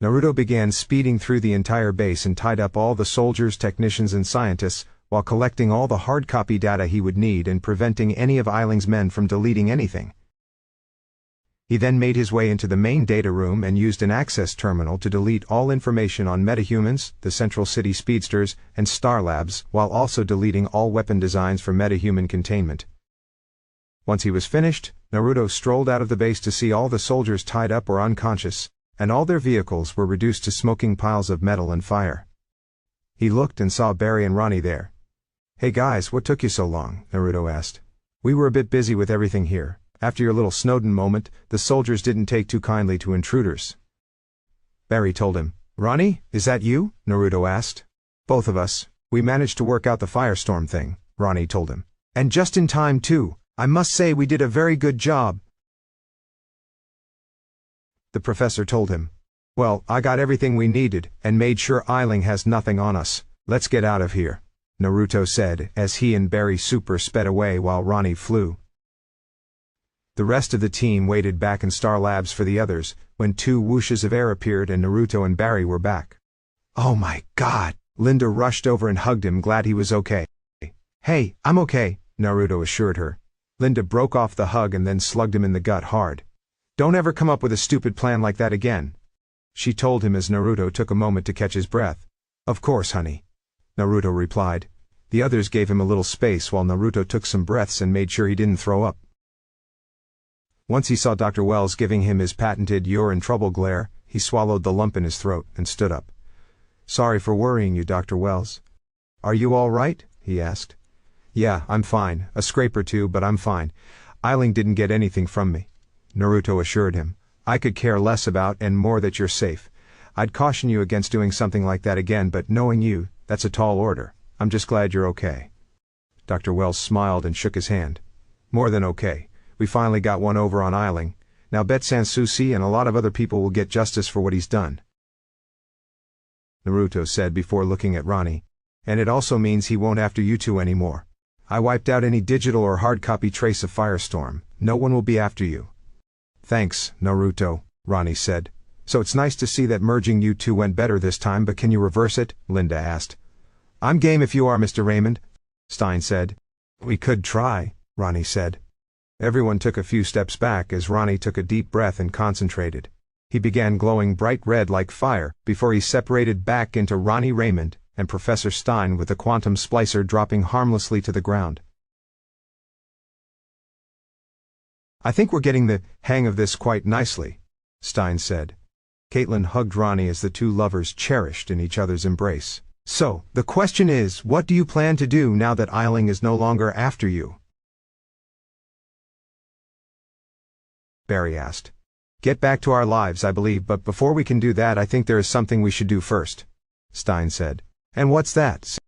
Naruto began speeding through the entire base and tied up all the soldiers, technicians and scientists, while collecting all the hard copy data he would need and preventing any of Ailing's men from deleting anything. He then made his way into the main data room and used an access terminal to delete all information on metahumans, the Central City Speedsters, and Star Labs, while also deleting all weapon designs for metahuman containment. Once he was finished, Naruto strolled out of the base to see all the soldiers tied up or unconscious, and all their vehicles were reduced to smoking piles of metal and fire. He looked and saw Barry and Ronnie there. "Hey guys, what took you so long?" Naruto asked. "We were a bit busy with everything here. After your little Snowden moment, the soldiers didn't take too kindly to intruders." Barry told him. "Ronnie, is that you?" Naruto asked. "Both of us. We managed to work out the firestorm thing," Ronnie told him. "And just in time too. I must say we did a very good job," the professor told him. "Well, I got everything we needed and made sure Ailing has nothing on us. Let's get out of here," Naruto said as he and Barry super sped away while Ronnie flew. The rest of the team waited back in Star Labs for the others, when two whooshes of air appeared and Naruto and Barry were back. "Oh my God!" Linda rushed over and hugged him, glad he was okay. "Hey, I'm okay," Naruto assured her. Linda broke off the hug and then slugged him in the gut hard. "Don't ever come up with a stupid plan like that again," she told him as Naruto took a moment to catch his breath. "Of course, honey," Naruto replied. The others gave him a little space while Naruto took some breaths and made sure he didn't throw up. Once he saw Dr. Wells giving him his patented "you're in trouble" glare, he swallowed the lump in his throat and stood up. "Sorry for worrying you, Dr. Wells." "Are you all right?" he asked. "Yeah, I'm fine. A scrape or two, but I'm fine. Ailing didn't get anything from me," Naruto assured him. "I could care less about and more that you're safe. I'd caution you against doing something like that again, but knowing you, that's a tall order. I'm just glad you're okay." Dr. Wells smiled and shook his hand. "More than okay. We finally got one over on Ailing. Now Bet Sansusi and a lot of other people will get justice for what he's done," Naruto said before looking at Ronnie. "And it also means he won't after you two anymore. I wiped out any digital or hard copy trace of Firestorm. No one will be after you." "Thanks, Naruto," Ronnie said. "So it's nice to see that merging you two went better this time, but can you reverse it?" Linda asked. "I'm game if you are, Mr. Raymond," Stein said. "We could try," Ronnie said. Everyone took a few steps back as Ronnie took a deep breath and concentrated. He began glowing bright red like fire before he separated back into Ronnie Raymond and Professor Stein, with the quantum splicer dropping harmlessly to the ground. "I think we're getting the hang of this quite nicely," Stein said. Caitlin hugged Ronnie as the two lovers cherished in each other's embrace. "So, the question is, what do you plan to do now that Ailing is no longer after you?" Barry asked. "Get back to our lives, I believe, but before we can do that I think there is something we should do first," Stein said. "And what's that?"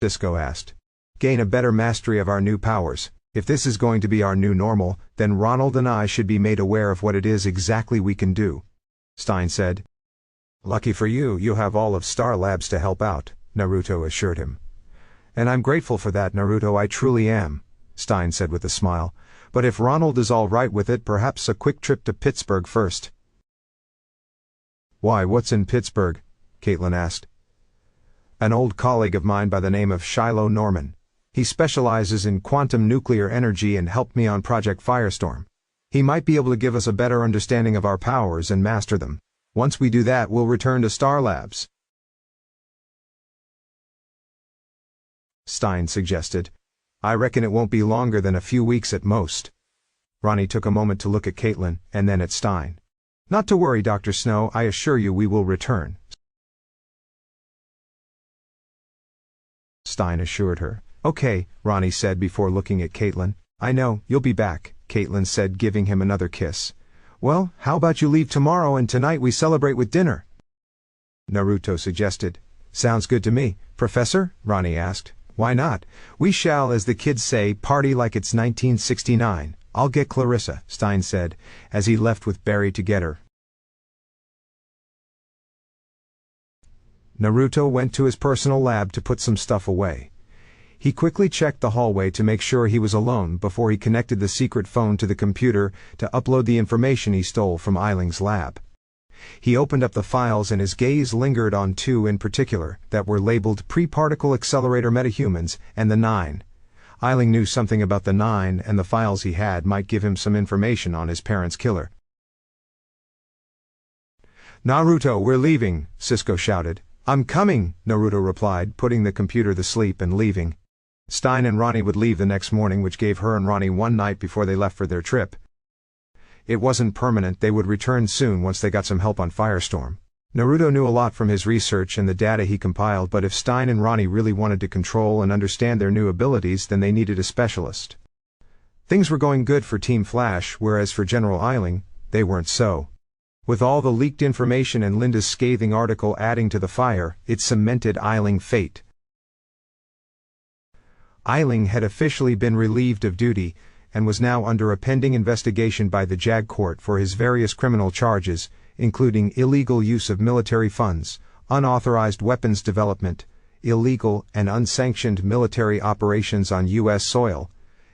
Cisco asked. "Gain a better mastery of our new powers. If this is going to be our new normal, then Ronald and I should be made aware of what it is exactly we can do," Stein said. "Lucky for you, you have all of Star Labs to help out," Naruto assured him. "And I'm grateful for that, Naruto, I truly am," Stein said with a smile. But if Ronald is all right with it, perhaps a quick trip to Pittsburgh first. Why, what's in Pittsburgh? Caitlin asked. An old colleague of mine by the name of Shiloh Norman. He specializes in quantum nuclear energy and helped me on Project Firestorm. He might be able to give us a better understanding of our powers and master them. Once we do that, we'll return to Star Labs. Stein suggested. I reckon it won't be longer than a few weeks at most. Ronnie took a moment to look at Caitlin, and then at Stein. Not to worry, Dr. Snow, I assure you we will return. Stein assured her. Okay, Ronnie said before looking at Caitlin. I know, you'll be back, Caitlin said, giving him another kiss. Well, how about you leave tomorrow and tonight we celebrate with dinner? Naruto suggested. Sounds good to me. Professor? Ronnie asked. Why not? We shall, as the kids say, party like it's 1969. I'll get Clarissa, Stein said, as he left with Barry to get her. Naruto went to his personal lab to put some stuff away. He quickly checked the hallway to make sure he was alone before he connected the secret phone to the computer to upload the information he stole from Eiling's lab. He opened up the files and his gaze lingered on two in particular that were labeled Pre-Particle Accelerator Metahumans and the 9. Eiling knew something about the 9 and the files he had might give him some information on his parents' killer. Naruto, we're leaving, Cisco shouted. I'm coming, Naruto replied, putting the computer to sleep and leaving. Stein and Ronnie would leave the next morning, which gave her and Ronnie one night before they left for their trip. It wasn't permanent, they would return soon once they got some help on Firestorm. Naruto knew a lot from his research and the data he compiled, but if Stein and Ronnie really wanted to control and understand their new abilities, then they needed a specialist. Things were going good for Team Flash, whereas for General Eiling, they weren't so. With all the leaked information and Linda's scathing article adding to the fire, it cemented Eiling's fate. Eiling had officially been relieved of duty, and was now under a pending investigation by the JAG Court for his various criminal charges, including illegal use of military funds, unauthorized weapons development, illegal and unsanctioned military operations on U.S. soil,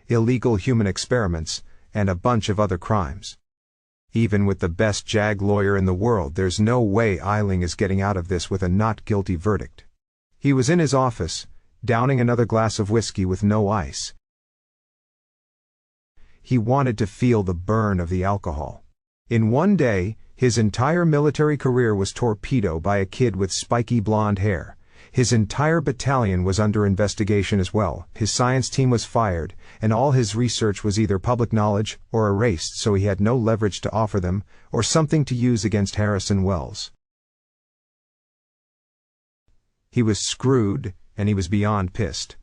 illegal human experiments, and a bunch of other crimes. Even with the best JAG lawyer in the world, there's no way Eiling is getting out of this with a not guilty verdict. He was in his office, downing another glass of whiskey with no ice. He wanted to feel the burn of the alcohol. In one day, his entire military career was torpedoed by a kid with spiky blonde hair. His entire battalion was under investigation as well. His science team was fired, and all his research was either public knowledge or erased, so he had no leverage to offer them, or something to use against Harrison Wells. He was screwed, and he was beyond pissed.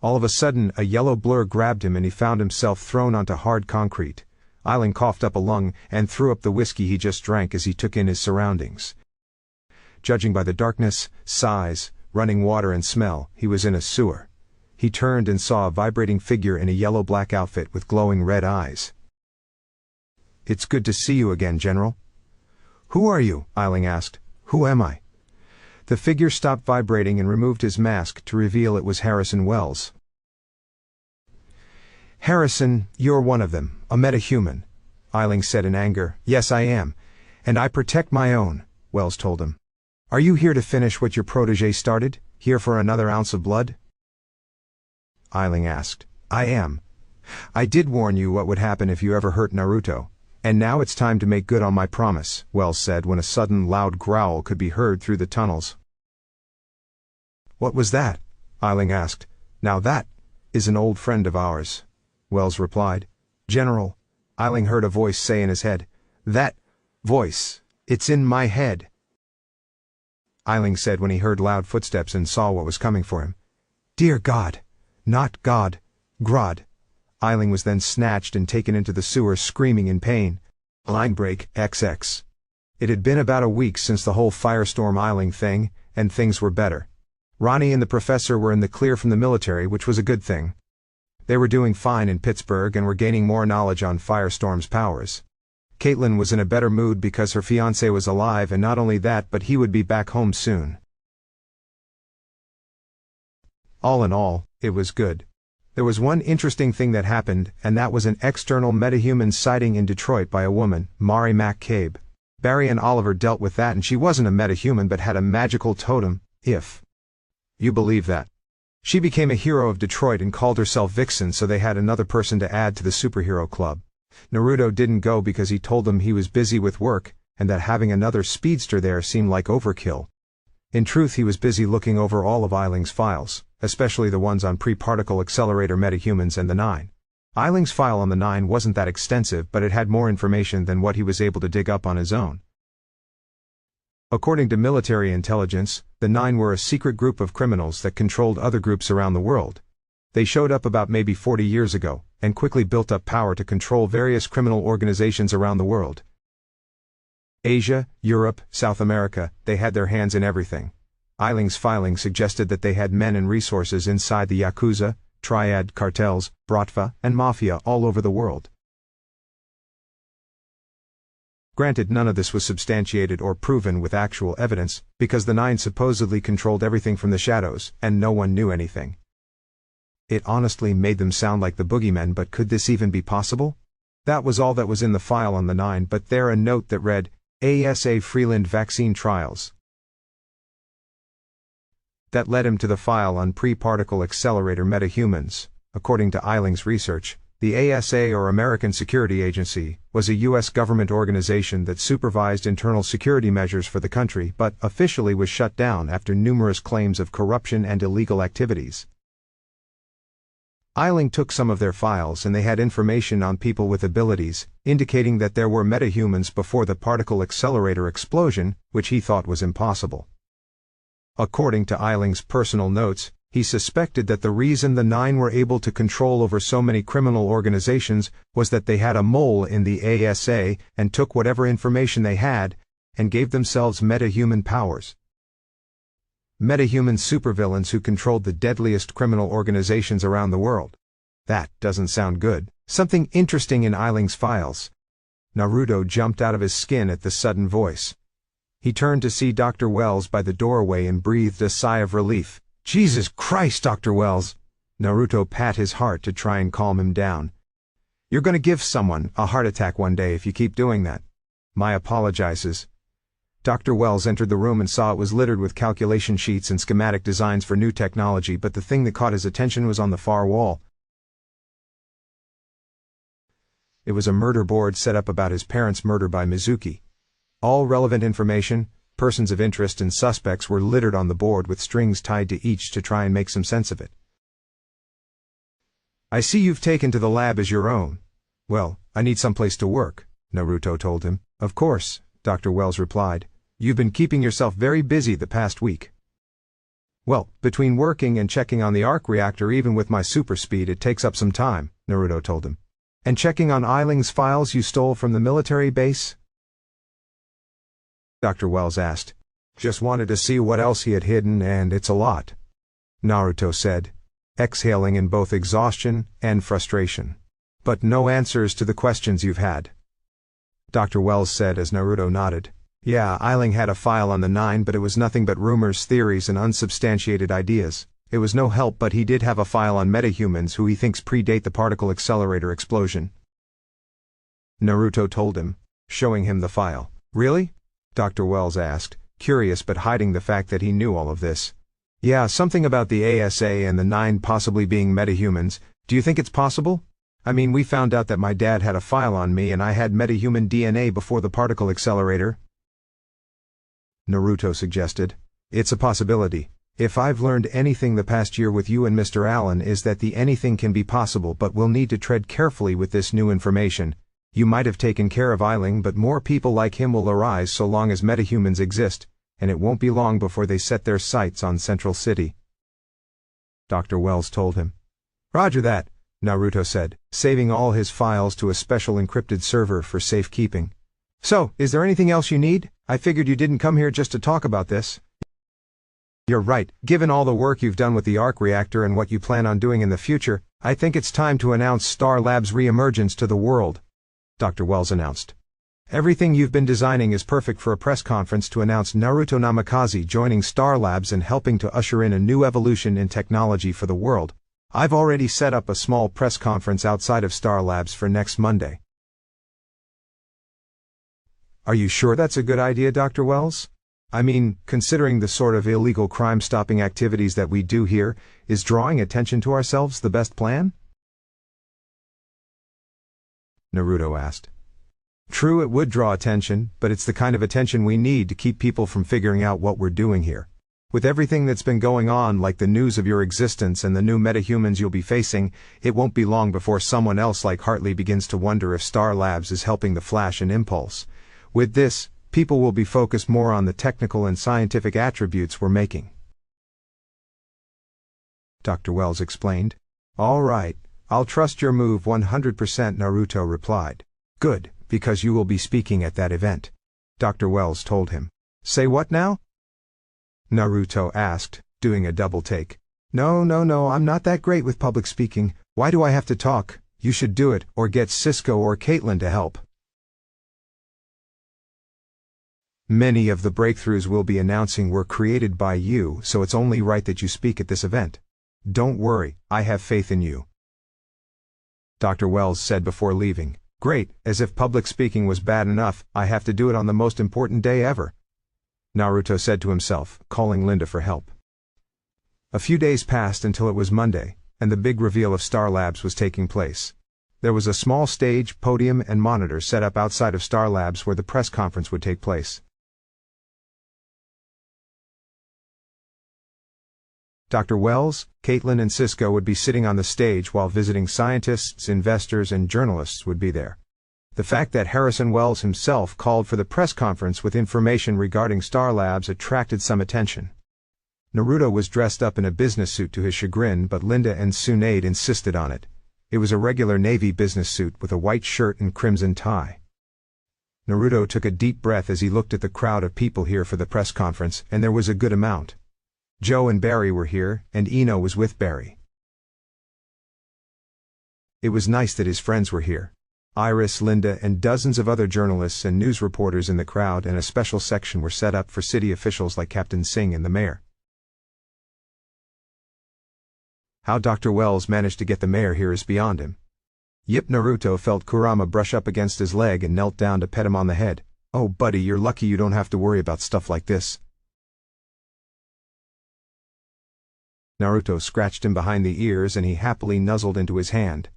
All of a sudden, a yellow blur grabbed him and he found himself thrown onto hard concrete. Eiling coughed up a lung and threw up the whiskey he just drank as he took in his surroundings. Judging by the darkness, size, running water and smell, he was in a sewer. He turned and saw a vibrating figure in a yellow-black outfit with glowing red eyes. It's good to see you again, General. Who are you? Eiling asked. Who am I? The figure stopped vibrating and removed his mask to reveal it was Harrison Wells. Harrison, you're one of them, a metahuman, Eiling said in anger. Yes, I am. And I protect my own, Wells told him. Are you here to finish what your protege started? Here for another ounce of blood? Eiling asked. I am. I did warn you what would happen if you ever hurt Naruto. And now it's time to make good on my promise, Wells said when a sudden loud growl could be heard through the tunnels. What was that? Eiling asked. Now that is an old friend of ours, Wells replied. General, Eiling heard a voice say in his head. That voice, it's in my head, Eiling said when he heard loud footsteps and saw what was coming for him. Dear God, not God, Grodd. Eiling was then snatched and taken into the sewer screaming in pain. Line break, XX. It had been about a week since the whole Firestorm Eiling thing, and things were better. Ronnie and the professor were in the clear from the military, which was a good thing. They were doing fine in Pittsburgh and were gaining more knowledge on Firestorm's powers. Caitlin was in a better mood because her fiancé was alive, and not only that, but he would be back home soon. All in all, it was good. There was one interesting thing that happened, and that was an external metahuman sighting in Detroit by a woman, Mari McCabe. Barry and Oliver dealt with that, and she wasn't a metahuman but had a magical totem, if you believe that. She became a hero of Detroit and called herself Vixen, so they had another person to add to the superhero club. Naruto didn't go because he told them he was busy with work, and that having another speedster there seemed like overkill. In truth, he was busy looking over all of Eiling's files, especially the ones on pre-particle accelerator metahumans and the Nine. Eiling's file on the Nine wasn't that extensive, but it had more information than what he was able to dig up on his own. According to military intelligence, the Nine were a secret group of criminals that controlled other groups around the world. They showed up about maybe 40 years ago, and quickly built up power to control various criminal organizations around the world. Asia, Europe, South America, they had their hands in everything. Eiling's filing suggested that they had men and resources inside the Yakuza, Triad, cartels, Bratva, and Mafia all over the world. Granted, none of this was substantiated or proven with actual evidence, because the Nine supposedly controlled everything from the shadows, and no one knew anything. It honestly made them sound like the boogeymen, but could this even be possible? That was all that was in the file on the Nine, but there a note that read, ASA Freeland vaccine trials. That led him to the file on pre-particle accelerator metahumans. According to Eiling's research, the ASA, or American Security Agency, was a U.S. government organization that supervised internal security measures for the country, but officially was shut down after numerous claims of corruption and illegal activities. Eiling took some of their files and they had information on people with abilities, indicating that there were metahumans before the particle accelerator explosion, which he thought was impossible. According to Eiling's personal notes, he suspected that the reason the Nine were able to control over so many criminal organizations was that they had a mole in the ASA and took whatever information they had, and gave themselves metahuman powers. Metahuman supervillains who controlled the deadliest criminal organizations around the world. That doesn't sound good. Something interesting in Eiling's files. Naruto jumped out of his skin at the sudden voice. He turned to see Dr. Wells by the doorway and breathed a sigh of relief. Jesus Christ, Dr. Wells! Naruto pat his heart to try and calm him down. You're gonna give someone a heart attack one day if you keep doing that. My apologizes. Dr. Wells entered the room and saw it was littered with calculation sheets and schematic designs for new technology, but the thing that caught his attention was on the far wall. It was a murder board set up about his parents' murder by Mizuki. All relevant information, persons of interest, and suspects were littered on the board with strings tied to each to try and make some sense of it. I see you've taken to the lab as your own. Well, I need some place to work, Naruto told him. Of course, Dr. Wells replied. You've been keeping yourself very busy the past week. Well, between working and checking on the arc reactor, even with my super speed, it takes up some time, Naruto told him. And checking on Eiling's files you stole from the military base? Dr. Wells asked. Just wanted to see what else he had hidden, and it's a lot, Naruto said, exhaling in both exhaustion and frustration. But no answers to the questions you've had. Dr. Wells said as Naruto nodded. Yeah, Eiling had a file on the Nine, but it was nothing but rumors, theories, and unsubstantiated ideas. It was no help, but he did have a file on metahumans who he thinks predate the particle accelerator explosion. Naruto told him, showing him the file. Really? Dr. Wells asked, curious but hiding the fact that he knew all of this. Yeah, something about the ASA and the Nine possibly being metahumans. Do you think it's possible? I mean, we found out that my dad had a file on me and I had metahuman DNA before the particle accelerator. Naruto suggested. It's a possibility. If I've learned anything the past year with you and Mr. Allen is that the anything can be possible, but we'll need to tread carefully with this new information. You might have taken care of Eiling, but more people like him will arise so long as metahumans exist, and it won't be long before they set their sights on Central City. Dr. Wells told him. Roger that, Naruto said, saving all his files to a special encrypted server for safekeeping. So, is there anything else you need? I figured you didn't come here just to talk about this. You're right. Given all the work you've done with the arc reactor and what you plan on doing in the future, I think it's time to announce Star Labs' re-emergence to the world, Dr. Wells announced. Everything you've been designing is perfect for a press conference to announce Naruto Namikaze joining Star Labs and helping to usher in a new evolution in technology for the world. I've already set up a small press conference outside of Star Labs for next Monday. Are you sure that's a good idea, Dr. Wells? I mean, considering the sort of illegal crime-stopping activities that we do here, is drawing attention to ourselves the best plan? Naruto asked. True, it would draw attention, but it's the kind of attention we need to keep people from figuring out what we're doing here. With everything that's been going on, like the news of your existence and the new metahumans you'll be facing, it won't be long before someone else like Hartley begins to wonder if Star Labs is helping the Flash and Impulse. With this, people will be focused more on the technical and scientific attributes we're making. Dr. Wells explained. All right, I'll trust your move 100%, Naruto replied. Good, because you will be speaking at that event. Dr. Wells told him. Say what now? Naruto asked, doing a double take. No, I'm not that great with public speaking. Why do I have to talk? You should do it, or get Cisco or Caitlin to help. Many of the breakthroughs we'll be announcing were created by you, so it's only right that you speak at this event. Don't worry, I have faith in you. Dr. Wells said before leaving. Great, as if public speaking was bad enough, I have to do it on the most important day ever. Naruto said to himself, calling Linda for help. A few days passed until it was Monday, and the big reveal of Star Labs was taking place. There was a small stage, podium, and monitor set up outside of Star Labs where the press conference would take place. Dr. Wells, Caitlin, and Cisco would be sitting on the stage while visiting scientists, investors, and journalists would be there. The fact that Harrison Wells himself called for the press conference with information regarding Star Labs attracted some attention. Naruto was dressed up in a business suit to his chagrin, but Linda and Tsunade insisted on it. It was a regular Navy business suit with a white shirt and crimson tie. Naruto took a deep breath as he looked at the crowd of people here for the press conference, and there was a good amount. Joe and Barry were here, and Ino was with Barry. It was nice that his friends were here. Iris, Linda, and dozens of other journalists and news reporters in the crowd, and a special section were set up for city officials like Captain Singh and the mayor. How Dr. Wells managed to get the mayor here is beyond him. Yip. Naruto felt Kurama brush up against his leg and knelt down to pet him on the head. Oh buddy, you're lucky you don't have to worry about stuff like this. Naruto scratched him behind the ears and he happily nuzzled into his hand.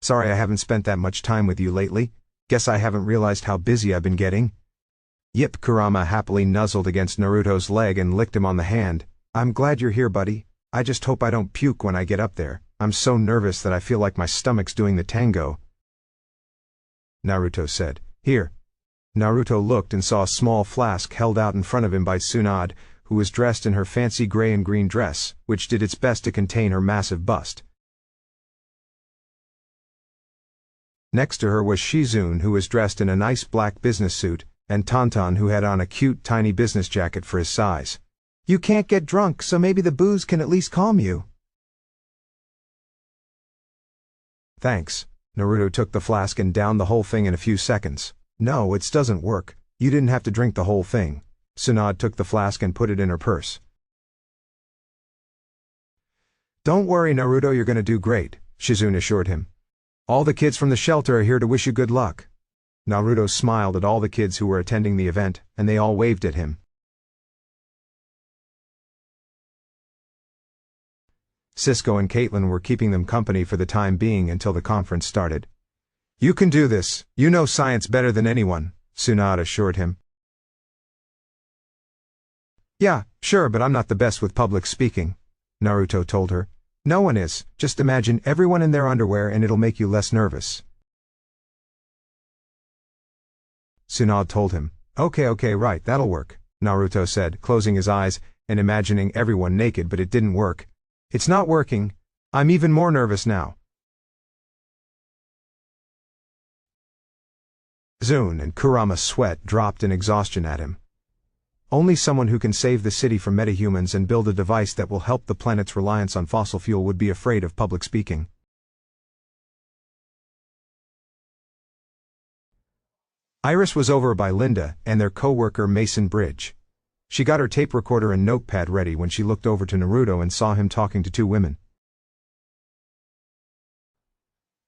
Sorry I haven't spent that much time with you lately. Guess I haven't realized how busy I've been getting. Yip. Kurama happily nuzzled against Naruto's leg and licked him on the hand. I'm glad you're here, buddy. I just hope I don't puke when I get up there. I'm so nervous that I feel like my stomach's doing the tango. Naruto said. Here. Naruto looked and saw a small flask held out in front of him by Tsunade, who was dressed in her fancy gray and green dress, which did its best to contain her massive bust. Next to her was Shizune, who was dressed in a nice black business suit, and Tonton, who had on a cute tiny business jacket for his size. You can't get drunk, so maybe the booze can at least calm you. Thanks. Naruto took the flask and downed the whole thing in a few seconds. No, it doesn't work. You didn't have to drink the whole thing. Tsunade took the flask and put it in her purse. Don't worry, Naruto, you're gonna do great, Shizune assured him. All the kids from the shelter are here to wish you good luck. Naruto smiled at all the kids who were attending the event, and they all waved at him. Cisco and Caitlin were keeping them company for the time being until the conference started. You can do this, you know science better than anyone, Tsunade assured him. Yeah, sure, but I'm not the best with public speaking, Naruto told her. No one is, just imagine everyone in their underwear and it'll make you less nervous. Tsunade told him. Okay, right, that'll work, Naruto said, closing his eyes and imagining everyone naked, but it didn't work. It's not working. I'm even more nervous now. Zune and Kurama's sweat dropped in exhaustion at him. Only someone who can save the city from metahumans and build a device that will help the planet's reliance on fossil fuel would be afraid of public speaking. Iris was over by Linda and their co-worker Mason Bridge. She got her tape recorder and notepad ready when she looked over to Naruto and saw him talking to two women.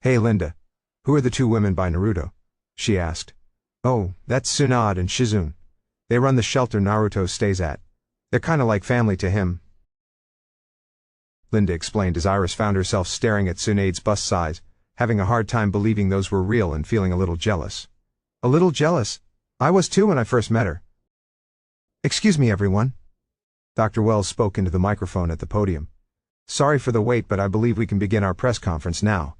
Hey Linda. Who are the two women by Naruto? She asked. Oh, that's Tsunade and Shizune. They run the shelter Naruto stays at. They're kinda like family to him. Linda explained as Iris found herself staring at Tsunade's bust size, having a hard time believing those were real and feeling a little jealous. A little jealous? I was too when I first met her. Excuse me everyone. Dr. Wells spoke into the microphone at the podium. Sorry for the wait, but I believe we can begin our press conference now.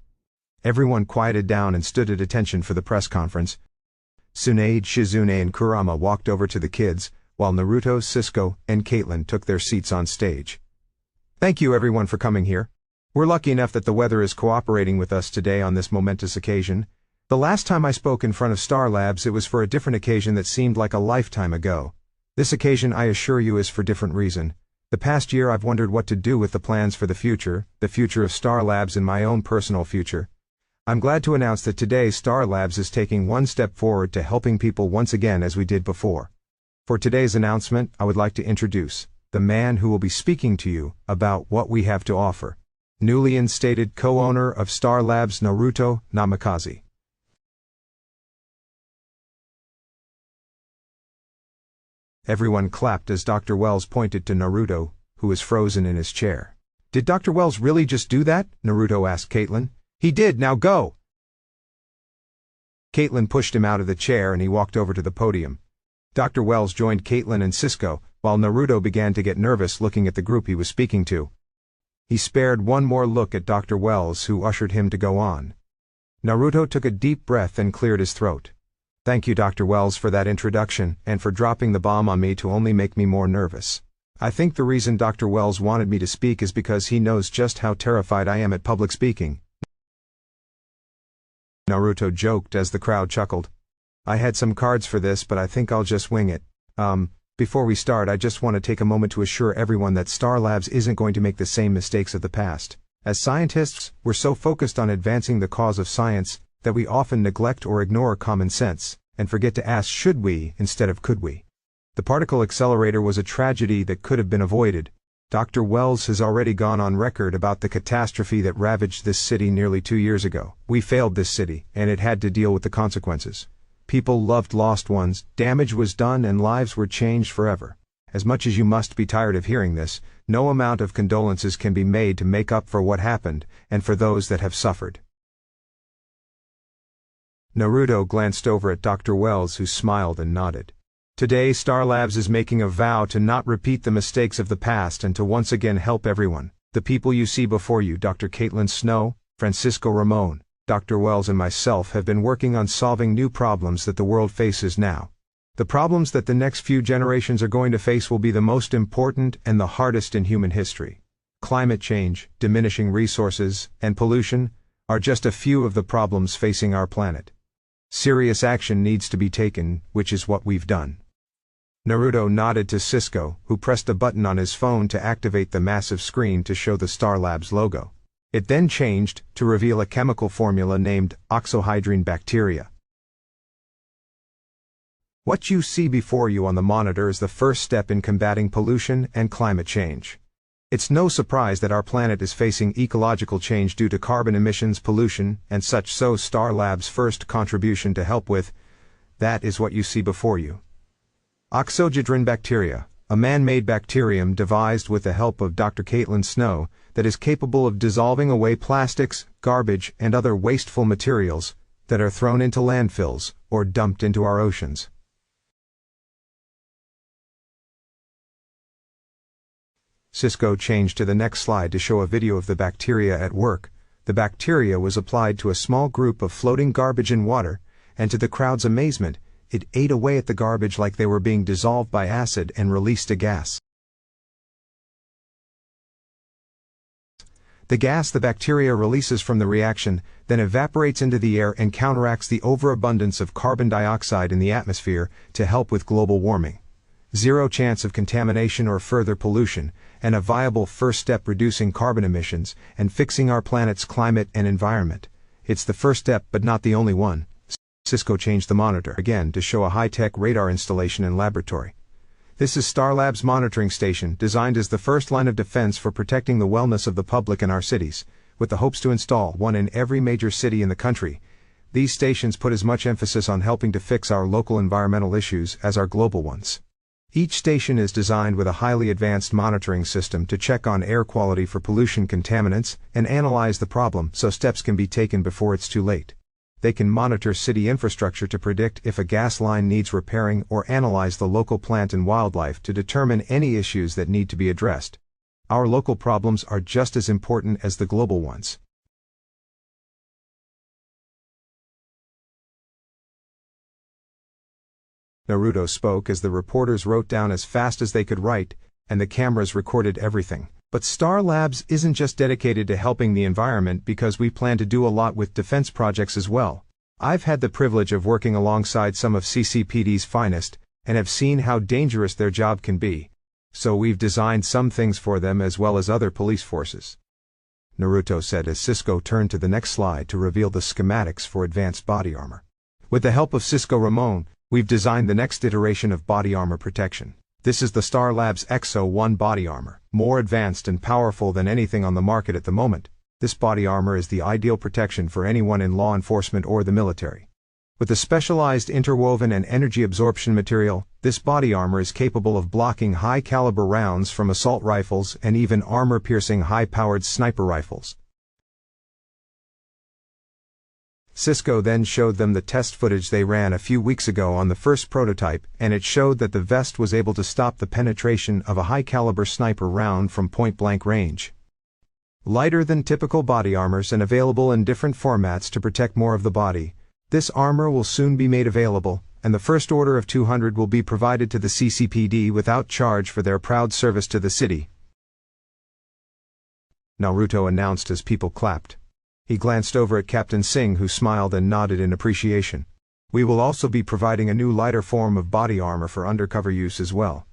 Everyone quieted down and stood at attention for the press conference. Tsunade, Shizune and Kurama walked over to the kids, while Naruto, Cisco, and Caitlin took their seats on stage. Thank you everyone for coming here. We're lucky enough that the weather is cooperating with us today on this momentous occasion. The last time I spoke in front of Star Labs, it was for a different occasion that seemed like a lifetime ago. This occasion, I assure you, is for different reason. The past year I've wondered what to do with the plans for the future of Star Labs and my own personal future. I'm glad to announce that today Star Labs is taking one step forward to helping people once again as we did before. For today's announcement, I would like to introduce the man who will be speaking to you about what we have to offer. Newly instated co-owner of Star Labs, Naruto Namikaze. Everyone clapped as Dr. Wells pointed to Naruto, who was frozen in his chair. Did Dr. Wells really just do that? Naruto asked Caitlin. He did, now go! Caitlin pushed him out of the chair and he walked over to the podium. Dr. Wells joined Caitlin and Cisco, while Naruto began to get nervous looking at the group he was speaking to. He spared one more look at Dr. Wells, who ushered him to go on. Naruto took a deep breath and cleared his throat. Thank you, Dr. Wells, for that introduction and for dropping the bomb on me to only make me more nervous. I think the reason Dr. Wells wanted me to speak is because he knows just how terrified I am at public speaking. Naruto joked as the crowd chuckled. I had some cards for this, but I think I'll just wing it. Before we start, I just want to take a moment to assure everyone that Star Labs isn't going to make the same mistakes of the past. As scientists, we're so focused on advancing the cause of science that we often neglect or ignore common sense, and forget to ask should we instead of could we. The particle accelerator was a tragedy that could have been avoided. Dr. Wells has already gone on record about the catastrophe that ravaged this city nearly 2 years ago. We failed this city, and it had to deal with the consequences. People loved lost ones, damage was done, and lives were changed forever. As much as you must be tired of hearing this, no amount of condolences can be made to make up for what happened, and for those that have suffered. Naruto glanced over at Dr. Wells, who smiled and nodded. Today Star Labs is making a vow to not repeat the mistakes of the past and to once again help everyone. The people you see before you, Dr. Caitlin Snow, Francisco Ramon, Dr. Wells and myself have been working on solving new problems that the world faces now. The problems that the next few generations are going to face will be the most important and the hardest in human history. Climate change, diminishing resources, and pollution are just a few of the problems facing our planet. Serious action needs to be taken, which is what we've done. Naruto nodded to Cisco, who pressed a button on his phone to activate the massive screen to show the Star Labs logo. It then changed to reveal a chemical formula named oxyhydrine bacteria. What you see before you on the monitor is the first step in combating pollution and climate change. It's no surprise that our planet is facing ecological change due to carbon emissions, pollution, and such, so Star Labs' first contribution to help with that is what you see before you. Oxyhydrine bacteria, a man-made bacterium devised with the help of Dr. Caitlin Snow that is capable of dissolving away plastics, garbage, and other wasteful materials that are thrown into landfills or dumped into our oceans. Cisco changed to the next slide to show a video of the bacteria at work. The bacteria was applied to a small group of floating garbage in water, and to the crowd's amazement, it ate away at the garbage like they were being dissolved by acid and released a gas. The gas the bacteria releases from the reaction then evaporates into the air and counteracts the overabundance of carbon dioxide in the atmosphere to help with global warming. Zero chance of contamination or further pollution, and a viable first step reducing carbon emissions and fixing our planet's climate and environment. It's the first step but not the only one. Cisco changed the monitor again to show a high-tech radar installation and laboratory. This is Star Labs' monitoring station, designed as the first line of defense for protecting the wellness of the public in our cities. with the hopes to install one in every major city in the country. These stations put as much emphasis on helping to fix our local environmental issues as our global ones. Each station is designed with a highly advanced monitoring system to check on air quality for pollution contaminants and analyze the problem so steps can be taken before it's too late. They can monitor city infrastructure to predict if a gas line needs repairing or analyze the local plant and wildlife to determine any issues that need to be addressed. Our local problems are just as important as the global ones. Naruto spoke as the reporters wrote down as fast as they could write, and the cameras recorded everything. But Star Labs isn't just dedicated to helping the environment because we plan to do a lot with defense projects as well. I've had the privilege of working alongside some of CCPD's finest, and have seen how dangerous their job can be. So we've designed some things for them as well as other police forces. Naruto said as Cisco turned to the next slide to reveal the schematics for advanced body armor. With the help of Cisco Ramon, we've designed the next iteration of body armor protection. This is the Star Labs XO1 body armor, more advanced and powerful than anything on the market at the moment. This body armor is the ideal protection for anyone in law enforcement or the military. With a specialized interwoven and energy absorption material, this body armor is capable of blocking high-caliber rounds from assault rifles and even armor-piercing high-powered sniper rifles. Cisco then showed them the test footage they ran a few weeks ago on the first prototype, and it showed that the vest was able to stop the penetration of a high-caliber sniper round from point-blank range. Lighter than typical body armors and available in different formats to protect more of the body, this armor will soon be made available, and the first order of 200 will be provided to the CCPD without charge for their proud service to the city. Naruto announced as people clapped. He glanced over at Captain Singh, who smiled and nodded in appreciation. We will also be providing a new lighter form of body armor for undercover use as well.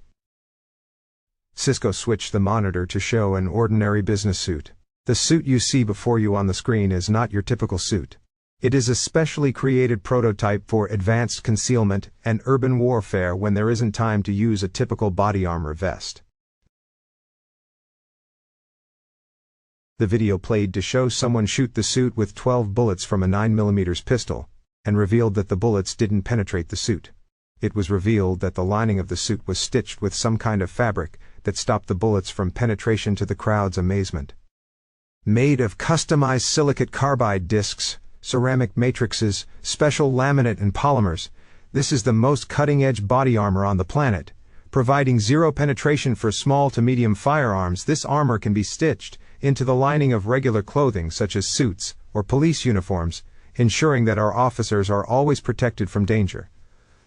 Cisco switched the monitor to show an ordinary business suit. The suit you see before you on the screen is not your typical suit. It is a specially created prototype for advanced concealment and urban warfare when there isn't time to use a typical body armor vest. The video played to show someone shoot the suit with 12 bullets from a 9mm pistol, and revealed that the bullets didn't penetrate the suit. It was revealed that the lining of the suit was stitched with some kind of fabric that stopped the bullets from penetration, to the crowd's amazement. Made of customized silicate carbide discs, ceramic matrices, special laminate and polymers, this is the most cutting-edge body armor on the planet. Providing zero penetration for small to medium firearms, this armor can be stitched into the lining of regular clothing such as suits or police uniforms, ensuring that our officers are always protected from danger.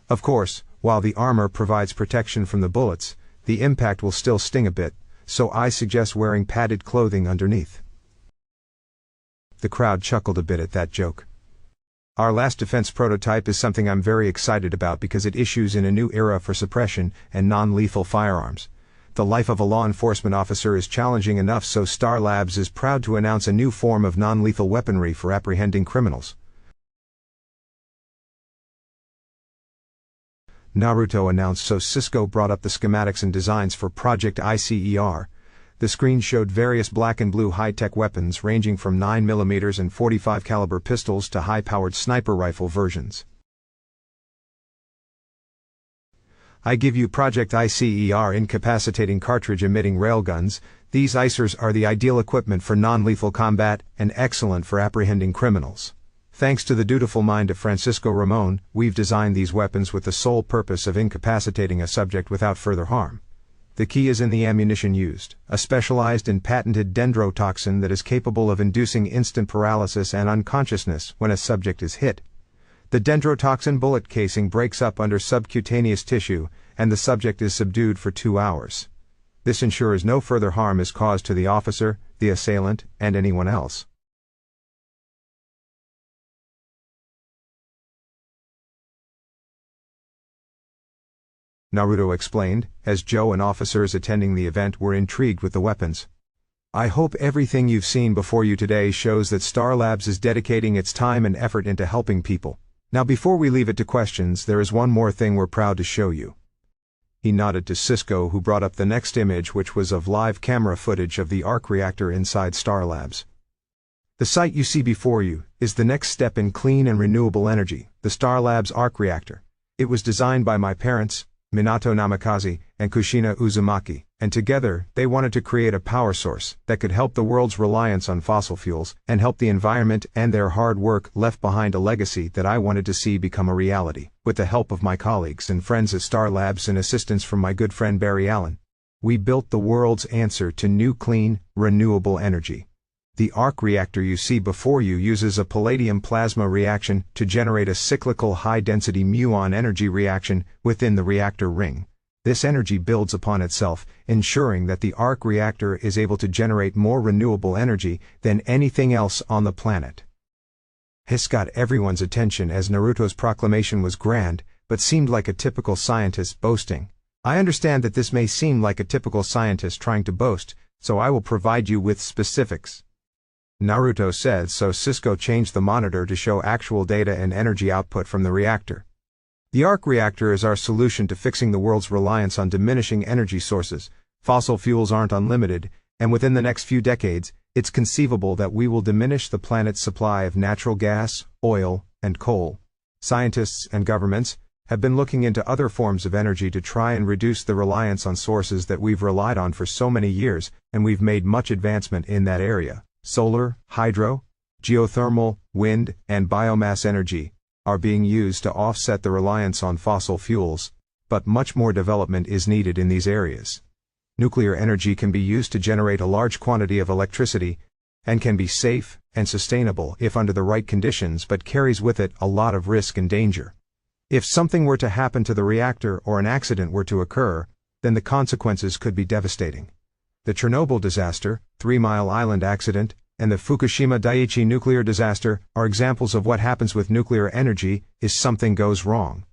Of course, while the armor provides protection from the bullets, the impact will still sting a bit, so I suggest wearing padded clothing underneath. The crowd chuckled a bit at that joke. Our last defense prototype is something I'm very excited about because it issues in a new era for suppression and non-lethal firearms. The life of a law enforcement officer is challenging enough, so Star Labs is proud to announce a new form of non-lethal weaponry for apprehending criminals. Naruto announced, so Cisco brought up the schematics and designs for Project ICER. The screen showed various black and blue high-tech weapons ranging from 9mm and 45 caliber pistols to high-powered sniper rifle versions. I give you Project ICER incapacitating cartridge-emitting railguns. These ICERs are the ideal equipment for non-lethal combat and excellent for apprehending criminals. Thanks to the dutiful mind of Francisco Ramon, we've designed these weapons with the sole purpose of incapacitating a subject without further harm. The key is in the ammunition used, a specialized and patented dendrotoxin that is capable of inducing instant paralysis and unconsciousness when a subject is hit. The dendrotoxin bullet casing breaks up under subcutaneous tissue, and the subject is subdued for 2 hours. This ensures no further harm is caused to the officer, the assailant, and anyone else. Naruto explained, as Joe and officers attending the event were intrigued with the weapons. I hope everything you've seen before you today shows that Star Labs is dedicating its time and effort into helping people. Now, before we leave it to questions, there is one more thing we're proud to show you. He nodded to Cisco, who brought up the next image, which was of live camera footage of the arc reactor inside Star Labs. The site you see before you is the next step in clean and renewable energy, the Star Labs arc reactor. It was designed by my parents, Minato Namikaze and Kushina Uzumaki, and together they wanted to create a power source that could help the world's reliance on fossil fuels and help the environment, and their hard work left behind a legacy that I wanted to see become a reality. With the help of my colleagues and friends at Star Labs and assistance from my good friend Barry Allen, we built the world's answer to new clean, renewable energy. The arc reactor you see before you uses a palladium plasma reaction to generate a cyclical high-density muon energy reaction within the reactor ring. This energy builds upon itself, ensuring that the arc reactor is able to generate more renewable energy than anything else on the planet. This got everyone's attention as Naruto's proclamation was grand, but seemed like a typical scientist boasting. I understand that this may seem like a typical scientist trying to boast, so I will provide you with specifics. Naruto said, so Cisco changed the monitor to show actual data and energy output from the reactor. The arc reactor is our solution to fixing the world's reliance on diminishing energy sources. Fossil fuels aren't unlimited, and within the next few decades, it's conceivable that we will diminish the planet's supply of natural gas, oil, and coal. Scientists and governments have been looking into other forms of energy to try and reduce the reliance on sources that we've relied on for so many years, and we've made much advancement in that area. Solar, hydro, geothermal, wind, and biomass energy are being used to offset the reliance on fossil fuels, but much more development is needed in these areas. Nuclear energy can be used to generate a large quantity of electricity, and can be safe and sustainable if under the right conditions, but carries with it a lot of risk and danger. If something were to happen to the reactor or an accident were to occur, then the consequences could be devastating. The Chernobyl disaster, 3 Mile Island accident, and the Fukushima Daiichi nuclear disaster are examples of what happens with nuclear energy if something goes wrong.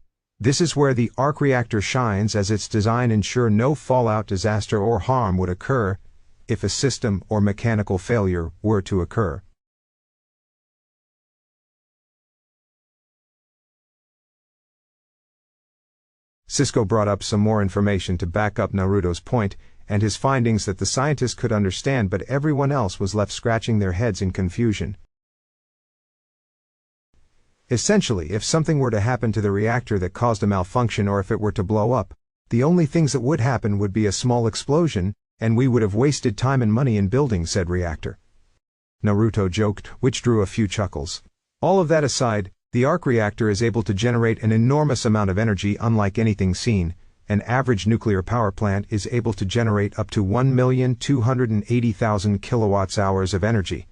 This is where the arc reactor shines, as its design ensures no fallout, disaster, or harm would occur if a system or mechanical failure were to occur. Cisco brought up some more information to back up Naruto's point and his findings that the scientists could understand, but everyone else was left scratching their heads in confusion. Essentially, if something were to happen to the reactor that caused a malfunction, or if it were to blow up, the only things that would happen would be a small explosion, and we would have wasted time and money in building said reactor. Naruto joked, which drew a few chuckles. All of that aside, the arc reactor is able to generate an enormous amount of energy unlike anything seen. An average nuclear power plant is able to generate up to 1,280,000 kilowatts-hours of energy.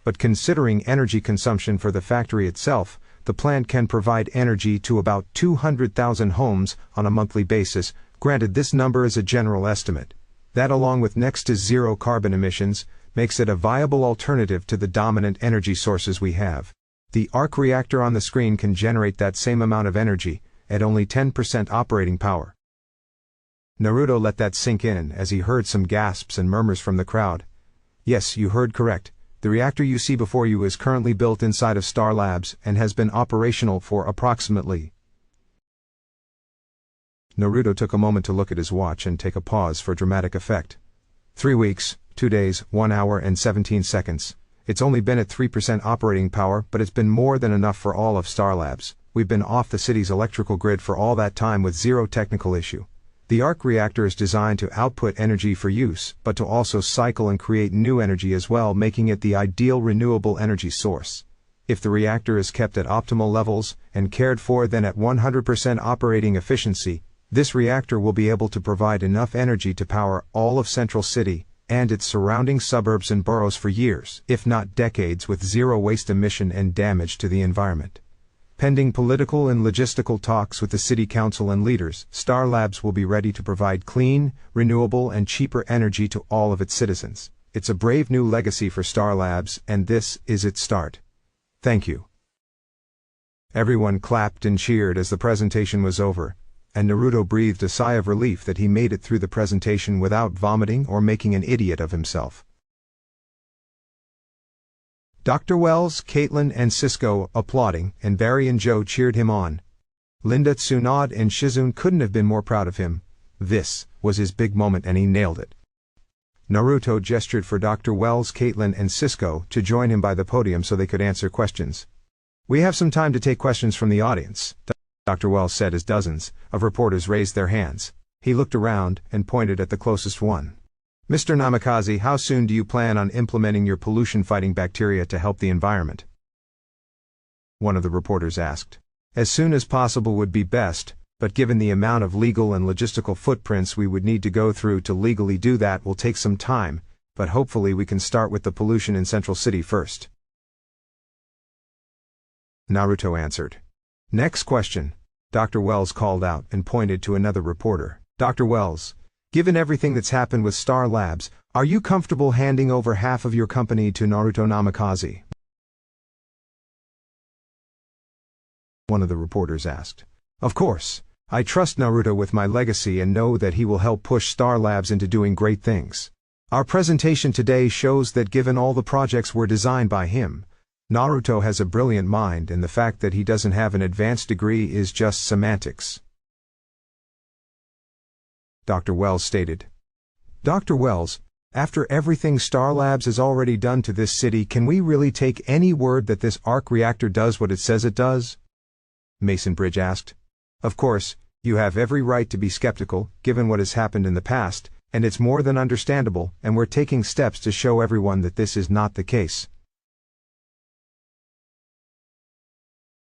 But considering energy consumption for the factory itself, the plant can provide energy to about 200,000 homes on a monthly basis. Granted, this number is a general estimate. That, along with next to zero carbon emissions, makes it a viable alternative to the dominant energy sources we have. The arc reactor on the screen can generate that same amount of energy at only 10% operating power. Naruto let that sink in as he heard some gasps and murmurs from the crowd. Yes, you heard correct. The reactor you see before you is currently built inside of Star Labs and has been operational for approximately. Naruto took a moment to look at his watch and take a pause for dramatic effect. 3 weeks, 2 days, 1 hour and 17 seconds. It's only been at 3% operating power, but it's been more than enough for all of Star Labs. We've been off the city's electrical grid for all that time with zero technical issue. The arc reactor is designed to output energy for use, but to also cycle and create new energy as well, making it the ideal renewable energy source. If the reactor is kept at optimal levels and cared for, then at 100% operating efficiency, this reactor will be able to provide enough energy to power all of Central City and its surrounding suburbs and boroughs for years, if not decades, with zero waste emission and damage to the environment. Pending political and logistical talks with the city council and leaders, Star Labs will be ready to provide clean, renewable, and cheaper energy to all of its citizens. It's a brave new legacy for Star Labs, and this is its start. Thank you. Everyone clapped and cheered as the presentation was over, and Naruto breathed a sigh of relief that he made it through the presentation without vomiting or making an idiot of himself. Dr. Wells, Caitlin, and Cisco applauding, and Barry and Joe cheered him on. Linda, Tsunade, and Shizune couldn't have been more proud of him. This was his big moment and he nailed it. Naruto gestured for Dr. Wells, Caitlin, and Cisco to join him by the podium so they could answer questions. "We have some time to take questions from the audience," Dr. Wells said as dozens of reporters raised their hands. He looked around and pointed at the closest one. "Mr. Namikaze, how soon do you plan on implementing your pollution-fighting bacteria to help the environment?" One of the reporters asked. "As soon as possible would be best, but given the amount of legal and logistical footprints we would need to go through to legally do that will take some time, but hopefully we can start with the pollution in Central City first," Naruto answered. "Next question," Dr. Wells called out and pointed to another reporter. "Dr. Wells, given everything that's happened with Star Labs, are you comfortable handing over half of your company to Naruto Namikaze?" One of the reporters asked. "Of course. I trust Naruto with my legacy and know that he will help push Star Labs into doing great things. Our presentation today shows that given all the projects were designed by him, Naruto has a brilliant mind and the fact that he doesn't have an advanced degree is just semantics," Dr. Wells stated. "Dr. Wells, after everything Star Labs has already done to this city, can we really take any word that this arc reactor does what it says it does?" Mason Bridge asked. "Of course, you have every right to be skeptical, given what has happened in the past, and it's more than understandable, and we're taking steps to show everyone that this is not the case,"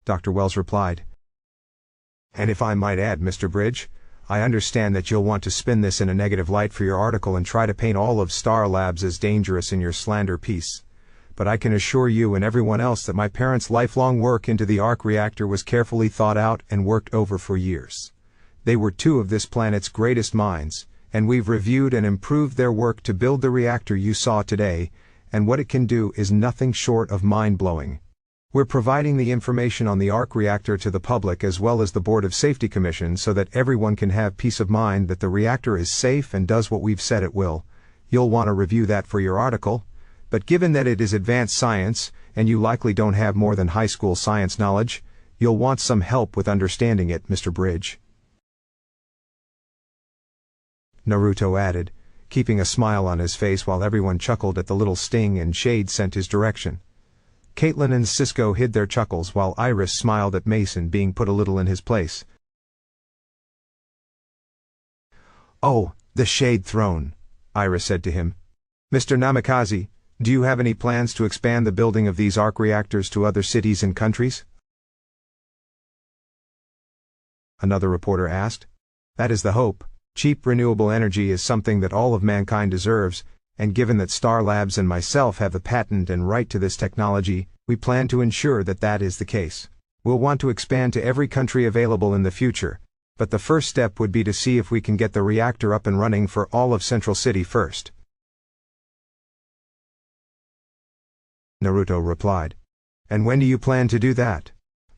Dr. Wells replied. "And if I might add, Mr. Bridge, I understand that you'll want to spin this in a negative light for your article and try to paint all of Star Labs as dangerous in your slander piece. But I can assure you and everyone else that my parents' lifelong work into the arc reactor was carefully thought out and worked over for years. They were two of this planet's greatest minds, and we've reviewed and improved their work to build the reactor you saw today, and what it can do is nothing short of mind-blowing. We're providing the information on the arc reactor to the public as well as the Board of Safety Commission so that everyone can have peace of mind that the reactor is safe and does what we've said it will. You'll want to review that for your article. But given that it is advanced science, and you likely don't have more than high school science knowledge, you'll want some help with understanding it, Mr. Bridge," Naruto added, keeping a smile on his face while everyone chuckled at the little sting and shade sent his direction. Caitlin and Cisco hid their chuckles while Iris smiled at Mason being put a little in his place. "Oh, the shade thrown," Iris said to him. "Mr. Namikaze, do you have any plans to expand the building of these arc reactors to other cities and countries?" Another reporter asked. "That is the hope. Cheap renewable energy is something that all of mankind deserves, and given that Star Labs and myself have the patent and right to this technology, we plan to ensure that that is the case. We'll want to expand to every country available in the future, but the first step would be to see if we can get the reactor up and running for all of Central City first," Naruto replied. "And when do you plan to do that?"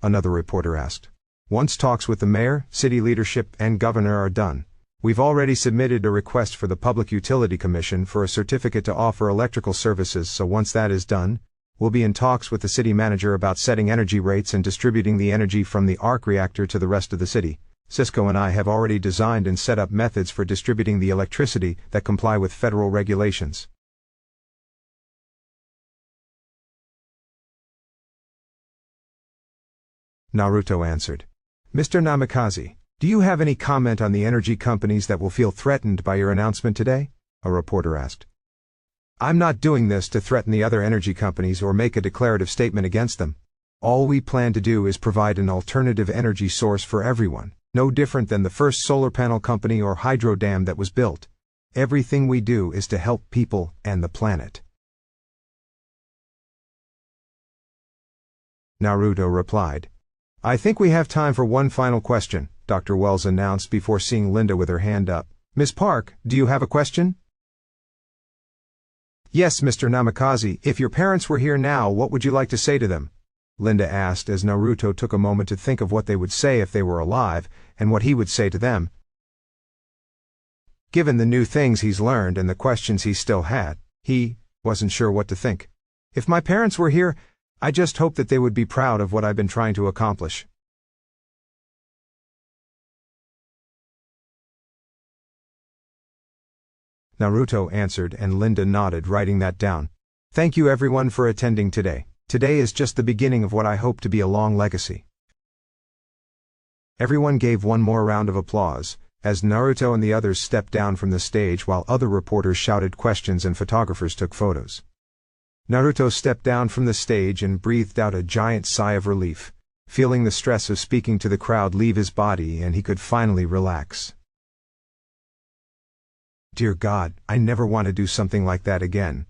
another reporter asked. "Once talks with the mayor, city leadership, and governor are done. We've already submitted a request for the Public Utility Commission for a certificate to offer electrical services, so once that is done, we'll be in talks with the city manager about setting energy rates and distributing the energy from the arc reactor to the rest of the city. Cisco and I have already designed and set up methods for distributing the electricity that comply with federal regulations." Naruto answered. "Mr. Namikaze, do you have any comment on the energy companies that will feel threatened by your announcement today?" a reporter asked. "I'm not doing this to threaten the other energy companies or make a declarative statement against them. All we plan to do is provide an alternative energy source for everyone, no different than the first solar panel company or hydro dam that was built. Everything we do is to help people and the planet," Naruto replied. "I think we have time for one final question," Dr. Wells announced before seeing Linda with her hand up. "Miss Park, do you have a question?" "Yes, Mr. Namikaze, if your parents were here now, what would you like to say to them?" Linda asked as Naruto took a moment to think of what they would say if they were alive, and what he would say to them. Given the new things he's learned and the questions he still had, he wasn't sure what to think. "If my parents were here, I just hope that they would be proud of what I've been trying to accomplish." Naruto answered and Linda nodded, writing that down. Thank you everyone for attending today. Today is just the beginning of what I hope to be a long legacy. Everyone gave one more round of applause, as Naruto and the others stepped down from the stage while other reporters shouted questions and photographers took photos. Naruto stepped down from the stage and breathed out a giant sigh of relief, feeling the stress of speaking to the crowd leave his body, and he could finally relax. Dear God, I never want to do something like that again,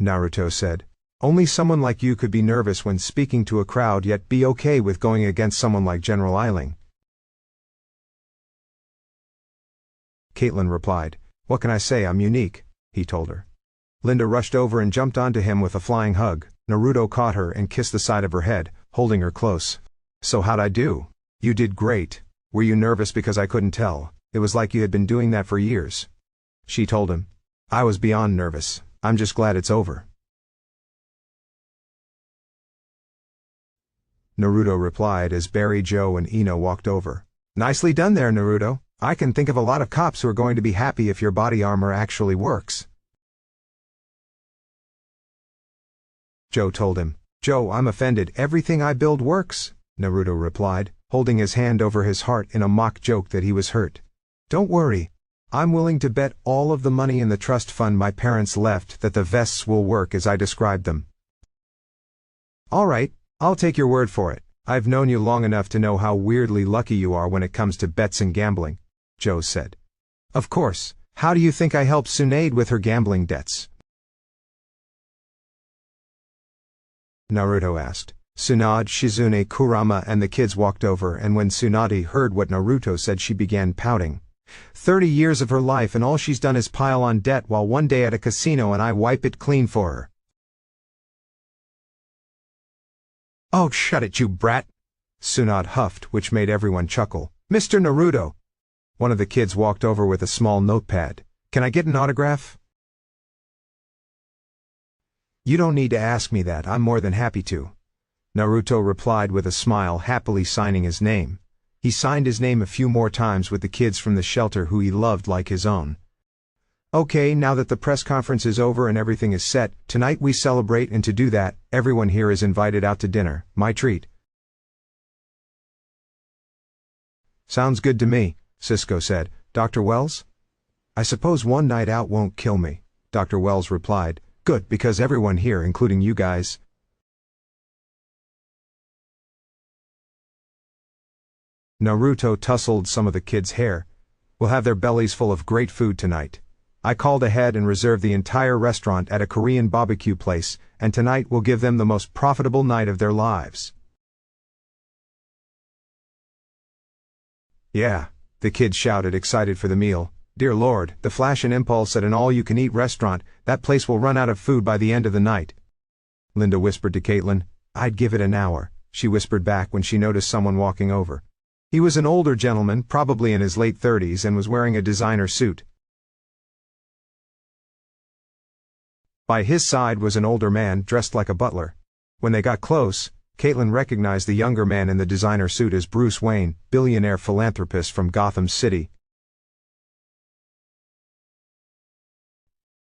Naruto said. Only someone like you could be nervous when speaking to a crowd yet be okay with going against someone like General Eiling. Caitlin replied, What can I say, I'm unique, he told her. Linda rushed over and jumped onto him with a flying hug. Naruto caught her and kissed the side of her head, holding her close. So how'd I do? You did great. Were you nervous because I couldn't tell? It was like you had been doing that for years. She told him. I was beyond nervous. I'm just glad it's over. Naruto replied as Barry, Joe, and Ino walked over. Nicely done there, Naruto. I can think of a lot of cops who are going to be happy if your body armor actually works. Joe told him. Joe, I'm offended. Everything I build works, Naruto replied, holding his hand over his heart in a mock joke that he was hurt. Don't worry. I'm willing to bet all of the money in the trust fund my parents left that the vests will work as I described them. All right, I'll take your word for it. I've known you long enough to know how weirdly lucky you are when it comes to bets and gambling, Joe said. Of course. How do you think I helped Tsunade with her gambling debts? Naruto asked. Tsunade, Shizune, Kurama and the kids walked over, and when Tsunade heard what Naruto said, she began pouting. 30 years of her life and all she's done is pile on debt, while one day at a casino and I wipe it clean for her. Oh, shut it, you brat! Tsunade huffed, which made everyone chuckle. Mr. Naruto! One of the kids walked over with a small notepad. Can I get an autograph? You don't need to ask me that, I'm more than happy to. Naruto replied with a smile, happily signing his name. He signed his name a few more times with the kids from the shelter who he loved like his own. Okay, now that the press conference is over and everything is set, tonight we celebrate, and to do that, everyone here is invited out to dinner, my treat. Sounds good to me, Cisco said. Dr. Wells? I suppose one night out won't kill me, Dr. Wells replied. Good, because everyone here, including you guys. Naruto tousled some of the kids' hair. We'll have their bellies full of great food tonight. I called ahead and reserved the entire restaurant at a Korean barbecue place, and tonight we'll give them the most profitable night of their lives. Yeah, the kids shouted, excited for the meal. Dear Lord, the Flash and Impulse at an all-you-can-eat restaurant, that place will run out of food by the end of the night. Linda whispered to Caitlin. I'd give it an hour, she whispered back when she noticed someone walking over. He was an older gentleman, probably in his late 30s, and was wearing a designer suit. By his side was an older man dressed like a butler. When they got close, Caitlin recognized the younger man in the designer suit as Bruce Wayne, billionaire philanthropist from Gotham City.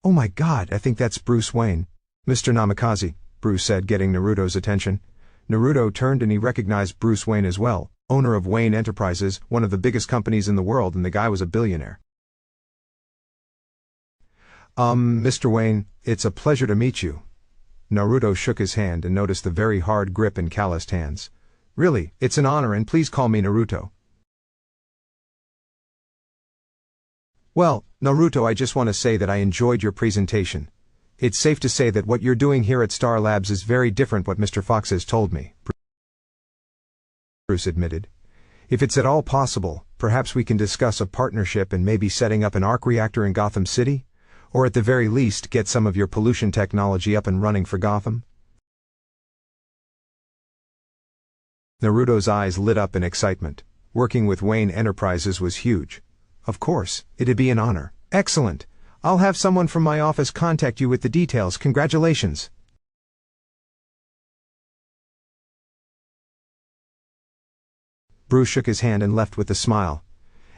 Oh my God, I think that's Bruce Wayne. Mr. Namikaze, Bruce said, getting Naruto's attention. Naruto turned and he recognized Bruce Wayne as well, owner of Wayne Enterprises, one of the biggest companies in the world, and the guy was a billionaire. Mr. Wayne, it's a pleasure to meet you. Naruto shook his hand and noticed the very hard grip and calloused hands. Really, it's an honor, and please call me Naruto. Well, Naruto, I just want to say that I enjoyed your presentation. It's safe to say that what you're doing here at Star Labs is very different what Mr. Fox has told me, Bruce admitted. If it's at all possible, perhaps we can discuss a partnership and maybe setting up an arc reactor in Gotham City? Or at the very least get some of your pollution technology up and running for Gotham? Naruto's eyes lit up in excitement. Working with Wayne Enterprises was huge. Of course, it'd be an honor. Excellent. I'll have someone from my office contact you with the details. Congratulations. Bruce shook his hand and left with a smile.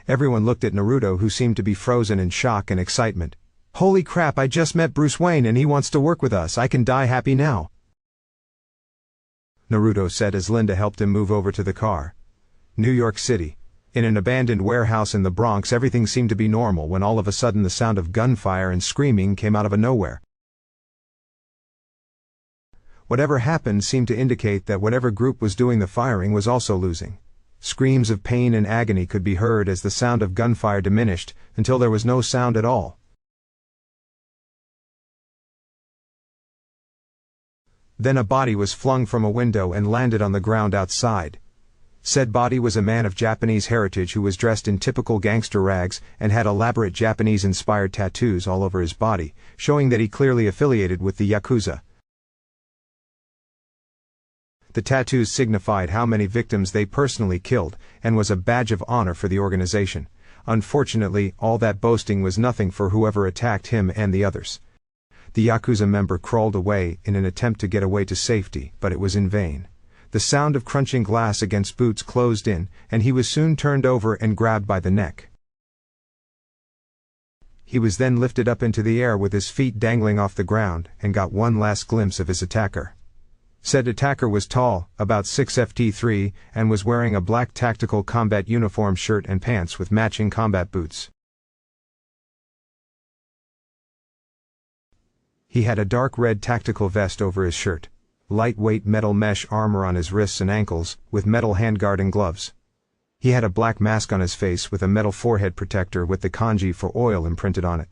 Everyone looked at Naruto, who seemed to be frozen in shock and excitement. Holy crap, I just met Bruce Wayne and he wants to work with us. I can die happy now," Naruto said as Linda helped him move over to the car. New York City. In an abandoned warehouse in the Bronx, everything seemed to be normal when all of a sudden the sound of gunfire and screaming came out of nowhere. Whatever happened seemed to indicate that whatever group was doing the firing was also losing. Screams of pain and agony could be heard as the sound of gunfire diminished until there was no sound at all. Then a body was flung from a window and landed on the ground outside. Said body was a man of Japanese heritage who was dressed in typical gangster rags and had elaborate Japanese-inspired tattoos all over his body, showing that he clearly affiliated with the Yakuza. The tattoos signified how many victims they personally killed, and was a badge of honor for the organization. Unfortunately, all that boasting was nothing for whoever attacked him and the others. The Yakuza member crawled away in an attempt to get away to safety, but it was in vain. The sound of crunching glass against boots closed in, and he was soon turned over and grabbed by the neck. He was then lifted up into the air with his feet dangling off the ground, and got one last glimpse of his attacker. Said attacker was tall, about 6'3", and was wearing a black tactical combat uniform shirt and pants with matching combat boots. He had a dark red tactical vest over his shirt, lightweight metal mesh armor on his wrists and ankles, with metal handguard and gloves. He had a black mask on his face with a metal forehead protector with the kanji for oil imprinted on it.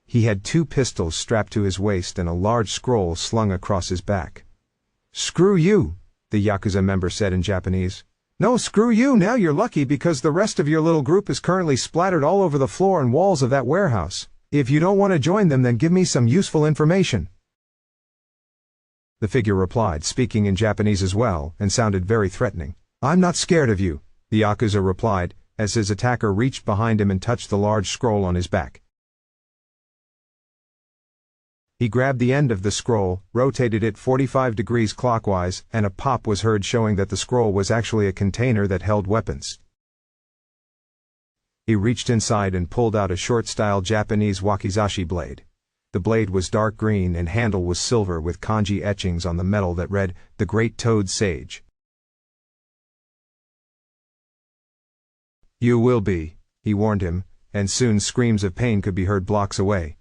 He had 2 pistols strapped to his waist and a large scroll slung across his back. "Screw you," the Yakuza member said in Japanese. "No, screw you, now you're lucky because the rest of your little group is currently splattered all over the floor and walls of that warehouse. If you don't want to join them, then give me some useful information." The figure replied, speaking in Japanese as well, and sounded very threatening. "I'm not scared of you," the Yakuza replied, as his attacker reached behind him and touched the large scroll on his back. He grabbed the end of the scroll, rotated it 45 degrees clockwise, and a pop was heard showing that the scroll was actually a container that held weapons. He reached inside and pulled out a short-style Japanese wakizashi blade. The blade was dark green and handle was silver with kanji etchings on the metal that read, "The Great Toad Sage." "You will be," he warned him, and soon screams of pain could be heard blocks away.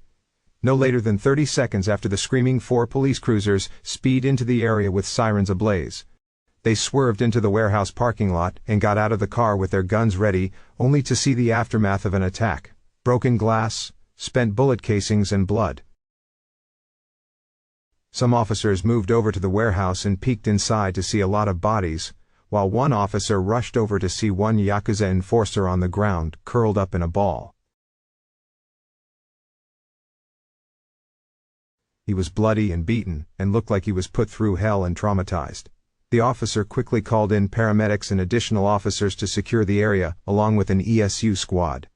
No later than 30 seconds after the screaming 4 police cruisers speed into the area with sirens ablaze. They swerved into the warehouse parking lot and got out of the car with their guns ready, only to see the aftermath of an attack: broken glass, spent bullet casings and blood. Some officers moved over to the warehouse and peeked inside to see a lot of bodies, while one officer rushed over to see one Yakuza enforcer on the ground, curled up in a ball. He was bloody and beaten, and looked like he was put through hell and traumatized. The officer quickly called in paramedics and additional officers to secure the area, along with an ESU squad.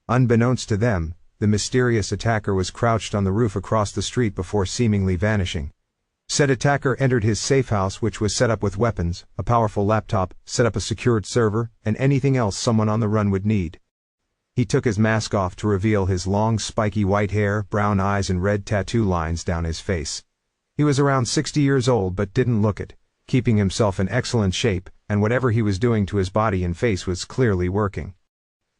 Unbeknownst to them, the mysterious attacker was crouched on the roof across the street before seemingly vanishing. Said attacker entered his safe house, which was set up with weapons, a powerful laptop, set up a secured server, and anything else someone on the run would need. He took his mask off to reveal his long spiky white hair, brown eyes and red tattoo lines down his face. He was around 60 years old but didn't look it, keeping himself in excellent shape, and whatever he was doing to his body and face was clearly working.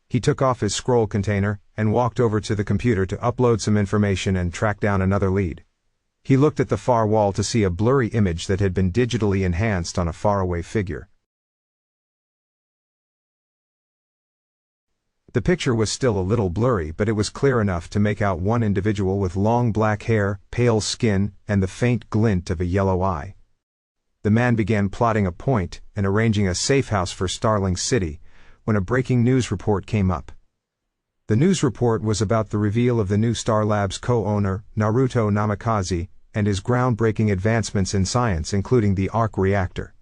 He took off his scroll container and walked over to the computer to upload some information and track down another lead. He looked at the far wall to see a blurry image that had been digitally enhanced on a faraway figure. The picture was still a little blurry, but it was clear enough to make out one individual with long black hair, pale skin, and the faint glint of a yellow eye. The man began plotting a point and arranging a safe house for Starling City when a breaking news report came up. The news report was about the reveal of the new Star Labs co-owner, Naruto Namikaze, and his groundbreaking advancements in science, including the arc reactor.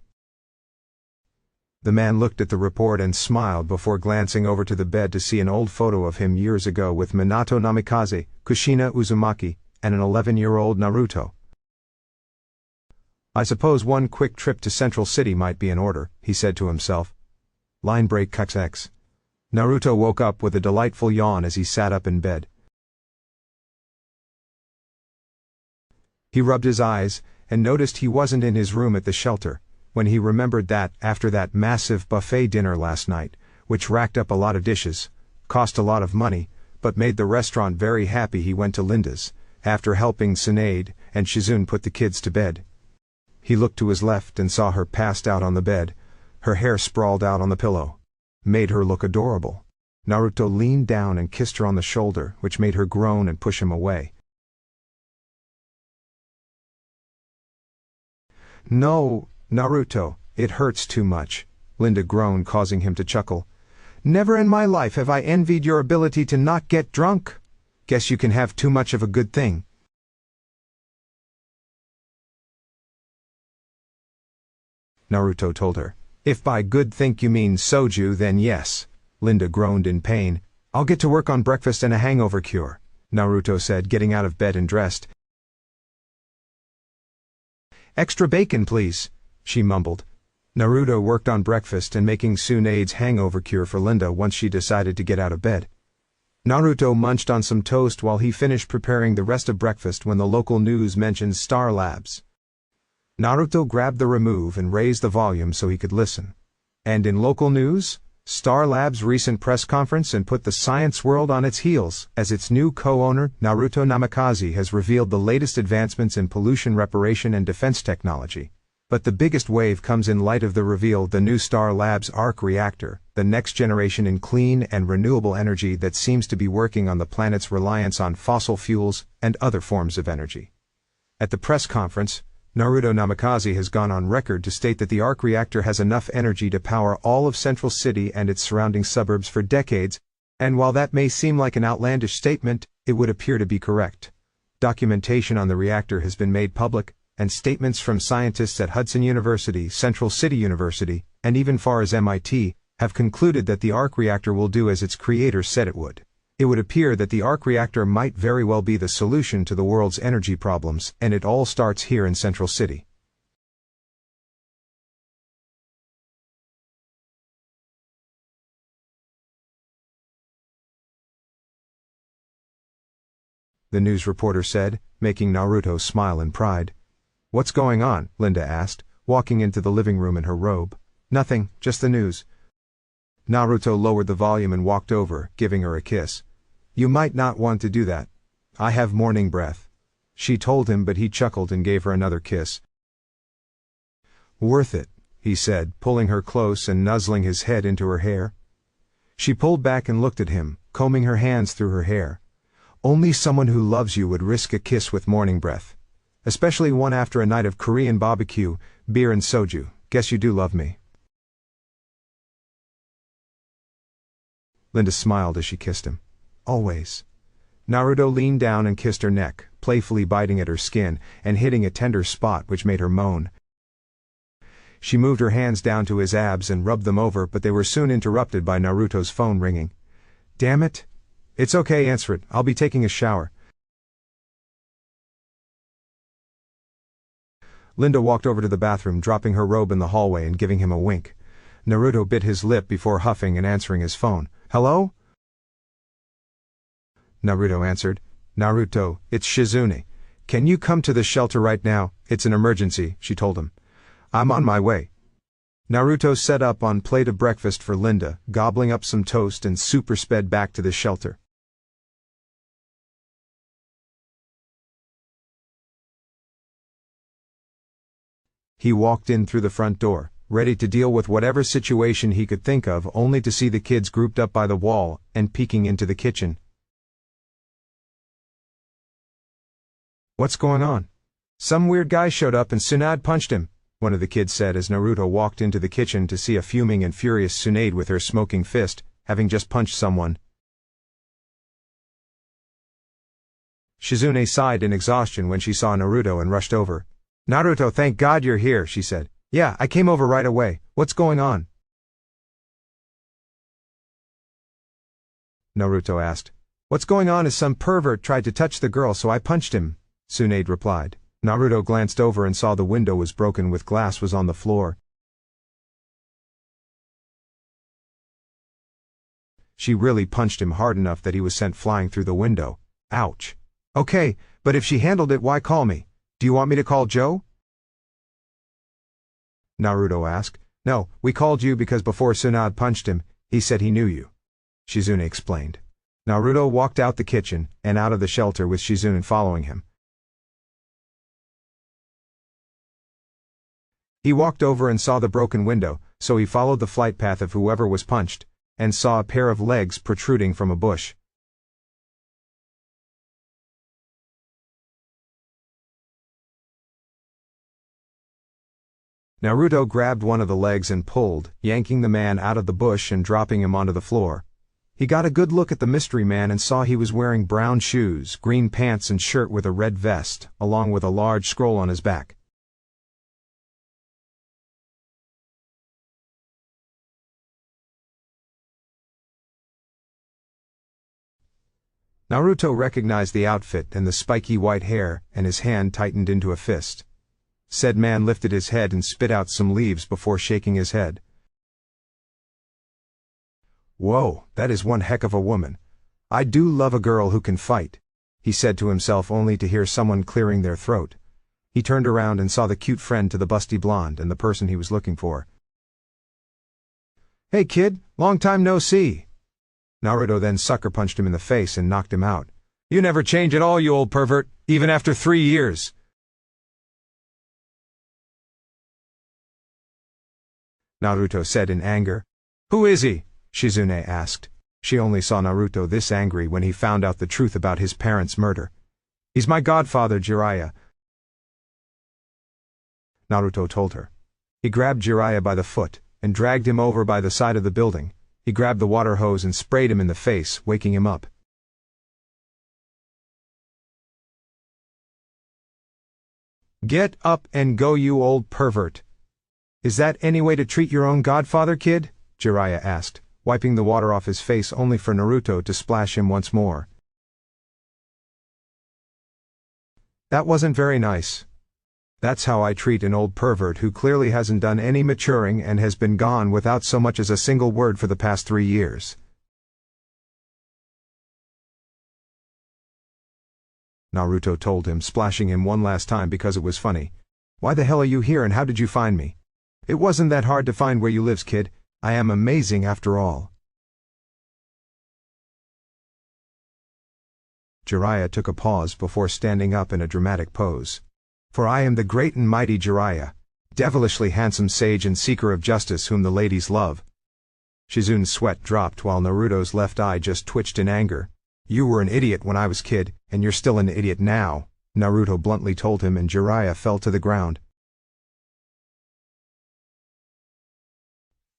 The man looked at the report and smiled before glancing over to the bed to see an old photo of him years ago with Minato Namikaze, Kushina Uzumaki, and an 11-year-old Naruto. "I suppose one quick trip to Central City might be in order," he said to himself. Line break XX. Naruto woke up with a delightful yawn as he sat up in bed. He rubbed his eyes, and noticed he wasn't in his room at the shelter, when he remembered that, after that massive buffet dinner last night, which racked up a lot of dishes, cost a lot of money, but made the restaurant very happy, he went to Linda's, after helping Tsunade and Shizune put the kids to bed. He looked to his left and saw her passed out on the bed, her hair sprawled out on the pillow. Made her look adorable. Naruto leaned down and kissed her on the shoulder, which made her groan and push him away. "No, Naruto, it hurts too much," Linda groaned, causing him to chuckle. "Never in my life have I envied your ability to not get drunk. Guess you can have too much of a good thing." Naruto told her. "If by good think you mean soju, then yes." Linda groaned in pain. "I'll get to work on breakfast and a hangover cure," Naruto said, getting out of bed and dressed. "Extra bacon, please," she mumbled. Naruto worked on breakfast and making Tsunade's hangover cure for Linda once she decided to get out of bed. Naruto munched on some toast while he finished preparing the rest of breakfast when the local news mentioned Star Labs. Naruto grabbed the remove and raised the volume so he could listen. And in local news, Star Labs' recent press conference and put the science world on its heels, as its new co-owner, Naruto Namikaze, has revealed the latest advancements in pollution reparation and defense technology. But the biggest wave comes in light of the reveal the new Star Labs arc reactor, the next generation in clean and renewable energy that seems to be working on the planet's reliance on fossil fuels and other forms of energy. At the press conference, Naruto Namikaze has gone on record to state that the arc reactor has enough energy to power all of Central City and its surrounding suburbs for decades, and while that may seem like an outlandish statement, it would appear to be correct. Documentation on the reactor has been made public, and statements from scientists at Hudson University, Central City University, and even far as MIT, have concluded that the arc reactor will do as its creator said it would. It would appear that the arc reactor might very well be the solution to the world's energy problems, and it all starts here in Central City. The news reporter said, making Naruto smile in pride. "What's going on?" Linda asked, walking into the living room in her robe. "Nothing, just the news." Naruto lowered the volume and walked over, giving her a kiss. "You might not want to do that. I have morning breath," she told him, but he chuckled and gave her another kiss. "Worth it," he said, pulling her close and nuzzling his head into her hair. She pulled back and looked at him, combing her hands through her hair. "Only someone who loves you would risk a kiss with morning breath. Especially one after a night of Korean barbecue, beer and soju. Guess you do love me." Linda smiled as she kissed him. "Always." Naruto leaned down and kissed her neck, playfully biting at her skin and hitting a tender spot which made her moan. She moved her hands down to his abs and rubbed them over, but they were soon interrupted by Naruto's phone ringing. "Damn it." "It's okay, answer it. I'll be taking a shower." Linda walked over to the bathroom, dropping her robe in the hallway and giving him a wink. Naruto bit his lip before huffing and answering his phone. "Hello?" Naruto answered. "Naruto, it's Shizune. Can you come to the shelter right now? It's an emergency," she told him. "I'm on my way." Naruto set up on plate of breakfast for Linda, gobbling up some toast and super sped back to the shelter. He walked in through the front door, ready to deal with whatever situation he could think of, only to see the kids grouped up by the wall and peeking into the kitchen. "What's going on?" "Some weird guy showed up and Tsunade punched him," one of the kids said as Naruto walked into the kitchen to see a fuming and furious Tsunade with her smoking fist, having just punched someone. Shizune sighed in exhaustion when she saw Naruto and rushed over. "Naruto, thank God you're here," she said. "Yeah, I came over right away. What's going on?" Naruto asked. "What's going on is some pervert tried to touch the girl, so I punched him," Tsunade replied. Naruto glanced over and saw the window was broken with glass was on the floor. She really punched him hard enough that he was sent flying through the window. Ouch. Okay, but if she handled it, why call me? Do you want me to call Joe? Naruto asked. No, we called you because before Tsunade punched him, he said he knew you, Shizune explained. Naruto walked out the kitchen and out of the shelter with Shizune following him. He walked over and saw the broken window, so he followed the flight path of whoever was punched, and saw a pair of legs protruding from a bush. Naruto grabbed one of the legs and pulled, yanking the man out of the bush and dropping him onto the floor. He got a good look at the mystery man and saw he was wearing brown shoes, green pants and shirt with a red vest, along with a large scroll on his back. Naruto recognized the outfit and the spiky white hair, and his hand tightened into a fist. Said man lifted his head and spit out some leaves before shaking his head. Whoa, that is one heck of a woman. I do love a girl who can fight, he said to himself only to hear someone clearing their throat. He turned around and saw the cute friend to the busty blonde and the person he was looking for. Hey kid, long time no see. Naruto then sucker punched him in the face and knocked him out. You never change at all, you old pervert, even after 3 years. Naruto said in anger. Who is he? Shizune asked. She only saw Naruto this angry when he found out the truth about his parents' murder. He's my godfather, Jiraiya, Naruto told her. He grabbed Jiraiya by the foot and dragged him over by the side of the building. He grabbed the water hose and sprayed him in the face, waking him up. Get up and go, you old pervert. Is that any way to treat your own godfather, kid? Jiraiya asked, wiping the water off his face only for Naruto to splash him once more. That wasn't very nice. That's how I treat an old pervert who clearly hasn't done any maturing and has been gone without so much as a single word for the past 3 years. Naruto told him, splashing him one last time because it was funny. Why the hell are you here and how did you find me? It wasn't that hard to find where you lives, kid. I am amazing after all. Jiraiya took a pause before standing up in a dramatic pose. For I am the great and mighty Jiraiya, devilishly handsome sage and seeker of justice whom the ladies love. Shizune's sweat dropped while Naruto's left eye just twitched in anger. You were an idiot when I was kid, and you're still an idiot now, Naruto bluntly told him, and Jiraiya fell to the ground.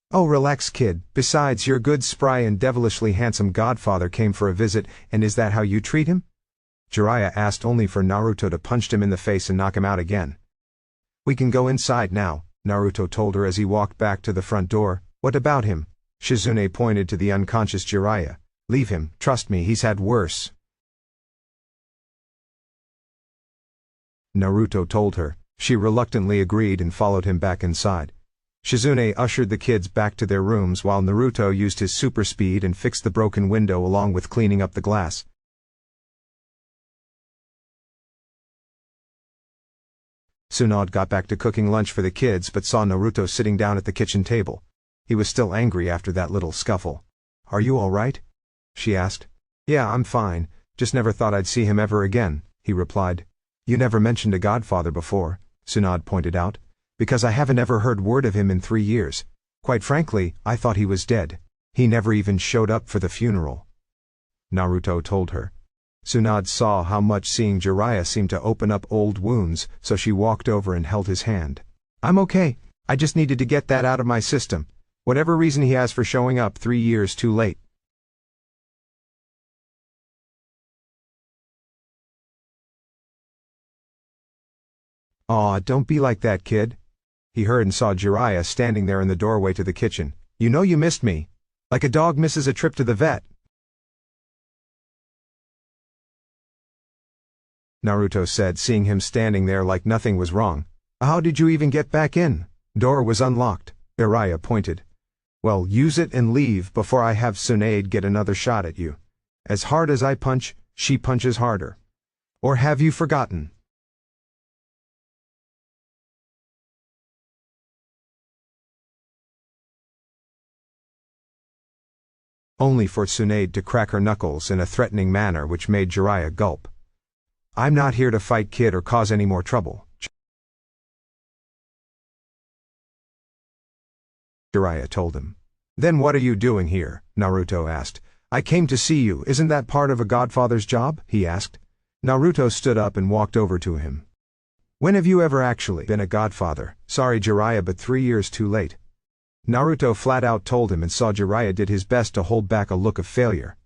Oh, relax, kid. Besides, your good, spry and devilishly handsome godfather came for a visit, and is that how you treat him? Jiraiya asked only for Naruto to punch him in the face and knock him out again. We can go inside now, Naruto told her as he walked back to the front door. What about him? Shizune pointed to the unconscious Jiraiya. Leave him, trust me, he's had worse. Naruto told her. She reluctantly agreed and followed him back inside. Shizune ushered the kids back to their rooms while Naruto used his super speed and fixed the broken window along with cleaning up the glass. Tsunade got back to cooking lunch for the kids but saw Naruto sitting down at the kitchen table. He was still angry after that little scuffle. Are you all right? She asked. Yeah, I'm fine. Just never thought I'd see him ever again, he replied. You never mentioned a godfather before, Tsunade pointed out. Because I haven't ever heard word of him in 3 years. Quite frankly, I thought he was dead. He never even showed up for the funeral. Naruto told her. Tsunade saw how much seeing Jiraiya seemed to open up old wounds, so she walked over and held his hand. I'm okay. I just needed to get that out of my system. Whatever reason he has for showing up 3 years too late. Aw, don't be like that, kid. He heard and saw Jiraiya standing there in the doorway to the kitchen. You know you missed me. Like a dog misses a trip to the vet. Naruto said, seeing him standing there like nothing was wrong. How did you even get back in? Door was unlocked, Jiraiya pointed. Well, use it and leave before I have Tsunade get another shot at you. As hard as I punch, she punches harder. Or have you forgotten? Only for Tsunade to crack her knuckles in a threatening manner which made Jiraiya gulp. I'm not here to fight, kid, or cause any more trouble, Jiraiya told him. Then what are you doing here? Naruto asked. I came to see you. Isn't that part of a godfather's job? He asked. Naruto stood up and walked over to him. When have you ever actually been a godfather? Sorry, Jiraiya, but 3 years too late. Naruto flat out told him and saw Jiraiya did his best to hold back a look of failure.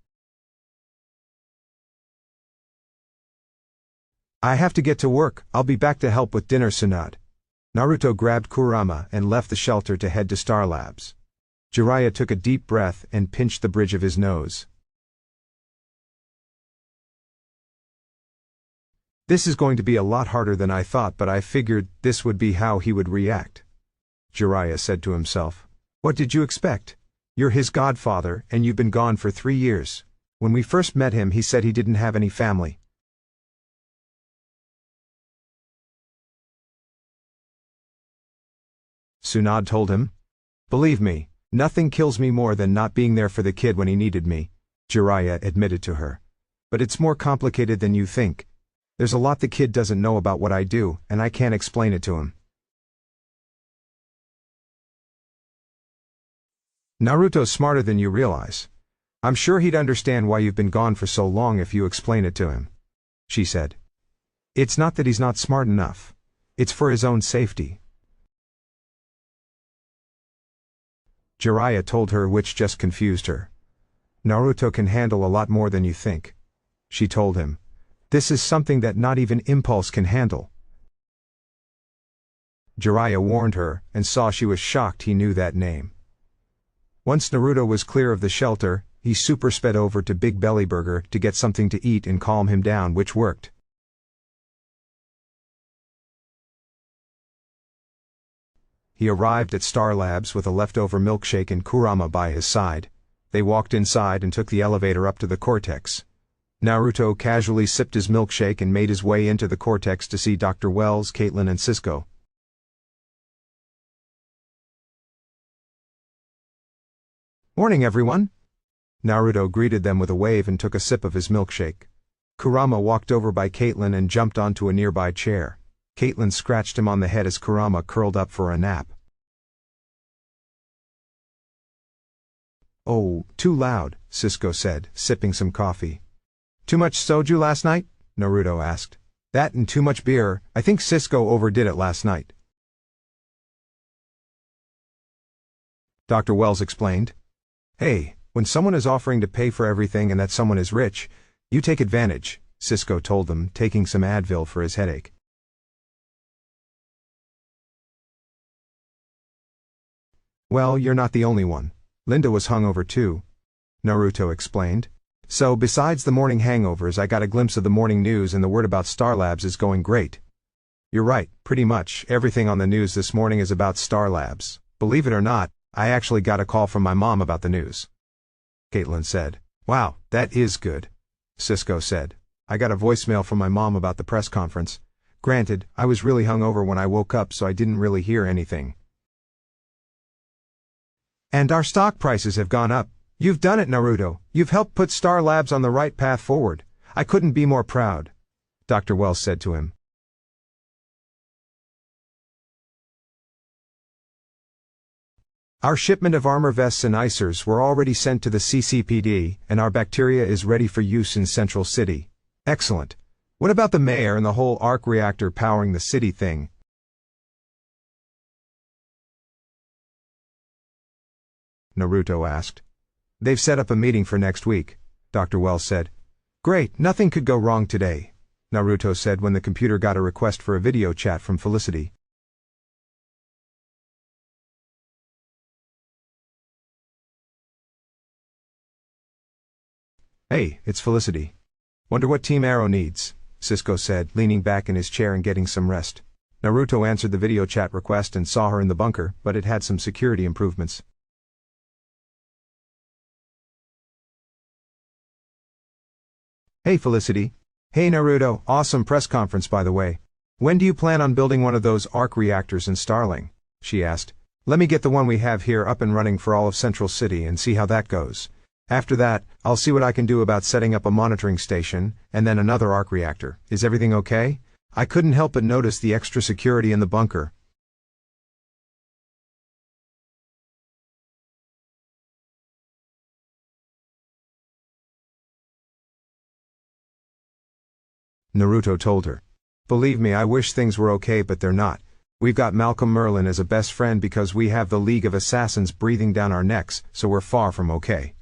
I have to get to work. I'll be back to help with dinner, Tsunade. Naruto grabbed Kurama and left the shelter to head to Star Labs. Jiraiya took a deep breath and pinched the bridge of his nose. This is going to be a lot harder than I thought, but I figured this would be how he would react. Jiraiya said to himself. What did you expect? You're his godfather, and you've been gone for 3 years. When we first met him, he said he didn't have any family. Tsunade told him. Believe me, nothing kills me more than not being there for the kid when he needed me, Jiraiya admitted to her. But it's more complicated than you think. There's a lot the kid doesn't know about what I do, and I can't explain it to him. Naruto's smarter than you realize. I'm sure he'd understand why you've been gone for so long if you explain it to him, she said. It's not that he's not smart enough. It's for his own safety, Jiraiya told her, which just confused her. Naruto can handle a lot more than you think, she told him. This is something that not even Impulse can handle. Jiraiya warned her, and saw she was shocked he knew that name. Once Naruto was clear of the shelter, he super sped over to Big Belly Burger to get something to eat and calm him down, which worked. He arrived at Star Labs with a leftover milkshake and Kurama by his side. They walked inside and took the elevator up to the Cortex. Naruto casually sipped his milkshake and made his way into the Cortex to see Dr. Wells, Caitlin, and Cisco. Morning, everyone. Naruto greeted them with a wave and took a sip of his milkshake. Kurama walked over by Caitlin and jumped onto a nearby chair. Caitlin scratched him on the head as Kurama curled up for a nap. Oh, too loud, Cisco said, sipping some coffee. Too much soju last night? Naruto asked. That and too much beer. I think Cisco overdid it last night, Dr. Wells explained. Hey, when someone is offering to pay for everything and that someone is rich, you take advantage, Cisco told them, taking some Advil for his headache. Well, you're not the only one. Linda was hungover too, Naruto explained. So besides the morning hangovers, I got a glimpse of the morning news and the word about Star Labs is going great. You're right, pretty much everything on the news this morning is about Star Labs. Believe it or not, I actually got a call from my mom about the news, Caitlin said. Wow, that is good, Cisco said. I got a voicemail from my mom about the press conference. Granted, I was really hungover when I woke up, so I didn't really hear anything. And our stock prices have gone up. You've done it, Naruto. You've helped put Star Labs on the right path forward. I couldn't be more proud, Dr. Wells said to him. Our shipment of armor vests and icers were already sent to the CCPD, and our bacteria is ready for use in Central City. Excellent. What about the mayor and the whole arc reactor powering the city thing? Naruto asked. They've set up a meeting for next week, Dr. Wells said. Great, nothing could go wrong today, Naruto said when the computer got a request for a video chat from Felicity. Hey, it's Felicity. Wonder what Team Arrow needs, Cisco said, leaning back in his chair and getting some rest. Naruto answered the video chat request and saw her in the bunker, but it had some security improvements. Hey Felicity. Hey Naruto, awesome press conference by the way. When do you plan on building one of those arc reactors in Starling? She asked. Let me get the one we have here up and running for all of Central City and see how that goes. After that, I'll see what I can do about setting up a monitoring station, and then another arc reactor. Is everything okay? I couldn't help but notice the extra security in the bunker. Naruto told her. Believe me, I wish things were okay, but they're not. We've got Malcolm Merlin as a best friend because we have the League of Assassins breathing down our necks, so we're far from okay.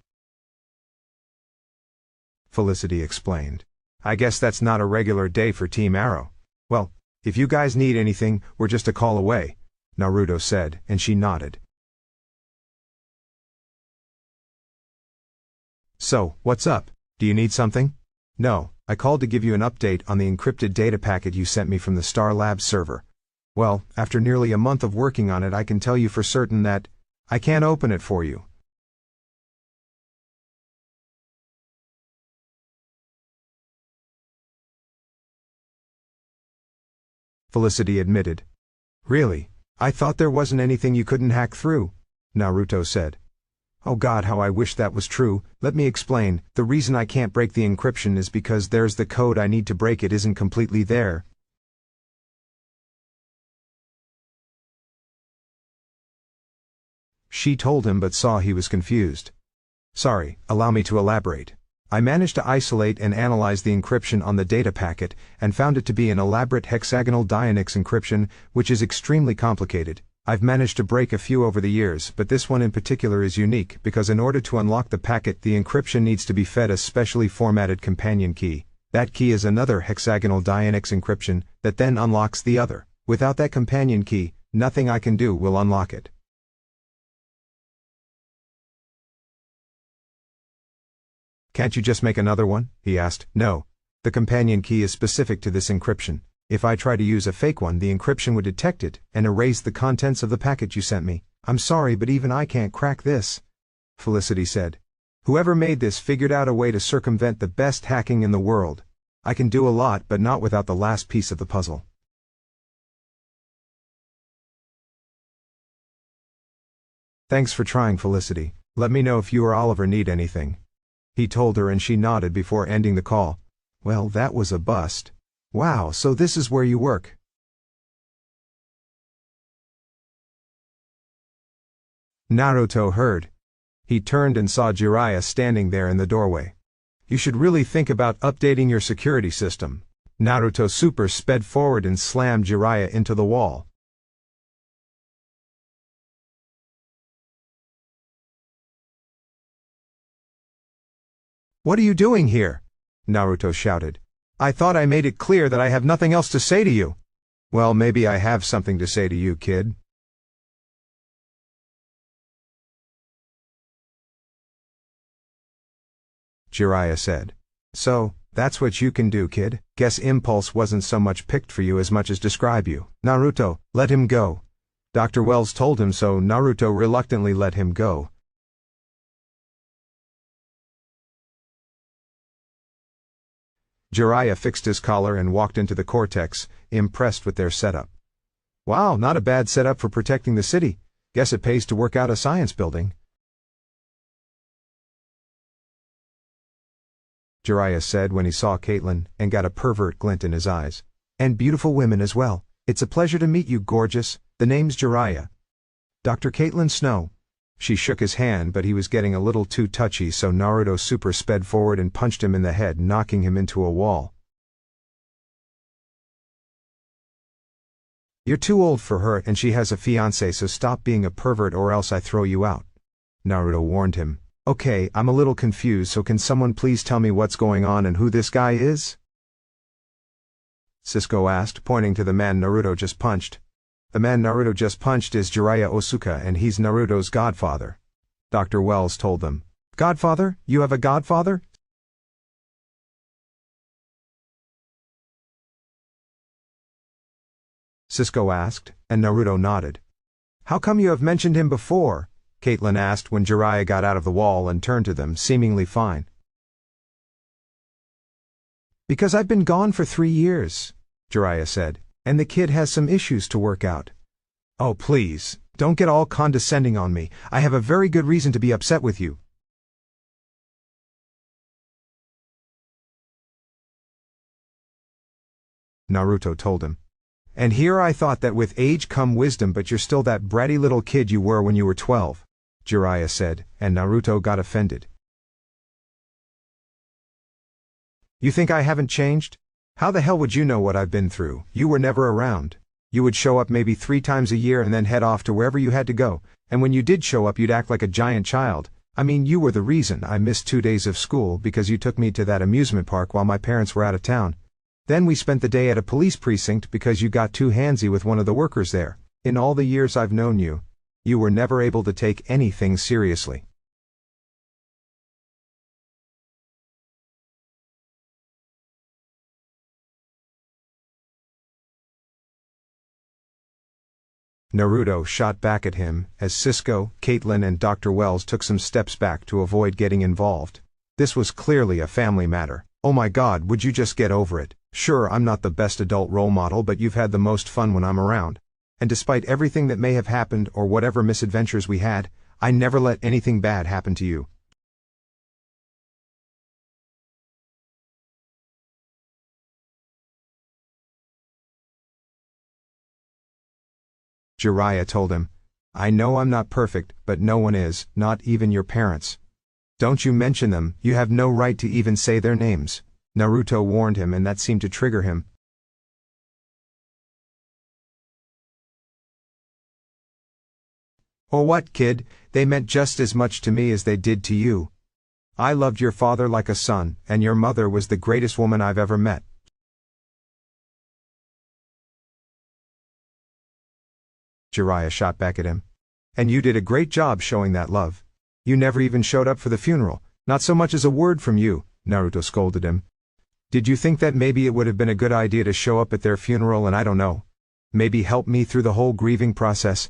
Felicity explained. I guess that's not a regular day for Team Arrow. Well, if you guys need anything, we're just a call away, Naruto said, and she nodded. So, what's up? Do you need something? No, I called to give you an update on the encrypted data packet you sent me from the Star Labs server. Well, after nearly a month of working on it, I can tell you for certain that I can't open it for you. Felicity admitted. Really? I thought there wasn't anything you couldn't hack through, Naruto said. Oh God, how I wish that was true. Let me explain. The reason I can't break the encryption is because there's the code I need to break it isn't completely there. She told him but saw he was confused. Sorry, allow me to elaborate. I managed to isolate and analyze the encryption on the data packet and found it to be an elaborate hexagonal Dionix encryption, which is extremely complicated. I've managed to break a few over the years, but this one in particular is unique because in order to unlock the packet, the encryption needs to be fed a specially formatted companion key. That key is another hexagonal Dionix encryption that then unlocks the other. Without that companion key, nothing I can do will unlock it. Can't you just make another one? He asked. No. The companion key is specific to this encryption. If I try to use a fake one, the encryption would detect it and erase the contents of the packet you sent me. I'm sorry, but even I can't crack this, Felicity said. Whoever made this figured out a way to circumvent the best hacking in the world. I can do a lot, but not without the last piece of the puzzle. Thanks for trying, Felicity. Let me know if you or Oliver need anything, he told her, and she nodded before ending the call. Well, that was a bust. Wow, so this is where you work. Naruto heard. He turned and saw Jiraiya standing there in the doorway. You should really think about updating your security system. Naruto super sped forward and slammed Jiraiya into the wall. What are you doing here? Naruto shouted. I thought I made it clear that I have nothing else to say to you. Well, maybe I have something to say to you, kid. Jiraiya said. So, that's what you can do, kid. Guess impulse wasn't so much picked for you as much as describe you. Naruto, let him go. Dr. Wells told him so. Naruto reluctantly let him go. Jiraiya fixed his collar and walked into the cortex, impressed with their setup. Wow, not a bad setup for protecting the city. Guess it pays to work out a science building. Jiraiya said when he saw Caitlin, and got a pervert glint in his eyes. And beautiful women as well. It's a pleasure to meet you, gorgeous. The name's Jiraiya. Dr. Caitlin Snow. She shook his hand, but he was getting a little too touchy, so Naruto super sped forward and punched him in the head, knocking him into a wall. You're too old for her, and she has a fiancé, so stop being a pervert or else I throw you out, Naruto warned him. Okay, I'm a little confused, so can someone please tell me what's going on and who this guy is? Cisco asked, pointing to the man Naruto just punched. The man Naruto just punched is Jiraiya Osuka, and he's Naruto's godfather. Dr. Wells told them. Godfather? You have a godfather? Cisco asked, and Naruto nodded. How come you have mentioned him before? Caitlin asked when Jiraiya got out of the wall and turned to them, seemingly fine. Because I've been gone for 3 years, Jiraiya said, and the kid has some issues to work out. Oh please, don't get all condescending on me, I have a very good reason to be upset with you. Naruto told him. And here I thought that with age come wisdom, but you're still that bratty little kid you were when you were 12, Jiraiya said, and Naruto got offended. You think I haven't changed? How the hell would you know what I've been through? You were never around. You would show up maybe 3 times a year and then head off to wherever you had to go, and when you did show up you'd act like a giant child. I mean, you were the reason I missed 2 days of school because you took me to that amusement park while my parents were out of town. Then we spent the day at a police precinct because you got too handsy with one of the workers there. In all the years I've known you, you were never able to take anything seriously. Naruto shot back at him as Cisco, Caitlyn and Dr. Wells took some steps back to avoid getting involved. This was clearly a family matter. Oh my god, would you just get over it? Sure, I'm not the best adult role model, but you've had the most fun when I'm around. And despite everything that may have happened or whatever misadventures we had, I never let anything bad happen to you. Jiraiya told him. I know I'm not perfect, but no one is, not even your parents. Don't you mention them, you have no right to even say their names. Naruto warned him, and that seemed to trigger him. Or what, kid? They meant just as much to me as they did to you. I loved your father like a son, and your mother was the greatest woman I've ever met. Jiraiya shot back at him. And you did a great job showing that love. You never even showed up for the funeral, not so much as a word from you, Naruto scolded him. Did you think that maybe it would have been a good idea to show up at their funeral and I don't know, maybe help me through the whole grieving process?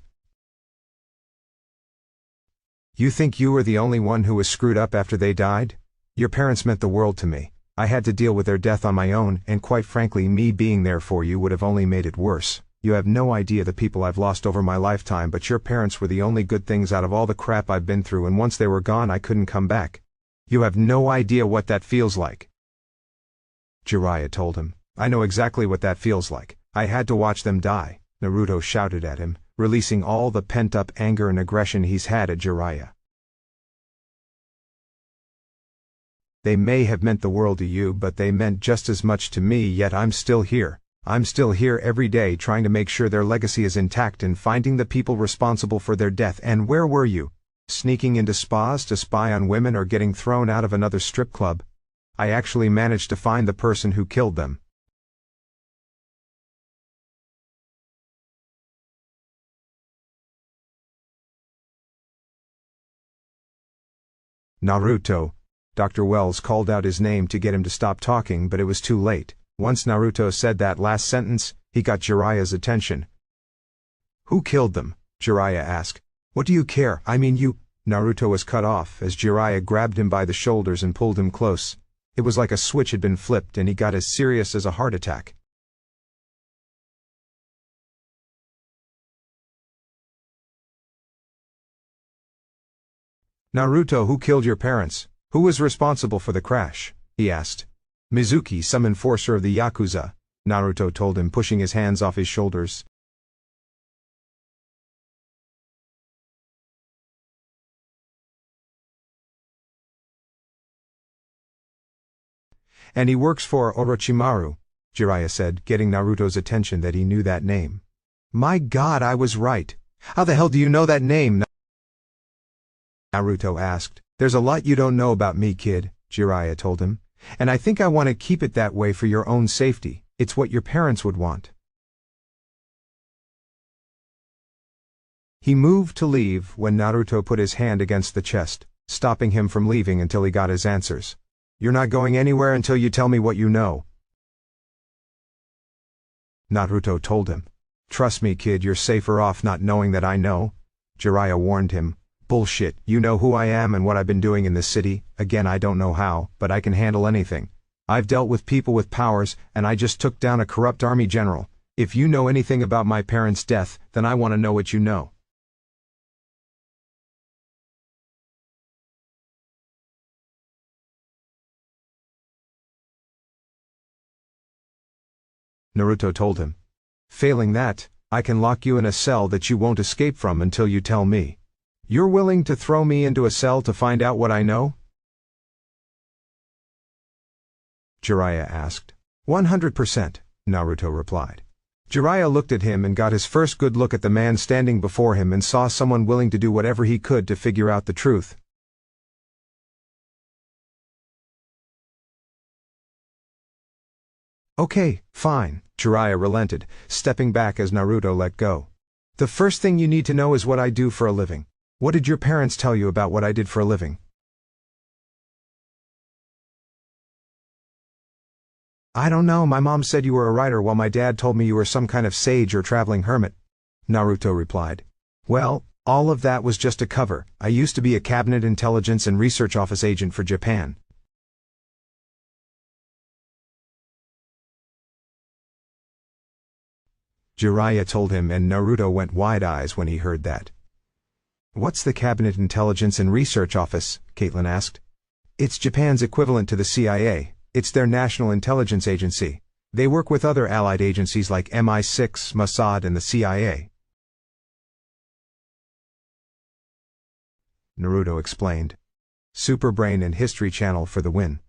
You think you were the only one who was screwed up after they died? Your parents meant the world to me. I had to deal with their death on my own, and quite frankly, me being there for you would have only made it worse. You have no idea the people I've lost over my lifetime, but your parents were the only good things out of all the crap I've been through, and once they were gone I couldn't come back. You have no idea what that feels like. Jiraiya told him. I know exactly what that feels like. I had to watch them die, Naruto shouted at him, releasing all the pent-up anger and aggression he's had at Jiraiya. They may have meant the world to you, but they meant just as much to me, yet I'm still here. I'm still here every day trying to make sure their legacy is intact and finding the people responsible for their death. And where were you? Sneaking into spas to spy on women or getting thrown out of another strip club? I actually managed to find the person who killed them. Naruto. Dr. Wells called out his name to get him to stop talking, but it was too late. Once Naruto said that last sentence, he got Jiraiya's attention. Who killed them? Jiraiya asked. What do you care? I mean you. Naruto was cut off as Jiraiya grabbed him by the shoulders and pulled him close. It was like a switch had been flipped and he got as serious as a heart attack. Naruto, who killed your parents? Who was responsible for the crash? He asked. Mizuki, some enforcer of the Yakuza, Naruto told him, pushing his hands off his shoulders. And he works for Orochimaru, Jiraiya said, getting Naruto's attention that he knew that name. My god, I was right. How the hell do you know that name? Naruto asked. There's a lot you don't know about me, kid, Jiraiya told him. And I think I want to keep it that way for your own safety. It's what your parents would want. He moved to leave when Naruto put his hand against the chest, stopping him from leaving until he got his answers. You're not going anywhere until you tell me what you know, Naruto told him. Trust me, kid, you're safer off not knowing that I know, Jiraiya warned him. Bullshit, you know who I am and what I've been doing in this city. Again, I don't know how, but I can handle anything. I've dealt with people with powers, and I just took down a corrupt army general. If you know anything about my parents' death, then I want to know what you know. Naruto told him. Failing that, I can lock you in a cell that you won't escape from until you tell me. You're willing to throw me into a cell to find out what I know? Jiraiya asked. 100%, Naruto replied. Jiraiya looked at him and got his first good look at the man standing before him and saw someone willing to do whatever he could to figure out the truth. Okay, fine, Jiraiya relented, stepping back as Naruto let go. The first thing you need to know is what I do for a living. What did your parents tell you about what I did for a living? I don't know, my mom said you were a writer while my dad told me you were some kind of sage or traveling hermit, Naruto replied. Well, all of that was just a cover. I used to be a Cabinet Intelligence and Research Office agent for Japan. Jiraiya told him, and Naruto went wide-eyes when he heard that. What's the Cabinet Intelligence and Research Office? Caitlin asked. It's Japan's equivalent to the CIA. It's their national intelligence agency. They work with other allied agencies like MI6, Mossad, and the CIA. Naruto explained. Superbrain and History Channel for the win.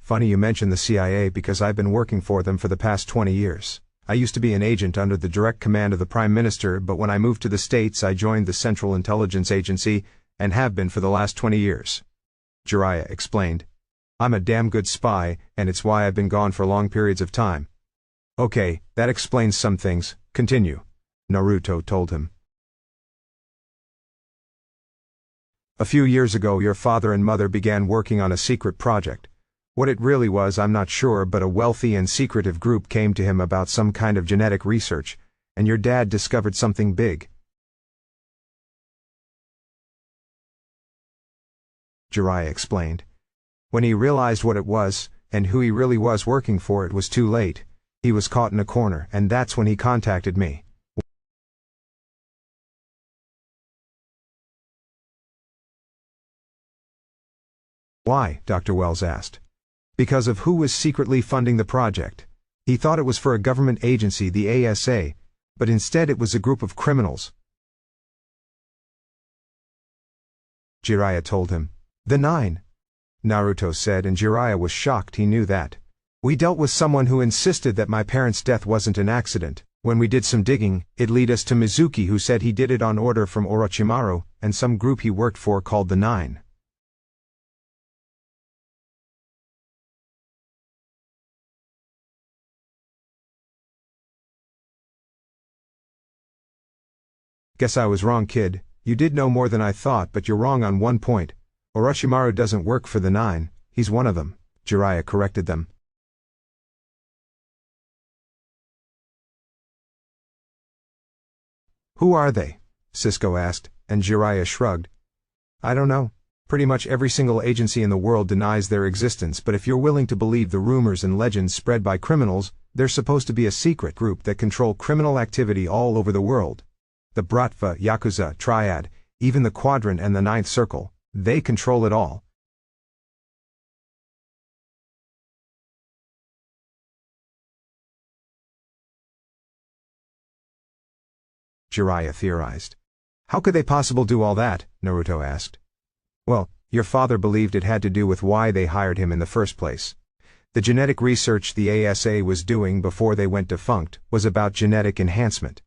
Funny you mention the CIA because I've been working for them for the past 20 years. I used to be an agent under the direct command of the Prime Minister, but when I moved to the States I joined the Central Intelligence Agency and have been for the last 20 years. Jiraiya explained. I'm a damn good spy, and it's why I've been gone for long periods of time. Okay, that explains some things. Continue, Naruto told him. A few years ago your father and mother began working on a secret project. What it really was I'm not sure, but a wealthy and secretive group came to him about some kind of genetic research, and your dad discovered something big. Jiraiya explained. When he realized what it was, and who he really was working for, it was too late. He was caught in a corner, and that's when he contacted me. Why? Dr. Wells asked. Because of who was secretly funding the project. He thought it was for a government agency, the ASA, but instead it was a group of criminals. Jiraiya told him. The Nine, Naruto said, and Jiraiya was shocked. He knew that. We dealt with someone who insisted that my parents' death wasn't an accident. When we did some digging, it led us to Mizuki, who said he did it on order from Orochimaru and some group he worked for called the Nine. Guess I was wrong, kid. You did know more than I thought, but you're wrong on one point. Orochimaru doesn't work for the Nine, he's one of them, Jiraiya corrected them. Who are they? Cisco asked, and Jiraiya shrugged. I don't know. Pretty much every single agency in the world denies their existence, but if you're willing to believe the rumors and legends spread by criminals, they're supposed to be a secret group that control criminal activity all over the world. The Bratva, Yakuza, Triad, even the Quadrant and the Ninth Circle, they control it all. Jiraiya theorized. How could they possibly do all that? Naruto asked. Well, your father believed it had to do with why they hired him in the first place. The genetic research the ASA was doing before they went defunct was about genetic enhancement.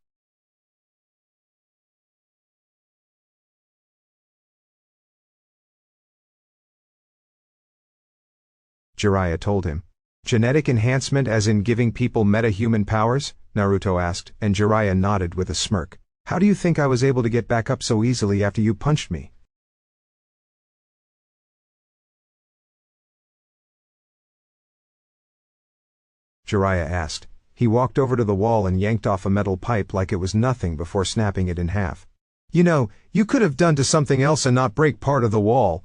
Jiraiya told him. Genetic enhancement as in giving people meta-human powers? Naruto asked, and Jiraiya nodded with a smirk. How do you think I was able to get back up so easily after you punched me? Jiraiya asked. He walked over to the wall and yanked off a metal pipe like it was nothing before snapping it in half. You know, you could have done to something else and not break part of the wall.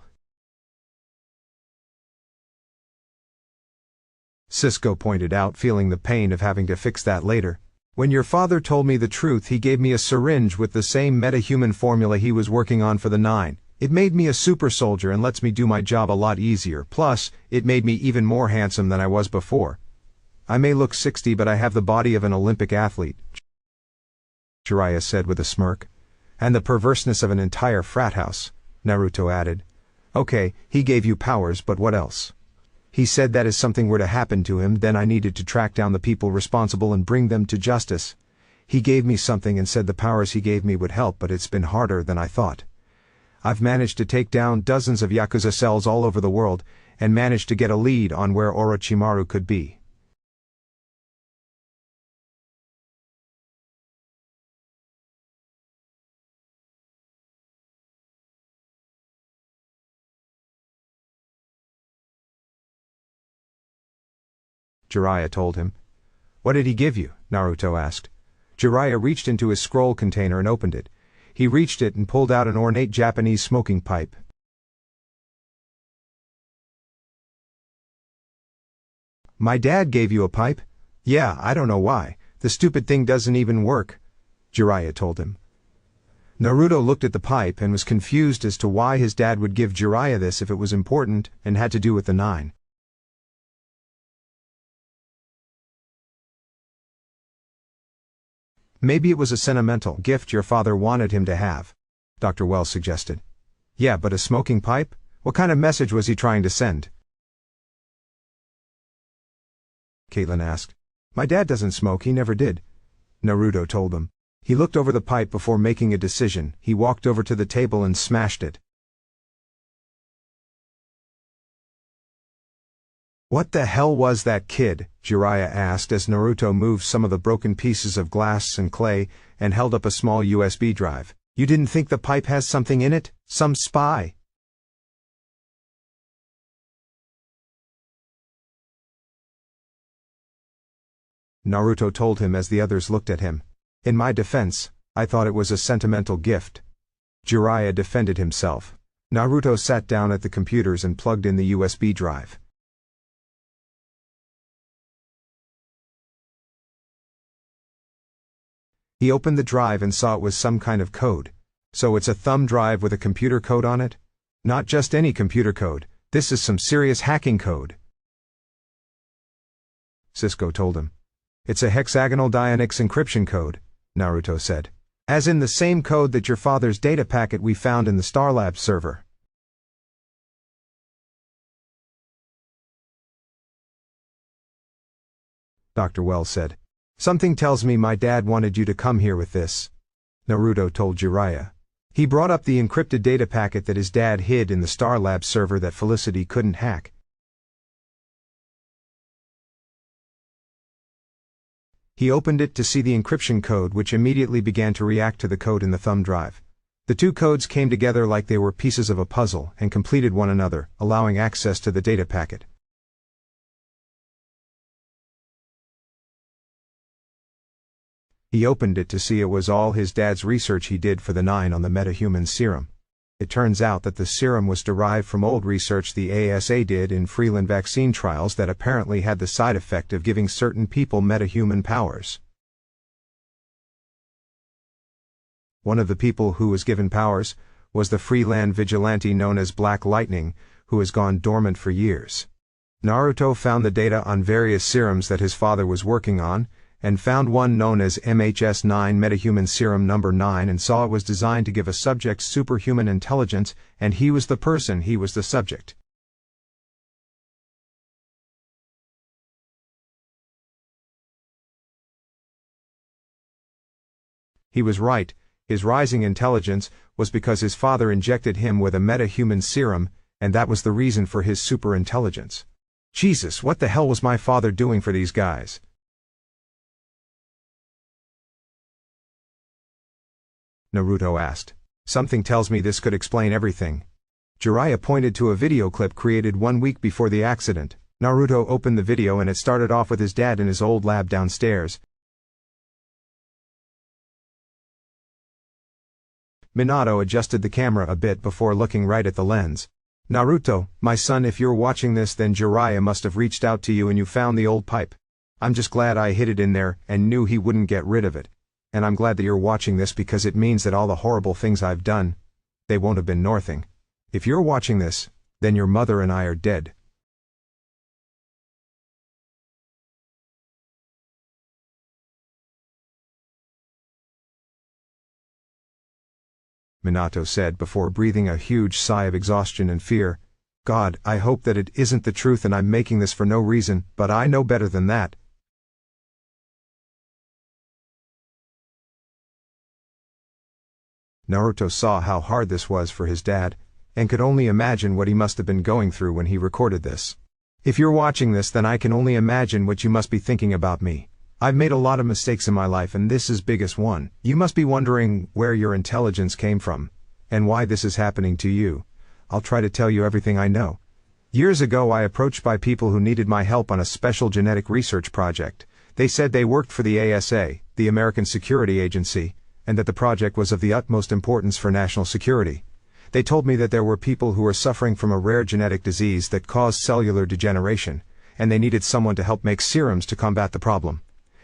Cisco pointed out, feeling the pain of having to fix that later. When your father told me the truth, he gave me a syringe with the same metahuman formula he was working on for the 9. It made me a super soldier and lets me do my job a lot easier, plus, it made me even more handsome than I was before. I may look 60, but I have the body of an Olympic athlete, Jiraiya said with a smirk. And the perverseness of an entire frat house, Naruto added. Okay, he gave you powers, but what else? He said that if something were to happen to him, then I needed to track down the people responsible and bring them to justice. He gave me something and said the powers he gave me would help, but it's been harder than I thought. I've managed to take down dozens of Yakuza cells all over the world, and managed to get a lead on where Orochimaru could be. Jiraiya told him. What did he give you? Naruto asked. Jiraiya reached into his scroll container and opened it. He reached it and pulled out an ornate Japanese smoking pipe. My dad gave you a pipe? Yeah, I don't know why. The stupid thing doesn't even work, Jiraiya told him. Naruto looked at the pipe and was confused as to why his dad would give Jiraiya this if it was important and had to do with the 9. Maybe it was a sentimental gift your father wanted him to have, Dr. Wells suggested. Yeah, but a smoking pipe? What kind of message was he trying to send? Caitlin asked. My dad doesn't smoke, he never did, Naruto told them. He looked over the pipe before making a decision. He walked over to the table and smashed it. What the hell was that, kid? Jiraiya asked as Naruto moved some of the broken pieces of glass and clay and held up a small USB drive. You didn't think the pipe has something in it? Some spy? Naruto told him as the others looked at him. In my defense, I thought it was a sentimental gift. Jiraiya defended himself. Naruto sat down at the computers and plugged in the USB drive. He opened the drive and saw it was some kind of code. So it's a thumb drive with a computer code on it? Not just any computer code, this is some serious hacking code, Cisco told him. It's a hexagonal Dionix encryption code, Naruto said. As in the same code that your father's data packet we found in the Starlab server. Dr. Wells said. Something tells me my dad wanted you to come here with this, Naruto told Jiraiya. He brought up the encrypted data packet that his dad hid in the Starlab server that Felicity couldn't hack. He opened it to see the encryption code, which immediately began to react to the code in the thumb drive. The two codes came together like they were pieces of a puzzle and completed one another, allowing access to the data packet. He opened it to see it was all his dad's research he did for the 9 on the metahuman serum. It turns out that the serum was derived from old research the ASA did in Freeland vaccine trials that apparently had the side effect of giving certain people metahuman powers. One of the people who was given powers was the Freeland vigilante known as Black Lightning, who has gone dormant for years. Naruto found the data on various serums that his father was working on, and found one known as MHS-9 Metahuman Serum Number 9 and saw it was designed to give a subject superhuman intelligence, and he was the person, he was the subject. He was right, his rising intelligence was because his father injected him with a metahuman serum, and that was the reason for his superintelligence. Jesus, what the hell was my father doing for these guys? Naruto asked. Something tells me this could explain everything. Jiraiya pointed to a video clip created 1 week before the accident. Naruto opened the video and it started off with his dad in his old lab downstairs. Minato adjusted the camera a bit before looking right at the lens. Naruto, my son, if you're watching this, then Jiraiya must have reached out to you and you found the old pipe. I'm just glad I hid it in there and knew he wouldn't get rid of it. And I'm glad that you're watching this because it means that all the horrible things I've done, they won't have been nothing. If you're watching this, then your mother and I are dead. Minato said before breathing a huge sigh of exhaustion and fear. God, I hope that it isn't the truth and I'm making this for no reason, but I know better than that. Naruto saw how hard this was for his dad, and could only imagine what he must have been going through when he recorded this. If you're watching this, then I can only imagine what you must be thinking about me. I've made a lot of mistakes in my life and this is biggest one. You must be wondering where your intelligence came from, and why this is happening to you. I'll try to tell you everything I know. Years ago I approached by people who needed my help on a special genetic research project. They said they worked for the ASA, the American Security Agency, and that the project was of the utmost importance for national security. They told me that there were people who were suffering from a rare genetic disease that caused cellular degeneration, and they needed someone to help make serums to combat the problem.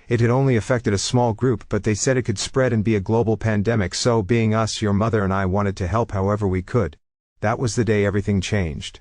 It had only affected a small group, but they said it could spread and be a global pandemic, so being us, your mother and I wanted to help however we could. That was the day everything changed.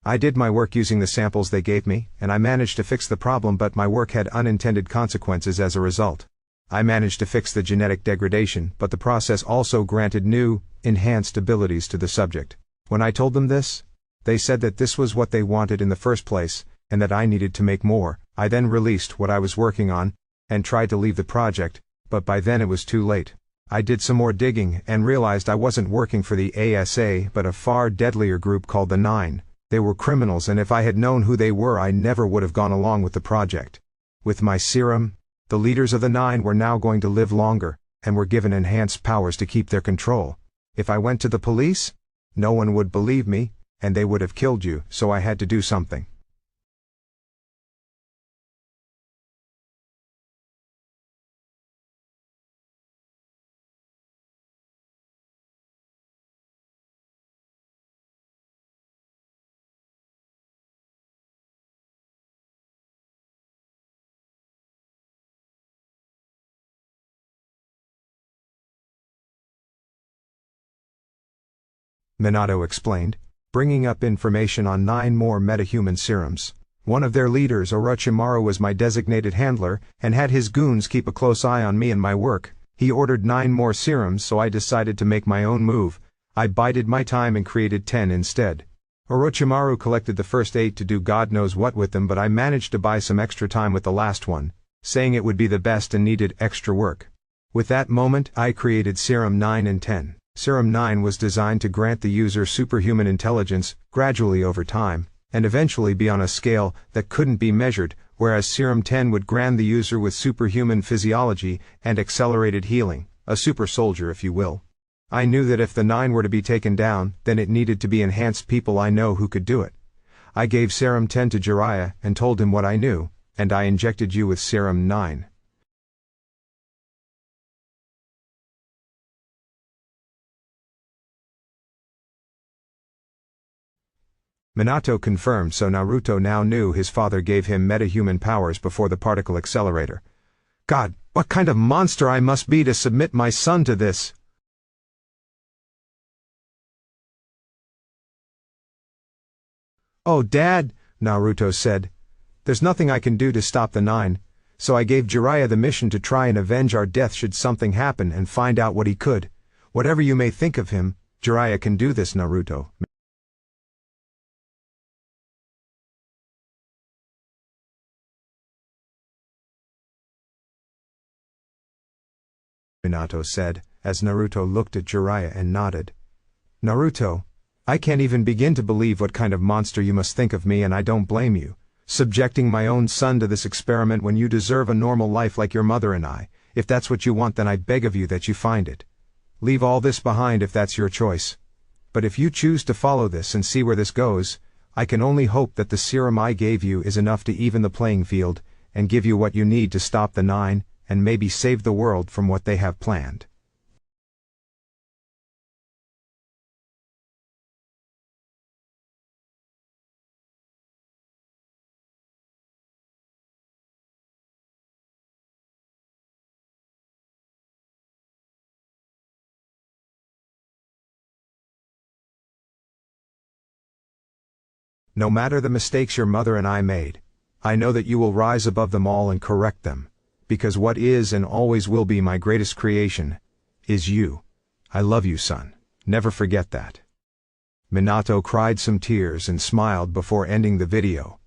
I did my work using the samples they gave me, and I managed to fix the problem, but my work had unintended consequences as a result. I managed to fix the genetic degradation, but the process also granted new, enhanced abilities to the subject. When I told them this, they said that this was what they wanted in the first place, and that I needed to make more. I then released what I was working on, and tried to leave the project, but by then it was too late. I did some more digging, and realized I wasn't working for the ASA but a far deadlier group called the Nine. They were criminals, and if I had known who they were, I never would have gone along with the project. With my serum, the leaders of the Nine were now going to live longer, and were given enhanced powers to keep their control. If I went to the police, no one would believe me, and they would have killed you, so I had to do something. Minato explained, bringing up information on 9 more metahuman serums. One of their leaders, Orochimaru, was my designated handler, and had his goons keep a close eye on me and my work. He ordered 9 more serums, so I decided to make my own move. I bided my time and created 10 instead. Orochimaru collected the first 8 to do God knows what with them, but I managed to buy some extra time with the last one, saying it would be the best and needed extra work. With that moment, I created Serum 9 and 10. Serum 9 was designed to grant the user superhuman intelligence, gradually over time, and eventually be on a scale that couldn't be measured, whereas Serum 10 would grant the user with superhuman physiology and accelerated healing, a super soldier if you will. I knew that if the 9 were to be taken down, then it needed to be enhanced people I know who could do it. I gave Serum 10 to Jiraiya and told him what I knew, and I injected you with Serum 9. Minato confirmed, so Naruto now knew his father gave him metahuman powers before the particle accelerator. God, what kind of monster I must be to submit my son to this! Oh Dad, Naruto said. There's nothing I can do to stop the 9, so I gave Jiraiya the mission to try and avenge our death should something happen and find out what he could. Whatever you may think of him, Jiraiya can do this, Naruto. Minato said, as Naruto looked at Jiraiya and nodded. Naruto, I can't even begin to believe what kind of monster you must think of me, and I don't blame you. Subjecting my own son to this experiment when you deserve a normal life like your mother and I. If that's what you want, then I beg of you that you find it. Leave all this behind if that's your choice. But if you choose to follow this and see where this goes, I can only hope that the serum I gave you is enough to even the playing field, and give you what you need to stop the 9, and maybe save the world from what they have planned. No matter the mistakes your mother and I made, I know that you will rise above them all and correct them, because what is and always will be my greatest creation is you. I love you, son. Never forget that. Minato cried some tears and smiled before ending the video.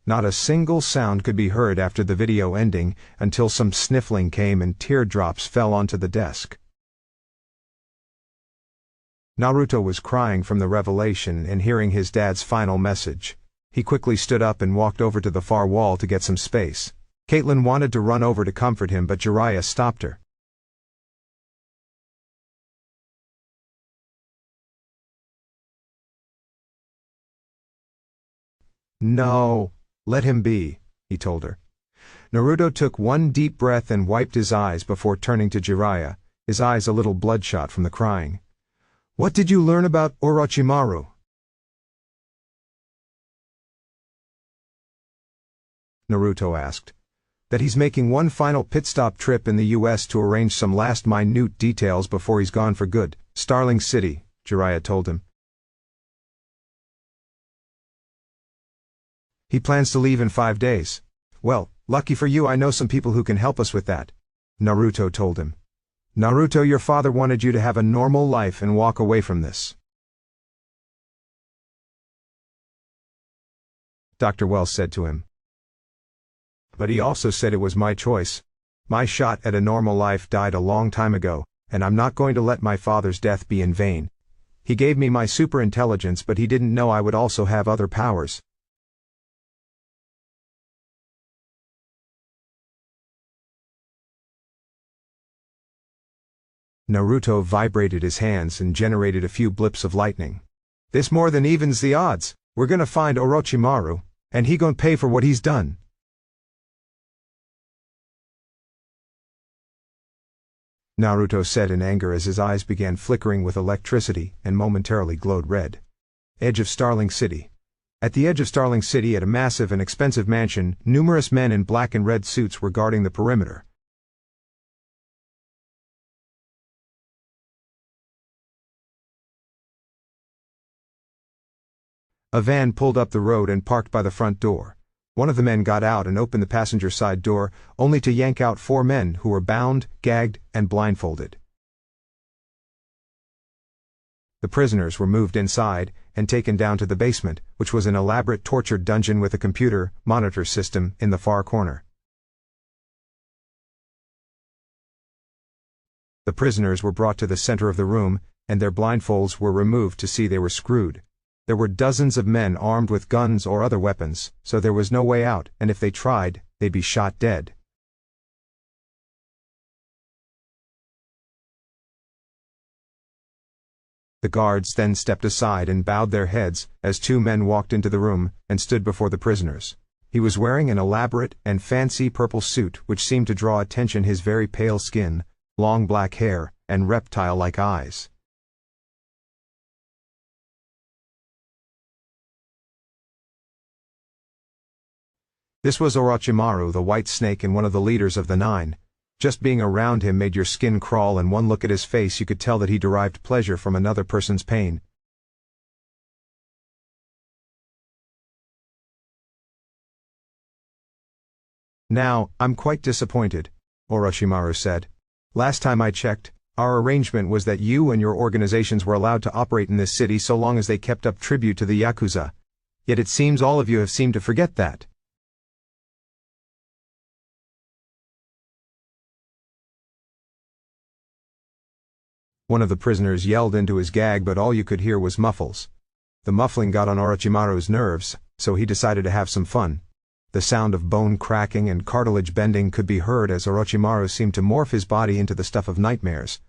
Not a single sound could be heard after the video ending until some sniffling came and teardrops fell onto the desk. Naruto was crying from the revelation and hearing his dad's final message. He quickly stood up and walked over to the far wall to get some space. Caitlin wanted to run over to comfort him, but Jiraiya stopped her. No, let him be, he told her. Naruto took one deep breath and wiped his eyes before turning to Jiraiya, his eyes a little bloodshot from the crying. What did you learn about Orochimaru? Naruto asked. That he's making one final pit stop trip in the US to arrange some last minute details before he's gone for good. Starling City, Jiraiya told him. He plans to leave in 5 days. Well, lucky for you, I know some people who can help us with that, Naruto told him. Naruto, your father wanted you to have a normal life and walk away from this. Dr. Wells said to him. But he also said it was my choice. My shot at a normal life died a long time ago, and I'm not going to let my father's death be in vain. He gave me my super intelligence, but he didn't know I would also have other powers. Naruto vibrated his hands and generated a few blips of lightning. This more than evens the odds. We're gonna find Orochimaru, and he gonna pay for what he's done. Naruto said in anger as his eyes began flickering with electricity and momentarily glowed red. Edge of Starling City. At the edge of Starling City, at a massive and expensive mansion, numerous men in black and red suits were guarding the perimeter. A van pulled up the road and parked by the front door. One of the men got out and opened the passenger side door, only to yank out 4 men who were bound, gagged, and blindfolded. The prisoners were moved inside and taken down to the basement, which was an elaborate torture dungeon with a computer monitor system in the far corner. The prisoners were brought to the center of the room, and their blindfolds were removed to see they were screwed. There were dozens of men armed with guns or other weapons, so there was no way out, and if they tried, they'd be shot dead. The guards then stepped aside and bowed their heads as 2 men walked into the room and stood before the prisoners. He was wearing an elaborate and fancy purple suit which seemed to draw attention, his very pale skin, long black hair, and reptile-like eyes. This was Orochimaru, the white snake and one of the leaders of the 9. Just being around him made your skin crawl, and one look at his face you could tell that he derived pleasure from another person's pain. Now, I'm quite disappointed, Orochimaru said. Last time I checked, our arrangement was that you and your organizations were allowed to operate in this city so long as they kept up tribute to the Yakuza. Yet it seems all of you have seemed to forget that. One of the prisoners yelled into his gag, but all you could hear was muffles. The muffling got on Orochimaru's nerves, so he decided to have some fun. The sound of bone cracking and cartilage bending could be heard as Orochimaru seemed to morph his body into the stuff of nightmares.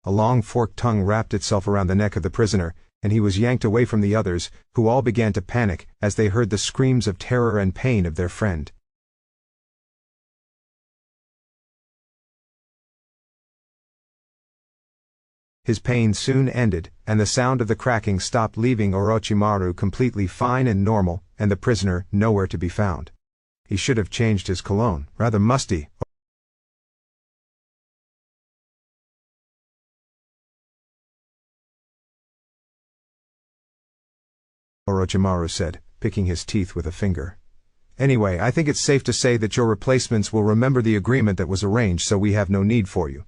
A long forked tongue wrapped itself around the neck of the prisoner, and he was yanked away from the others, who all began to panic as they heard the screams of terror and pain of their friend. His pain soon ended, and the sound of the cracking stopped, leaving Orochimaru completely fine and normal, and the prisoner nowhere to be found. He should have changed his cologne, rather musty. Orochimaru said, picking his teeth with a finger. Anyway, I think it's safe to say that your replacements will remember the agreement that was arranged, so we have no need for you.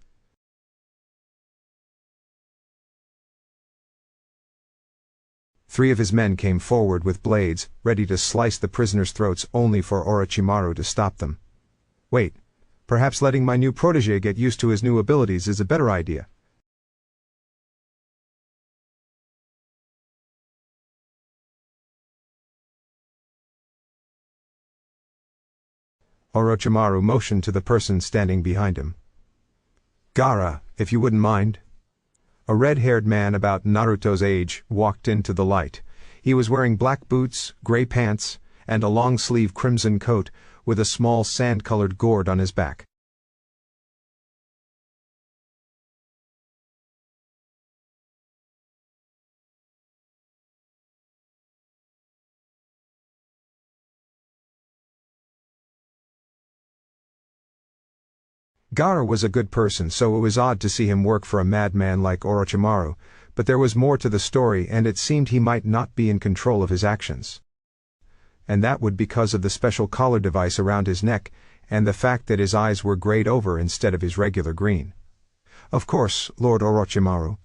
Three of his men came forward with blades, ready to slice the prisoners' throats, only for Orochimaru to stop them. Wait, perhaps letting my new protege get used to his new abilities is a better idea. Orochimaru motioned to the person standing behind him. Gaara, if you wouldn't mind. A red-haired man about Naruto's age walked into the light. He was wearing black boots, gray pants, and a long-sleeve crimson coat with a small sand-colored gourd on his back. Gaara was a good person, so it was odd to see him work for a madman like Orochimaru, but there was more to the story, and it seemed he might not be in control of his actions. And that would be because of the special collar device around his neck, and the fact that his eyes were grayed over instead of his regular green. Of course, Lord Orochimaru.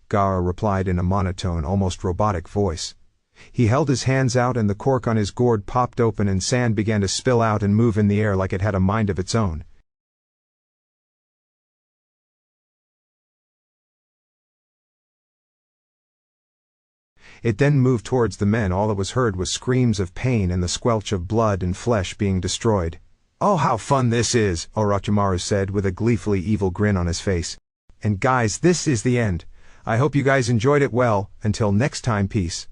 Gaara replied in a monotone, almost robotic voice. He held his hands out and the cork on his gourd popped open and sand began to spill out and move in the air like it had a mind of its own. It then moved towards the men. All that was heard was screams of pain and the squelch of blood and flesh being destroyed. "Oh, how fun this is," Orochimaru said with a gleefully evil grin on his face. "And guys, this is the end. I hope you guys enjoyed it. Well, until next time, peace."